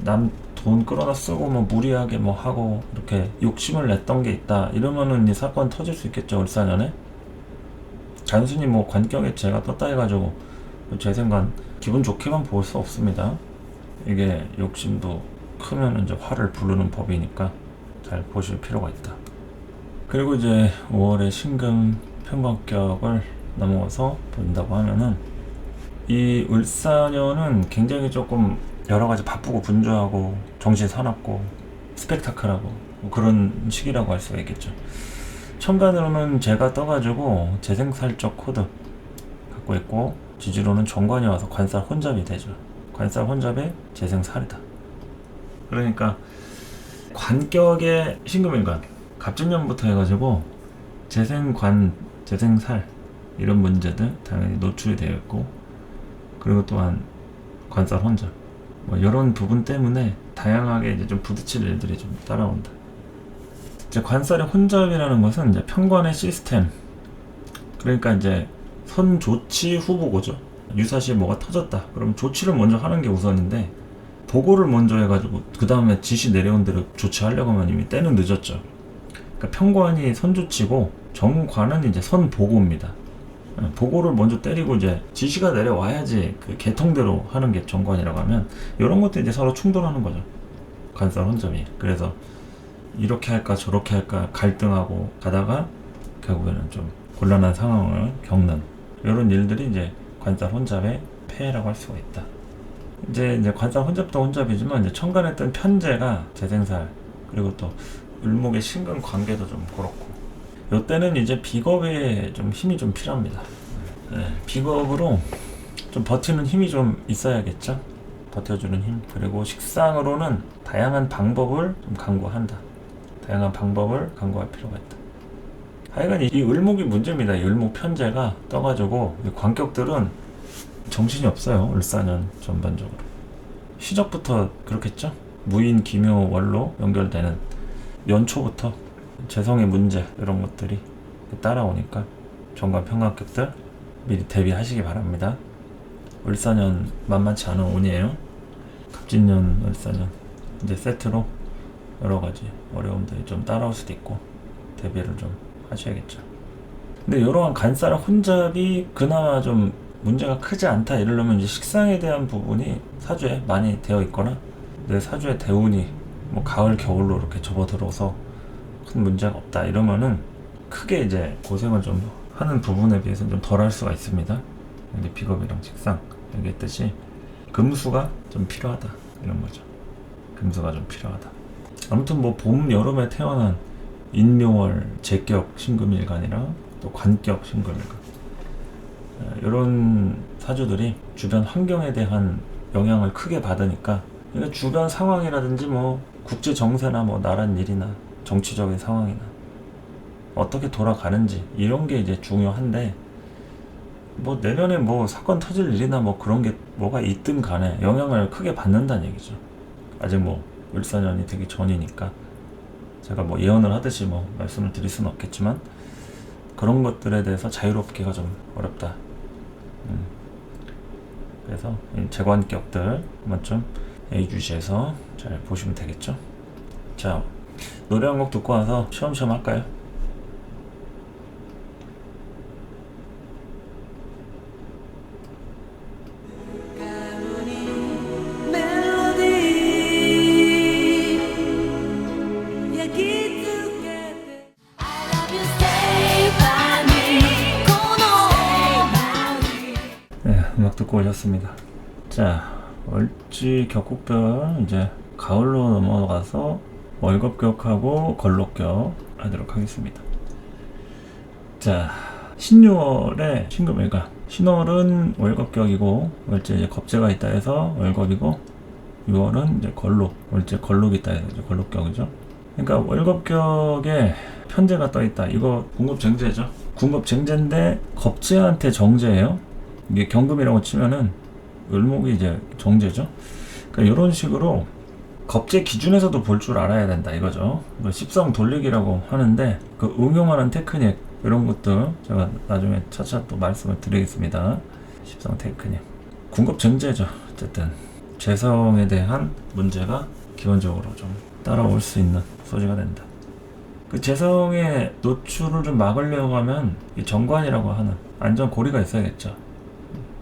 남 돈 끌어다 쓰고 뭐 무리하게 뭐 하고 이렇게 욕심을 냈던 게 있다 이러면은 이 사건 터질 수 있겠죠. 을사년에 단순히 뭐 관격에 제가 떴다 해가지고 재생관 기분 좋게만 볼 수 없습니다. 이게 욕심도 크면 이제 화를 부르는 법이니까 잘 보실 필요가 있다. 그리고 이제 5월에 신금 평관격을 넘어가서 본다고 하면은 이 을사년은 굉장히 조금 여러가지 바쁘고 분주하고 정신 사납고 스펙타클하고 뭐 그런 시기라고 할 수가 있겠죠. 천간으로는 제가 떠가지고 재생살적 코드 갖고 있고 지지로는 정관이 와서 관살 혼잡이 되죠. 관살 혼잡에 재생살이다. 그러니까 관격의 신금인간 갑진년부터 해가지고 재생관, 재생살 이런 문제들 당연히 노출이 되어 있고 그리고 또한 관살 혼잡 뭐 이런 부분 때문에 다양하게 이제 좀 부딪힐 일들이 좀 따라온다. 이제 관살의 혼잡이라는 것은 이제 편관의 시스템 그러니까 이제 선 조치 후보고죠. 유사시에 뭐가 터졌다. 그럼 조치를 먼저 하는 게 우선인데 보고를 먼저 해가지고 그 다음에 지시 내려온 대로 조치하려고 하면 이미 때는 늦었죠. 그러니까 편관이 선조치고 정관은 이제 선보고입니다. 보고를 먼저 때리고 이제 지시가 내려와야지 그 개통대로 하는 게 정관이라고 하면 이런 것도 이제 서로 충돌하는 거죠. 관살 혼잡이. 그래서 이렇게 할까 저렇게 할까 갈등하고 가다가 결국에는 좀 곤란한 상황을 겪는 이런 일들이 이제 관살 혼잡의 폐해라고 할 수가 있다. 이제 관살 혼잡도 혼잡이지만 이제 천간했던 편제가 재생살 그리고 또 을목의 신금 관계도 좀 그렇고 이때는 이제 비겁에 좀 힘이 좀 필요합니다. 비겁으로 좀 버티는 힘이 좀 있어야겠죠. 버텨주는 힘. 그리고 식상으로는 다양한 방법을 좀 강구한다. 다양한 방법을 강구할 필요가 있다. 하여간 이 을목이 문제입니다. 이 을목 편제가 떠가지고 이 관격들은 정신이 없어요. 을사년 전반적으로. 시적부터 그렇겠죠. 무인, 기묘, 월로 연결되는 연초부터 재성의 문제 이런 것들이 따라오니까 정관 평합격들 미리 대비하시기 바랍니다. 을사년 만만치 않은 운이에요. 갑진년, 을사년 이제 세트로 여러가지 어려움들이 좀 따라올 수도 있고 대비를 좀 하셔야겠죠. 근데 이러한 간사랑 혼잡이 그나마 좀 문제가 크지 않다 이러려면 이제 식상에 대한 부분이 사주에 많이 되어 있거나 내 사주의 대운이 뭐 가을 겨울로 이렇게 접어들어서 큰 문제가 없다 이러면은 크게 이제 고생을 좀 하는 부분에 비해서 좀 덜 할 수가 있습니다. 근데 비겁이랑 식상 얘기했듯이 금수가 좀 필요하다 이런 거죠. 금수가 좀 필요하다. 아무튼 뭐 봄 여름에 태어난 인묘월 제격 신금일간이랑 또 관격 신금일간 이런 사주들이 주변 환경에 대한 영향을 크게 받으니까 그러니까 주변 상황이라든지 뭐 국제 정세나 뭐 나라 일이나 정치적인 상황이나 어떻게 돌아가는지 이런 게 이제 중요한데 뭐 내년에 뭐 사건 터질 일이나 뭐 그런 게 뭐가 있든 간에 영향을 크게 받는다는 얘기죠. 아직 뭐 을사년이 되기 전이니까 제가 뭐 예언을 하듯이 뭐 말씀을 드릴 수는 없겠지만 그런 것들에 대해서 자유롭기가 좀 어렵다. 그래서 재관격들 한번 좀 예의주시해서 잘 보시면 되겠죠. 자, 노래 한 곡 듣고 와서 시험시험 할까요? 음악 듣고 오셨습니다. 자, 월지 격국별 이제 가을로 넘어가서 월겁격하고 걸록격 하도록 하겠습니다. 자, 신유월에 신금일간. 신월은 월겁격이고 월제 이제 겁재가 있다 해서 월겁이고 6월은 이제 걸록, 월제 걸록이 있다 해서 이제 걸록격이죠. 그러니까 월겁격에 편제가 떠 있다. 이거 궁겁쟁제죠. 궁겁쟁제인데 겁재한테 정제예요. 이게 경금이라고 치면은 을목이 이제 정제죠. 그러니까 이런 식으로 겁재 기준에서도 볼 줄 알아야 된다 이거죠. 십성 돌리기라고 하는데 그 응용하는 테크닉 이런 것들 제가 나중에 차차 또 말씀을 드리겠습니다. 십성 테크닉 궁겁증제죠. 어쨌든 재성에 대한 문제가 기본적으로 좀 따라올 수 있는 소지가 된다. 그 재성의 노출을 좀 막으려고 하면 이 정관이라고 하는 안전고리가 있어야겠죠.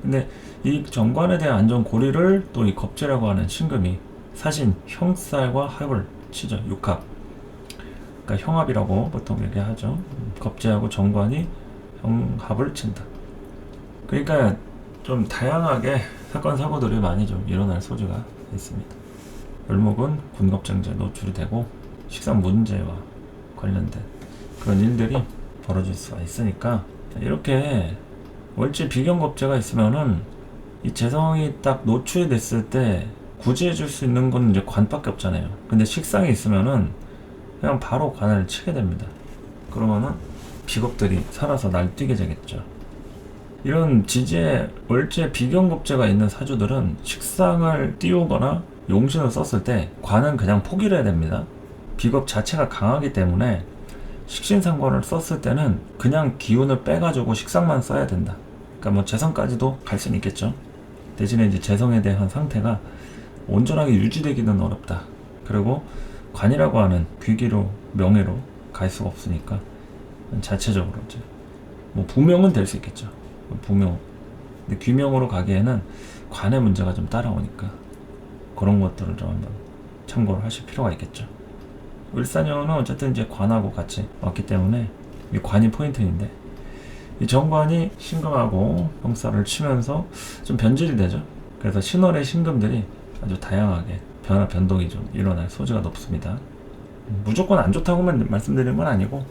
근데 이 정관에 대한 안전고리를 또 이 겁재라고 하는 신금이 사신 형살과 합을 치죠. 육합. 그러니까 형합이라고 보통 얘기하죠. 겁재하고 정관이 형합을 친다. 그러니까 좀 다양하게 사건 사고들이 많이 좀 일어날 소지가 있습니다. 을목은 군겁쟁제 노출이 되고 식상 문제와 관련된 그런 일들이 벌어질 수가 있으니까 이렇게 월지 비경겁재가 있으면은 이 재성이 딱 노출이 됐을 때 구제해줄 수 있는 건 이제 관밖에 없잖아요. 근데 식상이 있으면은 그냥 바로 관을 치게 됩니다. 그러면은 비겁들이 살아서 날뛰게 되겠죠. 이런 지지에 월지에 비경겁재가 있는 사주들은 식상을 띄우거나 용신을 썼을 때 관은 그냥 포기를 해야 됩니다. 비겁 자체가 강하기 때문에 식신상관을 썼을 때는 그냥 기운을 빼가지고 식상만 써야 된다. 그러니까 뭐 재성까지도 갈 수는 있겠죠. 대신에 이제 재성에 대한 상태가 온전하게 유지되기는 어렵다. 그리고 관이라고 하는 귀기로 명예로 갈 수가 없으니까 자체적으로 이제 뭐 부명은 될 수 있겠죠. 부명. 근데 귀명으로 가기에는 관의 문제가 좀 따라오니까 그런 것들을 좀 한번 참고를 하실 필요가 있겠죠. 을사년은 어쨌든 이제 관하고 같이 왔기 때문에 이 관이 포인트인데 이 정관이 신금하고 형살을 치면서 좀 변질이 되죠. 그래서 신월의 신금들이 아주 다양하게 변화 변동이 좀 일어날 소지가 높습니다. 무조건 안 좋다고만 말씀드리는 건 아니고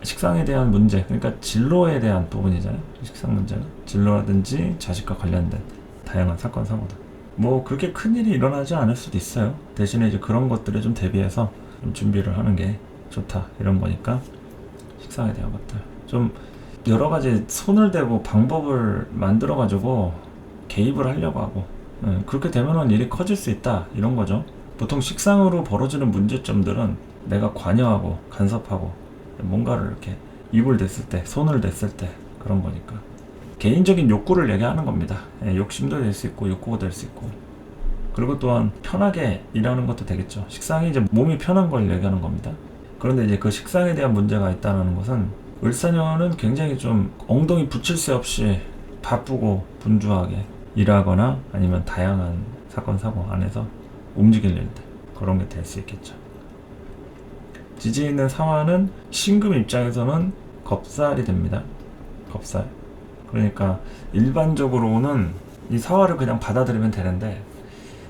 식상에 대한 문제, 그러니까 진로에 대한 부분이잖아요. 식상 문제는 진로라든지 자식과 관련된 다양한 사건 사고들. 뭐 그렇게 큰일이 일어나지 않을 수도 있어요. 대신에 이제 그런 것들에 좀 대비해서 좀 준비를 하는 게 좋다 이런 거니까 식상에 대한 것들 좀 여러 가지 손을 대고 방법을 만들어 가지고 개입을 하려고 하고 그렇게 되면은 일이 커질 수 있다 이런 거죠. 보통 식상으로 벌어지는 문제점들은 내가 관여하고 간섭하고 뭔가를 이렇게 입을 댔을 때 손을 댔을 때 그런 거니까 개인적인 욕구를 얘기하는 겁니다. 욕심도 될 수 있고 욕구가 될 수 있고 그리고 또한 편하게 일하는 것도 되겠죠. 식상이 이제 몸이 편한 걸 얘기하는 겁니다. 그런데 이제 그 식상에 대한 문제가 있다는 것은 을사년은 굉장히 좀 엉덩이 붙일 새 없이 바쁘고 분주하게 일하거나 아니면 다양한 사건 사고 안에서 움직일 일들 그런 게 될 수 있겠죠. 지지에 있는 사화는 신금 입장에서는 겁살이 됩니다. 겁살. 그러니까 일반적으로는 이 사화를 그냥 받아들이면 되는데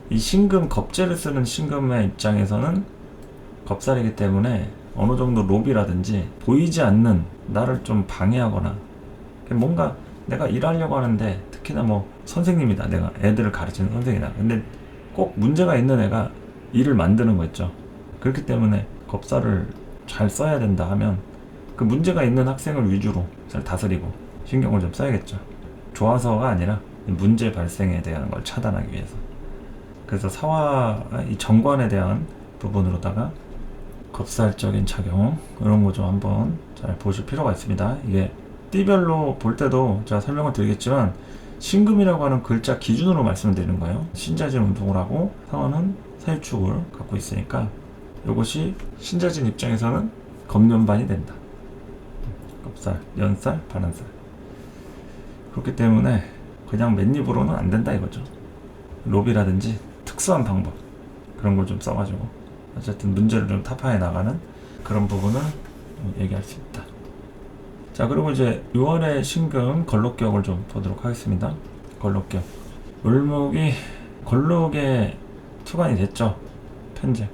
이 신금 겁재를 쓰는 신금의 입장에서는 겁살이기 때문에 어느 정도 로비라든지 보이지 않는 나를 좀 방해하거나 뭔가 내가 일하려고 하는데 특히나 뭐 선생님이다. 내가 애들을 가르치는 선생이다. 근데 꼭 문제가 있는 애가 일을 만드는 거 있죠. 그렇기 때문에 겁살을 잘 써야 된다 하면 그 문제가 있는 학생을 위주로 잘 다스리고 신경을 좀 써야겠죠. 좋아서가 아니라 문제 발생에 대한 걸 차단하기 위해서. 그래서 사화 이 정관에 대한 부분으로다가 겁살적인 작용 이런 거 좀 한번 잘 보실 필요가 있습니다. 이게 띠별로 볼 때도 제가 설명을 드리겠지만 신금이라고 하는 글자 기준으로 말씀을 드리는 거예요. 신자진 운동을 하고 상화는 사유축을 갖고 있으니까 이것이 신자진 입장에서는 겁년반이 된다. 겁살, 연살, 반한살. 그렇기 때문에 그냥 맨입으로는 안 된다 이거죠. 로비라든지 특수한 방법 그런 걸 좀 써가지고 어쨌든 문제를 좀 타파해 나가는 그런 부분을 얘기할 수 있다. 자, 그리고 이제 6월의 신금 걸록격을 좀 보도록 하겠습니다. 걸록격. 을목이 걸록에 투관이 됐죠. 편재.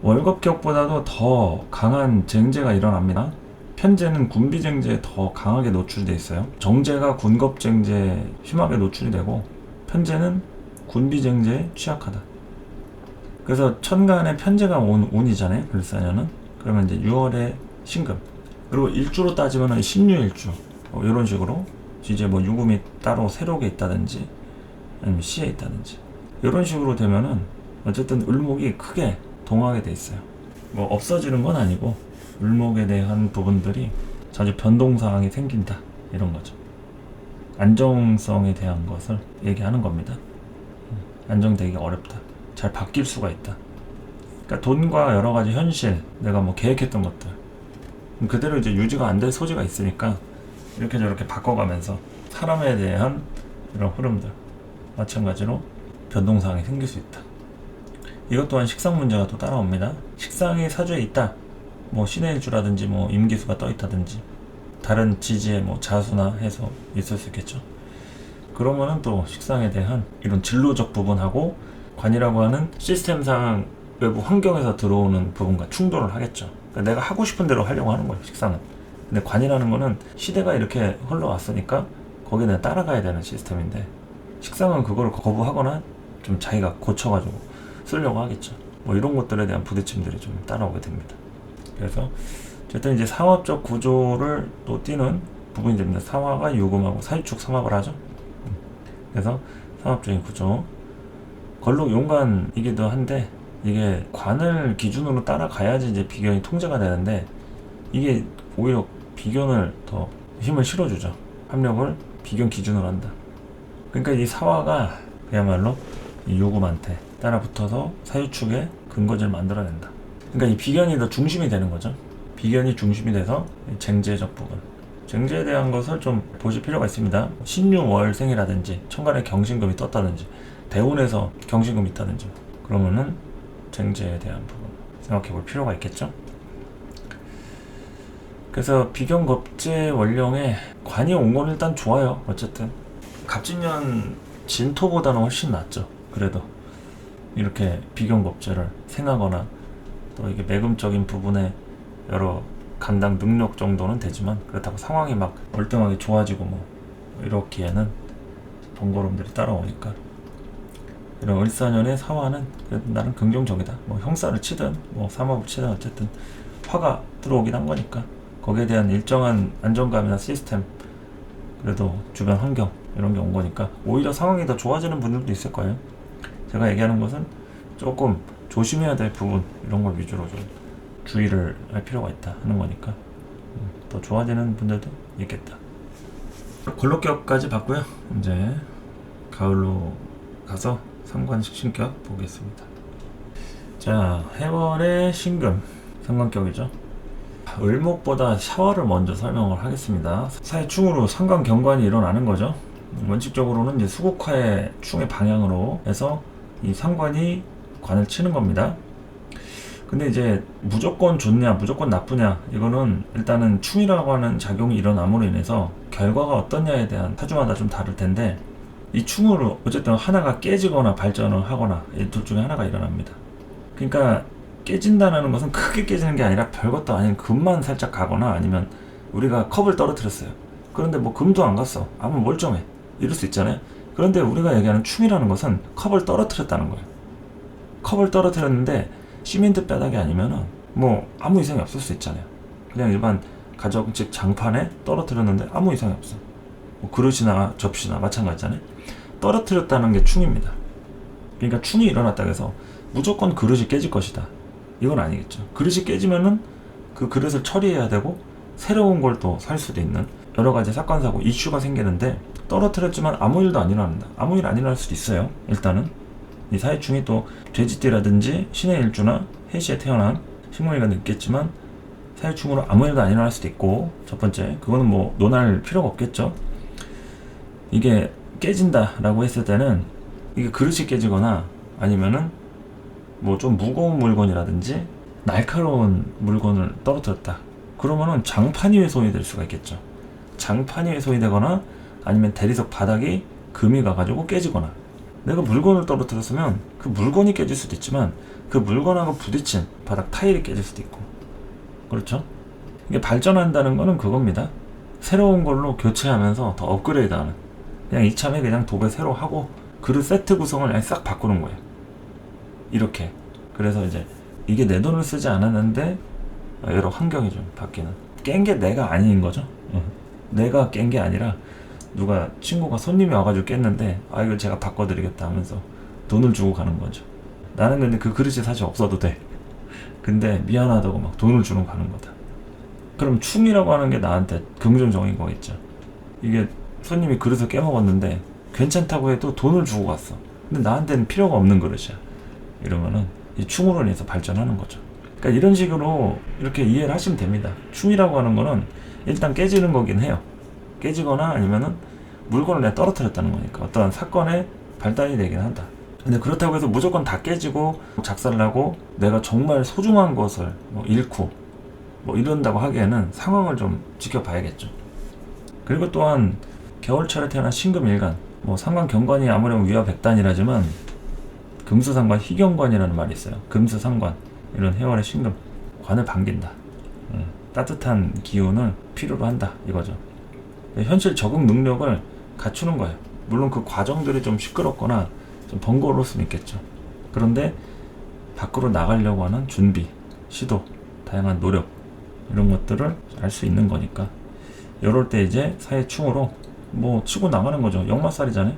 월겁격보다도 더 강한 쟁제가 일어납니다. 편재는 군비쟁제에 더 강하게 노출되어 있어요. 정제가 군겁쟁제에 심하게 노출이 되고 편재는 군비쟁제에 취약하다. 그래서 천간에 편재가 온 운이잖아요. 을사년은. 그러면 이제 6월에 신금. 그리고 일주로 따지면 신유일주. 이런 식으로 이제 뭐 유금이 따로 세록에 있다든지 아니면 시에 있다든지 이런 식으로 되면은 어쨌든 을목이 크게 동하게 돼 있어요. 뭐 없어지는 건 아니고 을목에 대한 부분들이 자주 변동사항이 생긴다 이런 거죠. 안정성에 대한 것을 얘기하는 겁니다. 안정되기가 어렵다. 잘 바뀔 수가 있다. 그러니까 돈과 여러 가지 현실, 내가 뭐 계획했던 것들 그대로 이제 유지가 안 될 소지가 있으니까 이렇게 저렇게 바꿔가면서 사람에 대한 이런 흐름들 마찬가지로 변동사항이 생길 수 있다. 이것 또한 식상 문제가 또 따라옵니다. 식상이 사주에 있다. 뭐 신의 일주라든지 뭐 임기수가 떠 있다든지 다른 지지에 뭐 자수나 해서 있을 수 있겠죠. 그러면은 또 식상에 대한 이런 진로적 부분하고 관이라고 하는 시스템상 외부 환경에서 들어오는 부분과 충돌을 하겠죠. 그러니까 내가 하고 싶은 대로 하려고 하는 거예요, 식상은. 근데 관이라는 거는 시대가 이렇게 흘러왔으니까 거기에 내가 따라가야 되는 시스템인데 식상은 그걸 거부하거나 좀 자기가 고쳐가지고 쓰려고 하겠죠. 뭐 이런 것들에 대한 부딪힘들이 좀 따라오게 됩니다. 그래서 어쨌든 이제 상업적 구조를 또 띄는 부분이 됩니다. 상화가 유금하고 사유축 삼합을 하죠. 그래서 상업적인 구조. 걸록 용관이기도 한데 이게 관을 기준으로 따라가야지 이제 비견이 통제가 되는데 이게 오히려 비견을 더 힘을 실어주죠. 합력을 비견 기준으로 한다. 그러니까 이 사화가 그야말로 이 요금한테 따라 붙어서 사유축의 근거지를 만들어낸다. 그러니까 이 비견이 더 중심이 되는 거죠. 비견이 중심이 돼서 쟁제적 부분. 쟁제에 대한 것을 좀 보실 필요가 있습니다. 신유월생이라든지 천간에 경신금이 떴다든지 대운에서 경신금이 있다든지 그러면은 쟁제에 대한 부분 생각해 볼 필요가 있겠죠. 그래서 비견겁재 원령에 관이 온 건 일단 좋아요. 어쨌든 갑진년 진토보다는 훨씬 낫죠. 그래도 이렇게 비견겁재를 생하거나 또 이게 매금적인 부분에 여러 간당 능력 정도는 되지만 그렇다고 상황이 막 월등하게 좋아지고 뭐 이렇기에는 번거로움들이 따라오니까 이런 을사년의 사화는 그래도 나는 긍정적이다. 뭐 형사를 치든 뭐 삼합을 치든 어쨌든 화가 들어오긴 한 거니까 거기에 대한 일정한 안정감이나 시스템, 그래도 주변 환경 이런 게 온 거니까 오히려 상황이 더 좋아지는 분들도 있을 거예요. 제가 얘기하는 것은 조금 조심해야 될 부분 이런 걸 위주로 좀 주의를 할 필요가 있다 하는 거니까 더 좋아지는 분들도 있겠다. 걸록격까지 봤고요. 이제 가을로 가서 상관식 신격 보겠습니다. 자, 해월의 신금 상관격이죠. 을목보다 샤월을 먼저 설명을 하겠습니다. 사해충으로 상관경관이 일어나는 거죠. 원칙적으로는 이제 수국화의 충의 방향으로 해서 이 상관이 관을 치는 겁니다. 근데 이제 무조건 좋냐 무조건 나쁘냐 이거는 일단은 충이라고 하는 작용이 일어남으로 인해서 결과가 어떠냐에 대한 타주마다 좀 다를 텐데, 이 충으로 어쨌든 하나가 깨지거나 발전을 하거나 이 둘 중에 하나가 일어납니다. 그러니까 깨진다는 것은 크게 깨지는 게 아니라 별것도 아닌 금만 살짝 가거나, 아니면 우리가 컵을 떨어뜨렸어요. 그런데 뭐 금도 안 갔어. 아무 멀쩡해. 이럴 수 있잖아요. 그런데 우리가 얘기하는 충이라는 것은 컵을 떨어뜨렸다는 거예요. 컵을 떨어뜨렸는데 시멘트 뼈다귀 아니면은 뭐 아무 이상이 없을 수 있잖아요. 그냥 일반 가정집 장판에 떨어뜨렸는데 아무 이상이 없어. 뭐 그릇이나 접시나 마찬가지잖아요. 떨어뜨렸다는 게 충입니다. 그러니까 충이 일어났다고 해서 무조건 그릇이 깨질 것이다, 이건 아니겠죠. 그릇이 깨지면은 그 그릇을 처리해야 되고 새로운 걸 또 살 수도 있는 여러 가지 사건 사고 이슈가 생기는데, 떨어뜨렸지만 아무 일도 안 일어난다. 아무 일 안 일어날 수도 있어요. 일단은 이 사해충이 또 돼지띠라든지 신의 일주나 해시에 태어난 식물일관도 있겠지만 사해충으로 아무 일도 안 일어날 수도 있고, 첫 번째 그거는 뭐 논할 필요가 없겠죠. 이게 깨진다 라고 했을 때는 이게 그릇이 깨지거나 아니면은 뭐 좀 무거운 물건이라든지 날카로운 물건을 떨어뜨렸다, 그러면은 장판이 훼손이 될 수가 있겠죠. 장판이 훼손이 되거나 아니면 대리석 바닥이 금이 가가지고 깨지거나, 내가 물건을 떨어뜨렸으면 그 물건이 깨질 수도 있지만 그 물건하고 부딪힌 바닥 타일이 깨질 수도 있고, 그렇죠? 이게 발전한다는 거는 그겁니다. 새로운 걸로 교체하면서 더 업그레이드하는, 그냥 이참에 그냥 도배 새로 하고 그릇 세트 구성을 그냥 싹 바꾸는 거예요. 이렇게. 그래서 이제 이게 내 돈을 쓰지 않았는데 여러 환경이 좀 바뀌는, 깬 게 내가 아닌 거죠. 내가 깬 게 아니라 누가 친구가 손님이 와가지고 깼는데 이걸 제가 바꿔드리겠다 하면서 돈을 주고 가는 거죠. 나는 근데 그 그릇이 사실 없어도 돼. 근데 미안하다고 막 돈을 주고 가는 거다. 그럼 충이라고 하는 게 나한테 긍정적인 거겠죠. 이게 손님이 그릇을 깨먹었는데 괜찮다고 해도 돈을 주고 갔어. 근데 나한테는 필요가 없는 그릇이야. 이러면은 이 충으로 인해서 발전하는 거죠. 그러니까 이런 식으로 이렇게 이해를 하시면 됩니다. 충이라고 하는 거는 일단 깨지는 거긴 해요. 깨지거나 아니면은 물건을 내가 떨어뜨렸다는 거니까 어떠한 사건의 발단이 되긴 한다. 근데 그렇다고 해서 무조건 다 깨지고 작살나고 내가 정말 소중한 것을 뭐 잃고 뭐 이런다고 하기에는 상황을 좀 지켜봐야겠죠. 그리고 또한 겨울철에 태어난 신금일간, 뭐 상관경관이 아무래도 위화백단이라지만 금수상관 희경관이라는 말이 있어요. 금수상관, 이런 해월의 신금, 관을 반긴다. 따뜻한 기운을 필요로 한다, 이거죠. 현실 적응 능력을 갖추는 거예요. 물론 그 과정들이 좀 시끄럽거나 좀 번거로울 수는 있겠죠. 그런데 밖으로 나가려고 하는 준비, 시도, 다양한 노력, 이런 것들을 알 수 있는 거니까 이럴 때 이제 사해충으로 뭐 치고 나가는 거죠. 역마살이잖아요.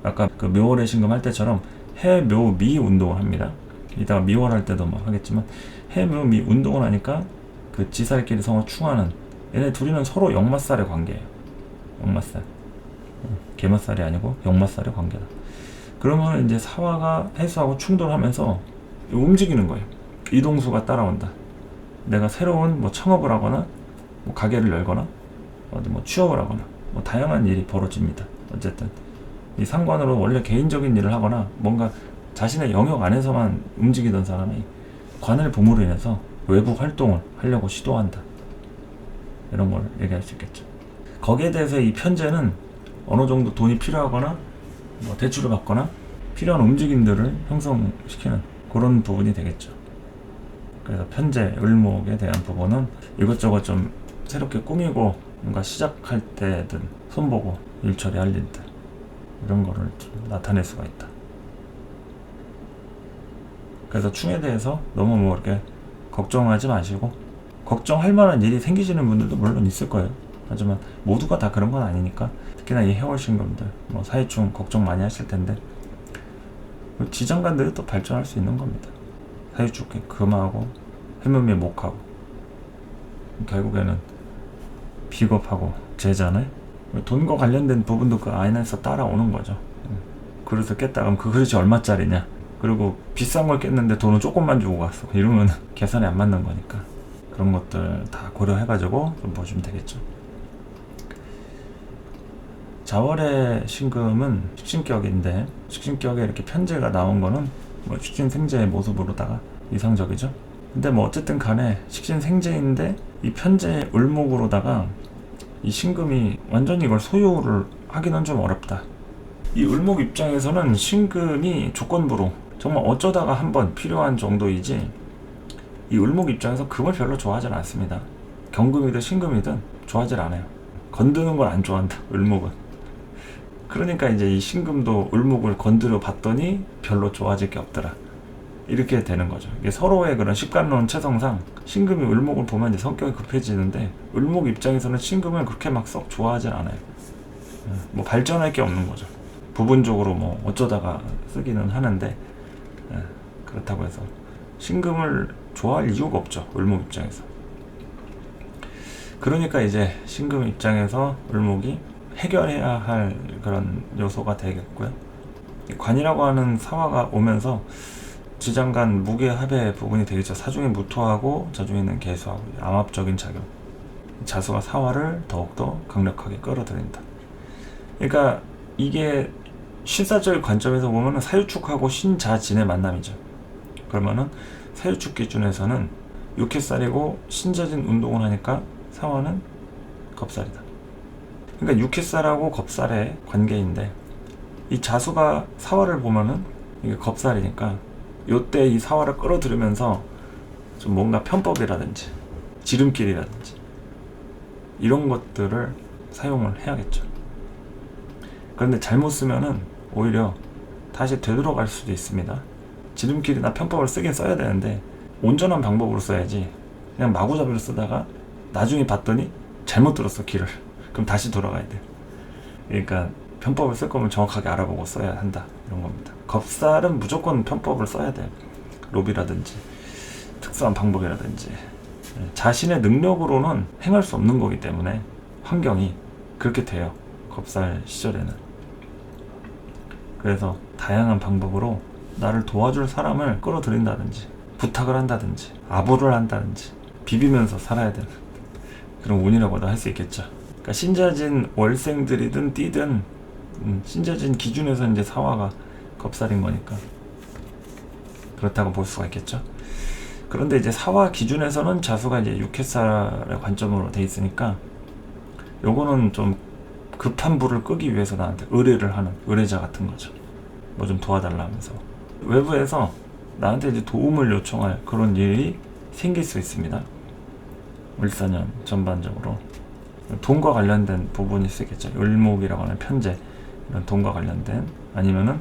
아까 그 묘월의 신금 할 때처럼 해, 묘, 미 운동을 합니다. 이따가 미월 할 때도 막 하겠지만 해, 묘, 미 운동을 하니까 그 지살끼리 서로 충하는, 얘네 둘이는 서로 역마살의 관계예요. 역마살. 개마살이 아니고 역마살의 관계다. 그러면 이제 사화가 해수하고 충돌하면서 움직이는 거예요. 이동수가 따라온다. 내가 새로운 뭐 창업을 하거나 뭐 가게를 열거나 어디 뭐 취업을 하거나 뭐 다양한 일이 벌어집니다. 어쨌든 이 상관으로 원래 개인적인 일을 하거나 뭔가 자신의 영역 안에서만 움직이던 사람이 관을 봄으로 인해서 외부 활동을 하려고 시도한다. 이런 걸 얘기할 수 있겠죠. 거기에 대해서 이 편제는 어느 정도 돈이 필요하거나 뭐 대출을 받거나 필요한 움직임들을 형성시키는 그런 부분이 되겠죠. 그래서 편재, 을목에 대한 부분은 이것저것 좀 새롭게 꾸미고 뭔가 시작할 때든 손보고 일처리 할 일들 이런 거를 좀 나타낼 수가 있다. 그래서 충에 대해서 너무 뭐 이렇게 걱정하지 마시고, 걱정할 만한 일이 생기시는 분들도 물론 있을 거예요. 하지만 모두가 다 그런 건 아니니까, 특히나 이 해월신금들 뭐 사회충 걱정 많이 하실 텐데, 지장간들이 또 발전할 수 있는 겁니다. 사유축에 금하고 해문미에 목하고 결국에는 비겁하고 재잖아요. 돈과 관련된 부분도 그 안에서 따라오는 거죠. 그릇을 깼다 그럼 그 그릇이 얼마짜리냐, 그리고 비싼 걸 깼는데 돈은 조금만 주고 갔어, 이러면 계산이 안 맞는 거니까 그런 것들 다 고려해가지고 좀 보시면 되겠죠. 자월의 신금은 식신격인데, 식신격에 이렇게 편재가 나온 거는 뭐 식신생재의 모습으로다가 이상적이죠. 근데 뭐 어쨌든 간에 식신생재인데 이 편재 을목으로다가 이 신금이 완전히 이걸 소유를 하기는 좀 어렵다. 이 을목 입장에서는 신금이 조건부로 정말 어쩌다가 한번 필요한 정도이지, 이 을목 입장에서 금을 별로 좋아하진 않습니다. 경금이든 신금이든 좋아하질 않아요. 건드는 걸 안 좋아한다, 을목은. 그러니까 이제 이 신금도 을목을 건드려 봤더니 별로 좋아질 게 없더라, 이렇게 되는 거죠. 이게 서로의 그런 식관론 체성상 신금이 을목을 보면 이제 성격이 급해지는데, 을목 입장에서는 신금을 그렇게 막 썩 좋아하진 않아요. 뭐 발전할 게 없는 거죠. 부분적으로 뭐 어쩌다가 쓰기는 하는데, 그렇다고 해서 신금을 좋아할 이유가 없죠, 을목 입장에서. 그러니까 이제 신금 입장에서 을목이 해결해야 할 그런 요소가 되겠고요. 관이라고 하는 사화가 오면서 지장간 무게합의 부분이 되겠죠. 사중에 무토하고 자중에는 개수하고 암합적인 작용, 자수가 사화를 더욱더 강력하게 끌어들인다. 그러니까 이게 신사적인 관점에서 보면 사유축하고 신자진의 만남이죠. 그러면은 사유축 기준에서는 육해살이고 신자진 운동을 하니까 사화는 겁살이다. 그러니까 육해살하고 겁살의 관계인데, 이 자수가 사화를 보면은 이게 겁살이니까 요때 이 사화를 끌어들이면서 좀 뭔가 편법이라든지 지름길이라든지 이런 것들을 사용을 해야겠죠. 그런데 잘못 쓰면은 오히려 다시 되돌아갈 수도 있습니다. 지름길이나 편법을 쓰긴 써야 되는데 온전한 방법으로 써야지, 그냥 마구잡이로 쓰다가 나중에 봤더니 잘못 들었어, 길을. 그럼 다시 돌아가야 돼. 그러니까 편법을 쓸 거면 정확하게 알아보고 써야 한다, 이런 겁니다. 겁살은 무조건 편법을 써야 돼요. 로비라든지 특수한 방법이라든지 자신의 능력으로는 행할 수 없는 거기 때문에 환경이 그렇게 돼요, 겁살 시절에는. 그래서 다양한 방법으로 나를 도와줄 사람을 끌어들인다든지 부탁을 한다든지 아부를 한다든지 비비면서 살아야 되는 그런 운이라고도 할 수 있겠죠. 그러니까 신자진 월생들이든 띠든 신자진 기준에서 이제 사화가 겁살인 거니까 그렇다고 볼 수가 있겠죠. 그런데 이제 사화 기준에서는 자수가 이제 육해살의 관점으로 돼 있으니까 요거는 좀 급한 불을 끄기 위해서 나한테 의뢰를 하는 의뢰자 같은 거죠. 뭐 좀 도와달라 하면서 외부에서 나한테 이제 도움을 요청할 그런 일이 생길 수 있습니다. 을사년 전반적으로 돈과 관련된 부분이 있겠죠. 을목이라고 하는 편재, 이런 돈과 관련된, 아니면은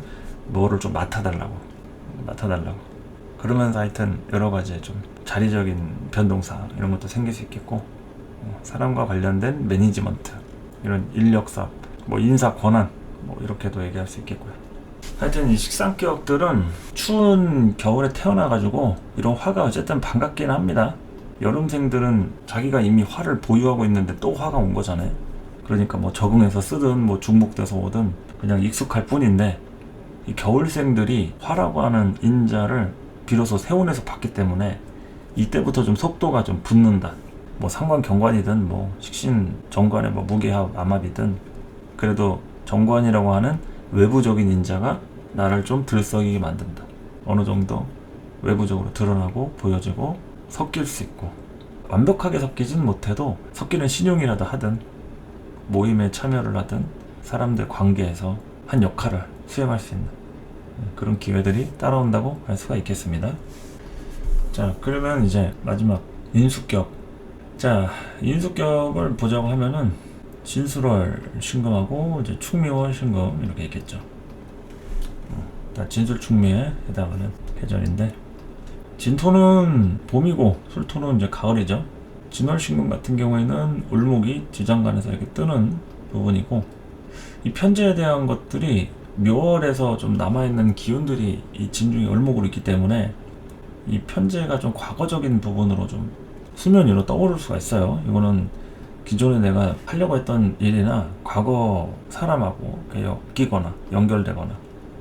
뭐를 좀 맡아달라고 그러면서 하여튼 여러 가지 좀 자리적인 변동사항 이런 것도 생길 수 있겠고, 사람과 관련된 매니지먼트, 이런 인력사업, 뭐 인사 권한, 뭐 이렇게도 얘기할 수 있겠고요. 하여튼 이 식상격들은 추운 겨울에 태어나가지고 이런 화가 어쨌든 반갑긴 합니다. 여름생들은 자기가 이미 화를 보유하고 있는데 또 화가 온 거잖아요. 그러니까 뭐 적응해서 쓰든 뭐 중복돼서 오든 그냥 익숙할 뿐인데, 이 겨울생들이 화라고 하는 인자를 비로소 세운에서 봤기 때문에 이때부터 좀 속도가 좀 붙는다. 뭐 상관 경관이든 뭐 식신 정관의 뭐 무게합 암합이든, 그래도 정관이라고 하는 외부적인 인자가 나를 좀 들썩이게 만든다. 어느 정도 외부적으로 드러나고 보여지고 섞일 수 있고, 완벽하게 섞이진 못해도 섞이는 신용이라도 하든 모임에 참여를 하든 사람들 관계에서 한 역할을 수행할 수 있는 그런 기회들이 따라온다고 할 수가 있겠습니다. 자, 그러면 이제 마지막 인수격. 자, 인수격을 보자고 하면은 진술월 신금하고 이제 충미월 신금 이렇게 있겠죠. 다 진술충미에 해당하는 계절인데, 진토는 봄이고 술토는 이제 가을이죠. 진월 신금 같은 경우에는 을목이 지장간에서 이렇게 뜨는 부분이고, 이 편제에 대한 것들이 묘월에서 좀 남아있는 기운들이 이 진중에 을목으로 있기 때문에 이 편제가 좀 과거적인 부분으로 좀 수면 위로 떠오를 수가 있어요. 이거는 기존에 내가 하려고 했던 일이나 과거 사람하고 엮이거나 연결되거나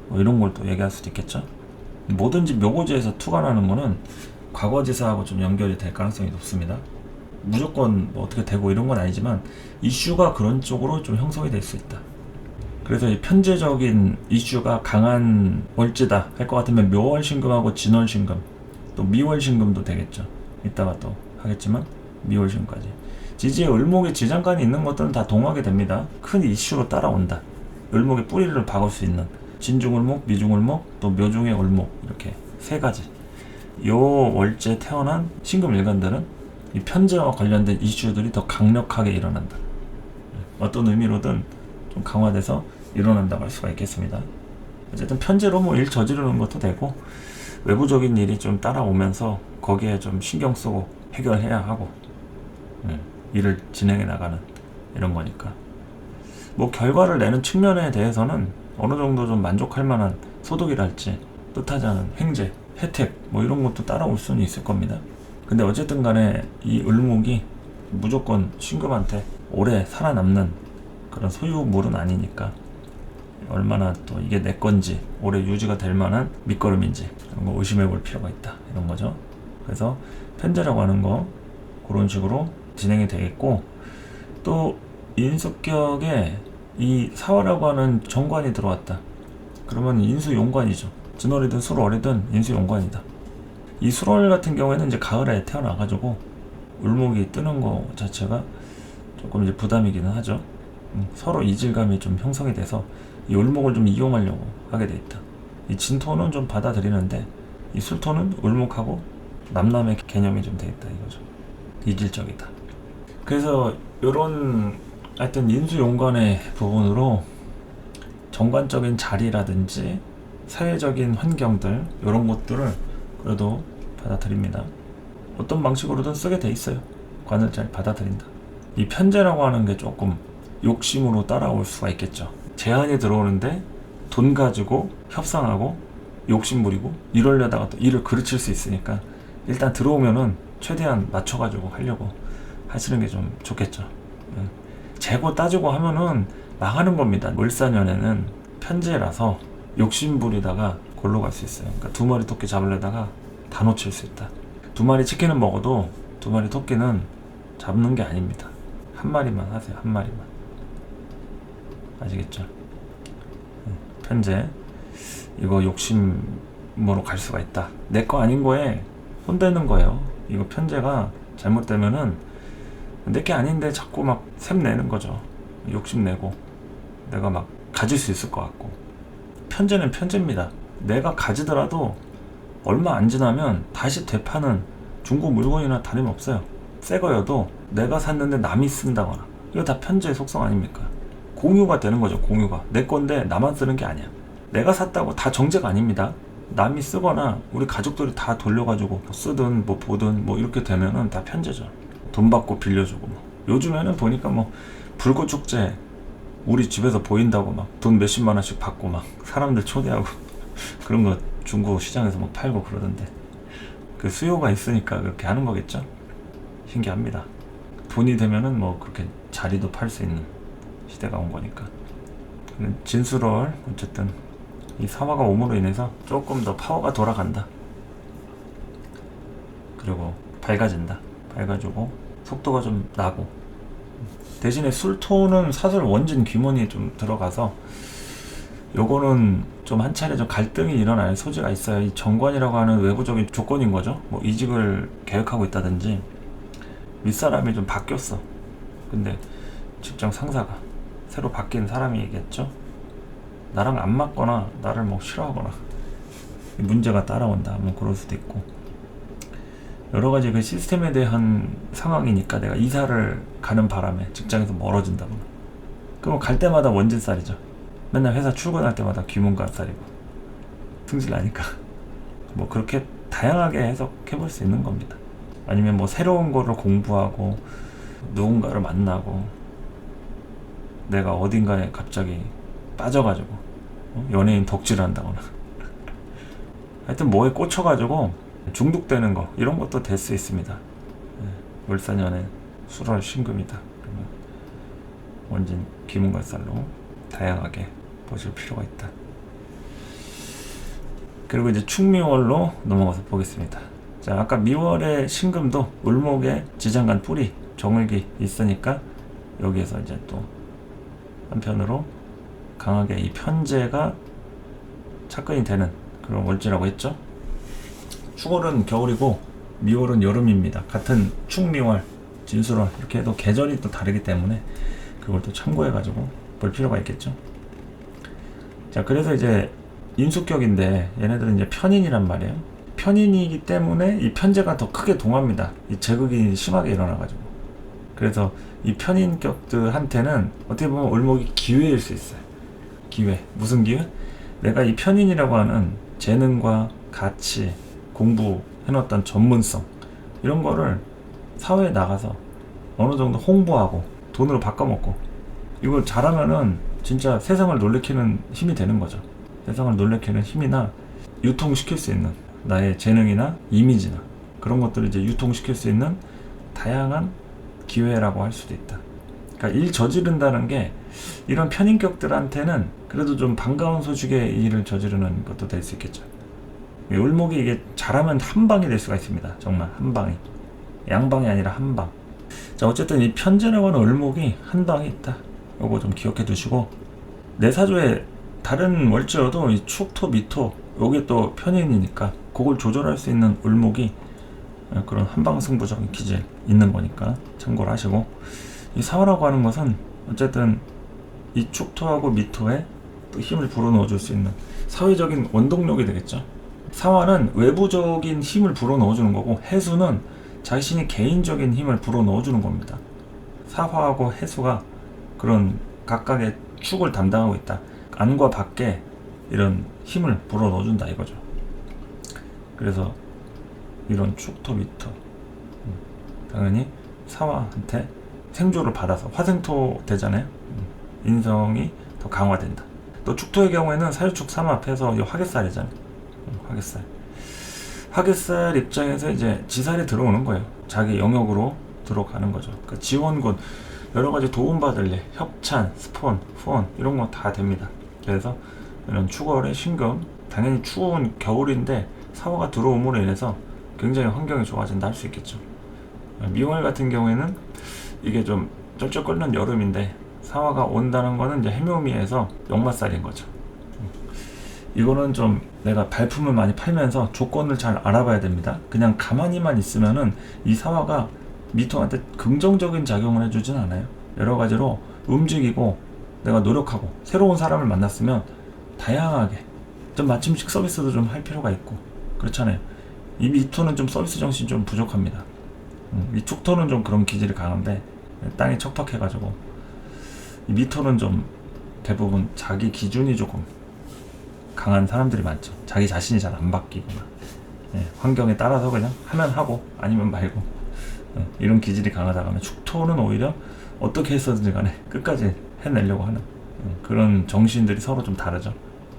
뭐 이런 걸 또 얘기할 수도 있겠죠. 뭐든지 묘고지에서 투가 나는 거는 과거지사하고 좀 연결이 될 가능성이 높습니다. 무조건 뭐 어떻게 되고 이런 건 아니지만 이슈가 그런 쪽으로 좀 형성이 될 수 있다. 그래서 이 편제적인 이슈가 강한 월지다 할 것 같으면 묘월 신금하고 진월 신금, 또 미월 신금도 되겠죠. 이따가 또 하겠지만 미월 신금까지. 지지에 을목의 지장간이 있는 것들은 다 동하게 됩니다. 큰 이슈로 따라온다. 을목의 뿌리를 박을 수 있는 진중을목, 미중을목, 또 묘중의 을목, 이렇게 세 가지. 요 월지에 태어난 신금 일간들은 이 편제와 관련된 이슈들이 더 강력하게 일어난다. 어떤 의미로든 좀 강화돼서 일어난다고 할 수가 있겠습니다. 어쨌든 편제로 뭐 일 저지르는 것도 되고, 외부적인 일이 좀 따라오면서 거기에 좀 신경 쓰고 해결해야 하고 일을 진행해 나가는 이런 거니까, 뭐 결과를 내는 측면에 대해서는 어느 정도 좀 만족할 만한 소득이랄지 뜻하지 않은 횡재, 혜택 뭐 이런 것도 따라올 수는 있을 겁니다. 근데 어쨌든 간에 이 을목이 무조건 신금한테 오래 살아남는 그런 소유물은 아니니까, 얼마나 또 이게 내 건지 오래 유지가 될 만한 밑거름인지 이런 거 의심해 볼 필요가 있다, 이런 거죠. 그래서 편제라고 하는 거 그런 식으로 진행이 되겠고, 또 인수격에 이 사화라고 하는 정관이 들어왔다. 그러면 인수용관이죠. 진월이든 술월이든 인수용관이다. 이 술월 같은 경우에는 이제 가을에 태어나가지고 을목이 뜨는 거 자체가 조금 이제 부담이기는 하죠. 서로 이질감이 좀 형성이 돼서 이 을목을 좀 이용하려고 하게 돼 있다. 이 진토는 좀 받아들이는데 이 술토는 을목하고 남남의 개념이 좀 돼 있다, 이거죠. 이질적이다. 그래서 요런 하여튼 인수용관의 부분으로 정관적인 자리라든지 사회적인 환경들 이런 것들을 그래도 받아들입니다. 어떤 방식으로든 쓰게 돼 있어요. 관을 잘 받아들인다. 이 편제라고 하는 게 조금 욕심으로 따라올 수가 있겠죠. 제한이 들어오는데 돈 가지고 협상하고 욕심 부리고 이러려다가 또 일을 그르칠 수 있으니까 일단 들어오면은 최대한 맞춰가지고 하려고 하시는 게 좀 좋겠죠. 재고 따지고 하면은 망하는 겁니다. 을사년에는 편제라서 욕심 부리다가 골로 갈 수 있어요. 그러니까 두 마리 토끼 잡으려다가 다 놓칠 수 있다. 두 마리 치킨은 먹어도 두 마리 토끼는 잡는 게 아닙니다. 한 마리만 하세요. 한 마리만. 아시겠죠? 편제 이거 욕심으로 갈 수가 있다. 내 거 아닌 거에 손대는 거예요. 이거 편제가 잘못되면은 내 게 아닌데 자꾸 막 샘내는 거죠. 욕심내고 내가 막 가질 수 있을 것 같고. 편제는 편제입니다. 내가 가지더라도 얼마 안 지나면 다시 되파는 중고 물건이나 다름없어요. 새 거여도 내가 샀는데 남이 쓴다거나 이거 다 편제의 속성 아닙니까? 공유가 되는 거죠. 공유가 내 건데 나만 쓰는 게 아니야. 내가 샀다고 다 정제가 아닙니다. 남이 쓰거나 우리 가족들이 다 돌려가지고 쓰든 뭐 보든 뭐 이렇게 되면은 다 편제죠. 돈 받고 빌려주고 뭐. 요즘에는 보니까 뭐 불꽃축제 우리 집에서 보인다고 막 돈 몇십만 원씩 받고 막 사람들 초대하고 그런 거 중고 시장에서 뭐 팔고 그러던데, 그 수요가 있으니까 그렇게 하는 거겠죠. 신기합니다. 돈이 되면은 뭐 그렇게 자리도 팔 수 있는 시대가 온 거니까. 진술월 어쨌든 이 사화가 옴으로 인해서 조금 더 파워가 돌아간다. 그리고 밝아진다. 밝아지고 속도가 좀 나고, 대신에 술토는 사설 원진 귀문이 좀 들어가서 요거는 좀 한 차례 좀 갈등이 일어날 소지가 있어요. 이 정관이라고 하는 외부적인 조건인 거죠. 뭐 이직을 계획하고 있다든지 윗사람이 좀 바뀌었어. 근데 직장 상사가 새로 바뀐 사람이겠죠. 나랑 안 맞거나 나를 뭐 싫어하거나 문제가 따라온다, 뭐 그럴 수도 있고. 여러 가지 그 시스템에 대한 상황이니까 내가 이사를 가는 바람에 직장에서 멀어진다거나, 그럼 갈 때마다 원진살이죠. 맨날 회사 출근할 때마다 귀문관살이고 승질 나니까 뭐 그렇게 다양하게 해석해 볼 수 있는 겁니다. 아니면 뭐 새로운 거를 공부하고 누군가를 만나고 내가 어딘가에 갑자기 빠져가지고 연예인 덕질한다거나 하여튼 뭐에 꽂혀가지고 중독되는 거, 이런 것도 될 수 있습니다. 을사년에 술월 신금이다 그러면 원진 귀문관살로 다양하게 보실 필요가 있다. 그리고 이제 축미월로 넘어가서 보겠습니다. 자, 아까 미월의 신금도 을목에 지장간 뿌리 정을기 있으니까 여기에서 이제 또 한편으로 강하게 이 편제가 착근이 되는 그런 월지라고 했죠. 축월은 겨울이고 미월은 여름입니다. 같은 축미월, 진술월 이렇게 해도 계절이 또 다르기 때문에 그걸 또 참고해 가지고 볼 필요가 있겠죠. 자, 그래서 이제 인수격인데 얘네들은 이제 편인이란 말이에요. 편인이기 때문에 이 편제가 더 크게 동합니다. 이 제극이 심하게 일어나가지고. 그래서 이 편인격들한테는 어떻게 보면 을목이 기회일 수 있어요. 기회. 무슨 기회? 내가 이 편인이라고 하는 재능과 가치, 공부해놓았던 전문성 이런 거를 사회에 나가서 어느 정도 홍보하고 돈으로 바꿔먹고, 이걸 잘하면은 진짜 세상을 놀래키는 힘이 되는 거죠. 세상을 놀래키는 힘이나 유통시킬 수 있는 나의 재능이나 이미지나 그런 것들을 이제 유통시킬 수 있는 다양한 기회라고 할 수도 있다. 그러니까 일 저지른다는 게 이런 편인격들한테는 그래도 좀 반가운 소식의 일을 저지르는 것도 될 수 있겠죠. 을목이 이게 잘하면 한 방이 될 수가 있습니다. 정말 한 방이. 양방이 아니라 한 방. 자, 어쨌든 이 편제라고 하는 을목이 한 방이 있다. 요거 좀 기억해 두시고, 내 사주에 다른 월지여도 이 축토, 미토 요게 또 편인이니까 그걸 조절할 수 있는 을목이 그런 한방 승부적인 기질 있는 거니까 참고를 하시고, 이 사화라고 하는 것은 어쨌든 이 축토하고 미토에 또 힘을 불어넣어 줄 수 있는 사회적인 원동력이 되겠죠. 사화는 외부적인 힘을 불어넣어 주는 거고, 해수는 자신이 개인적인 힘을 불어넣어 주는 겁니다. 사화하고 해수가 그런 각각의 축을 담당하고 있다. 안과 밖에 이런 힘을 불어넣어 준다 이거죠. 그래서 이런 축토 미토 당연히 사화한테 생조를 받아서 화생토 되잖아요. 인성이 더 강화된다. 또 축토의 경우에는 사유축 삼합해서 이 화개살이잖아요. 화개살 입장에서 이제 지살이 들어오는 거예요. 자기 영역으로 들어가는 거죠. 그러니까 지원군, 여러 가지 도움받을 일, 협찬, 스폰, 후원 이런 거 다 됩니다. 그래서 이런 축월의 신금, 당연히 추운 겨울인데 사화가 들어옴으로 인해서 굉장히 환경이 좋아진다 할 수 있겠죠. 미월 같은 경우에는 이게 좀 쩔쩔 끓는 여름인데 사화가 온다는 거는 이제 해묘미에서 역마살인 거죠. 이거는 좀 내가 발품을 많이 팔면서 조건을 잘 알아봐야 됩니다. 그냥 가만히만 있으면은 이 사화가 미토한테 긍정적인 작용을 해주진 않아요. 여러 가지로 움직이고 내가 노력하고 새로운 사람을 만났으면 다양하게 좀 맞춤식 서비스도 좀 할 필요가 있고 그렇잖아요. 이 미토는 좀 서비스 정신이 좀 부족합니다. 이 축토는 좀 그런 기질이 강한데 땅이 척박해가지고 이 미토는 좀 대부분 자기 기준이 조금 강한 사람들이 많죠. 자기 자신이 잘 안 바뀌거나 환경에 따라서 그냥 하면 하고 아니면 말고 이런 기질이 강하다가 하면 축토는 오히려 어떻게 했었든지 간에 끝까지 해내려고 하는 그런 정신들이 서로 좀 다르죠.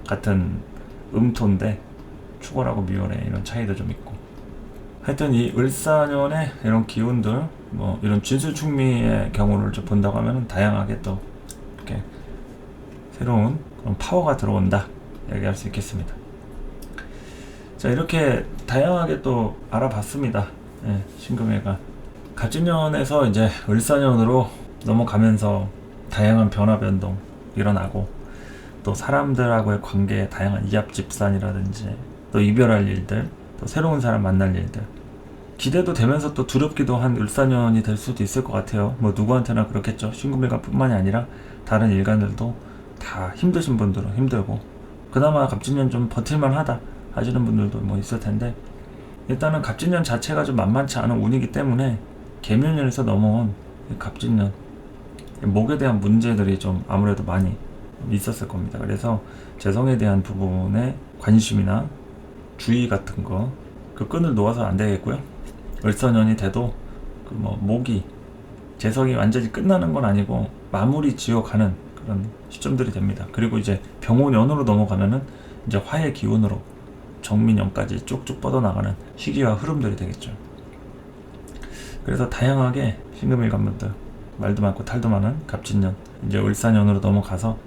같은 음토인데 축월하고 미월에 이런 차이도 좀 있고, 하여튼 이 을사년의 이런 기운들 뭐 이런 진술축미의 경우를 좀 본다고 하면 다양하게 또 이렇게 새로운 그런 파워가 들어온다 얘기할 수 있겠습니다. 자, 이렇게 다양하게 또 알아봤습니다. 신금회가 갑진년에서 이제 을사년으로 넘어가면서 다양한 변화 변동 일어나고, 또 사람들하고의 관계에 다양한 이합집산이라든지 또 이별할 일들, 또 새로운 사람 만날 일들 기대도 되면서 또 두렵기도 한 을사년이 될 수도 있을 것 같아요. 뭐 누구한테나 그렇겠죠. 신금일간 뿐만이 아니라 다른 일간들도 다 힘드신 분들은 힘들고, 그나마 갑진년 좀 버틸만 하다 하시는 분들도 뭐 있을 텐데, 일단은 갑진년 자체가 좀 만만치 않은 운이기 때문에 계묘년에서 넘어온 이 갑진년, 목에 대한 문제들이 좀 아무래도 많이 있었을 겁니다. 그래서 재성에 대한 부분에 관심이나 주의 같은 거, 그 끈을 놓아서 안 되겠고요. 을서년이 돼도 그 뭐 목이 재성이 완전히 끝나는 건 아니고 마무리 지어가는 그런 시점들이 됩니다. 그리고 이제 병오년으로 넘어가면은 이제 화의 기운으로 정민년까지 쭉쭉 뻗어나가는 시기와 흐름들이 되겠죠. 그래서 다양하게 신금일관분들, 말도 많고 탈도 많은 갑진년, 이제 을사년으로 넘어가서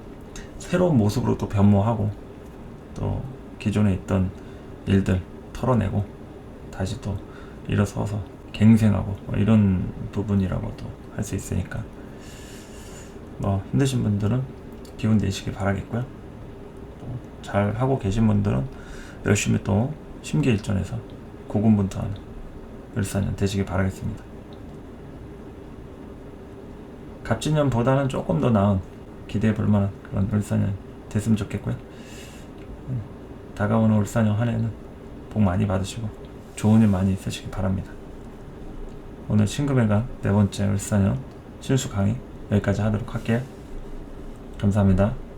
새로운 모습으로 또 변모하고 또 기존에 있던 일들 털어내고 다시 또 일어서서 갱생하고 뭐 이런 부분이라고도 할 수 있으니까 뭐 힘드신 분들은 기운 내시길 바라겠고요. 잘 하고 계신 분들은 열심히 또 심기일전에서 고군분투하는 을사년 되시길 바라겠습니다. 갑진년보다는 조금 더 나은 기대해 볼 만한 그런 을사년 됐으면 좋겠고요. 다가오는 을사년 한 해는 복 많이 받으시고 좋은 일 많이 있으시길 바랍니다. 오늘 신금일관 네 번째 을사년 신수 강의 여기까지 하도록 할게요. 감사합니다.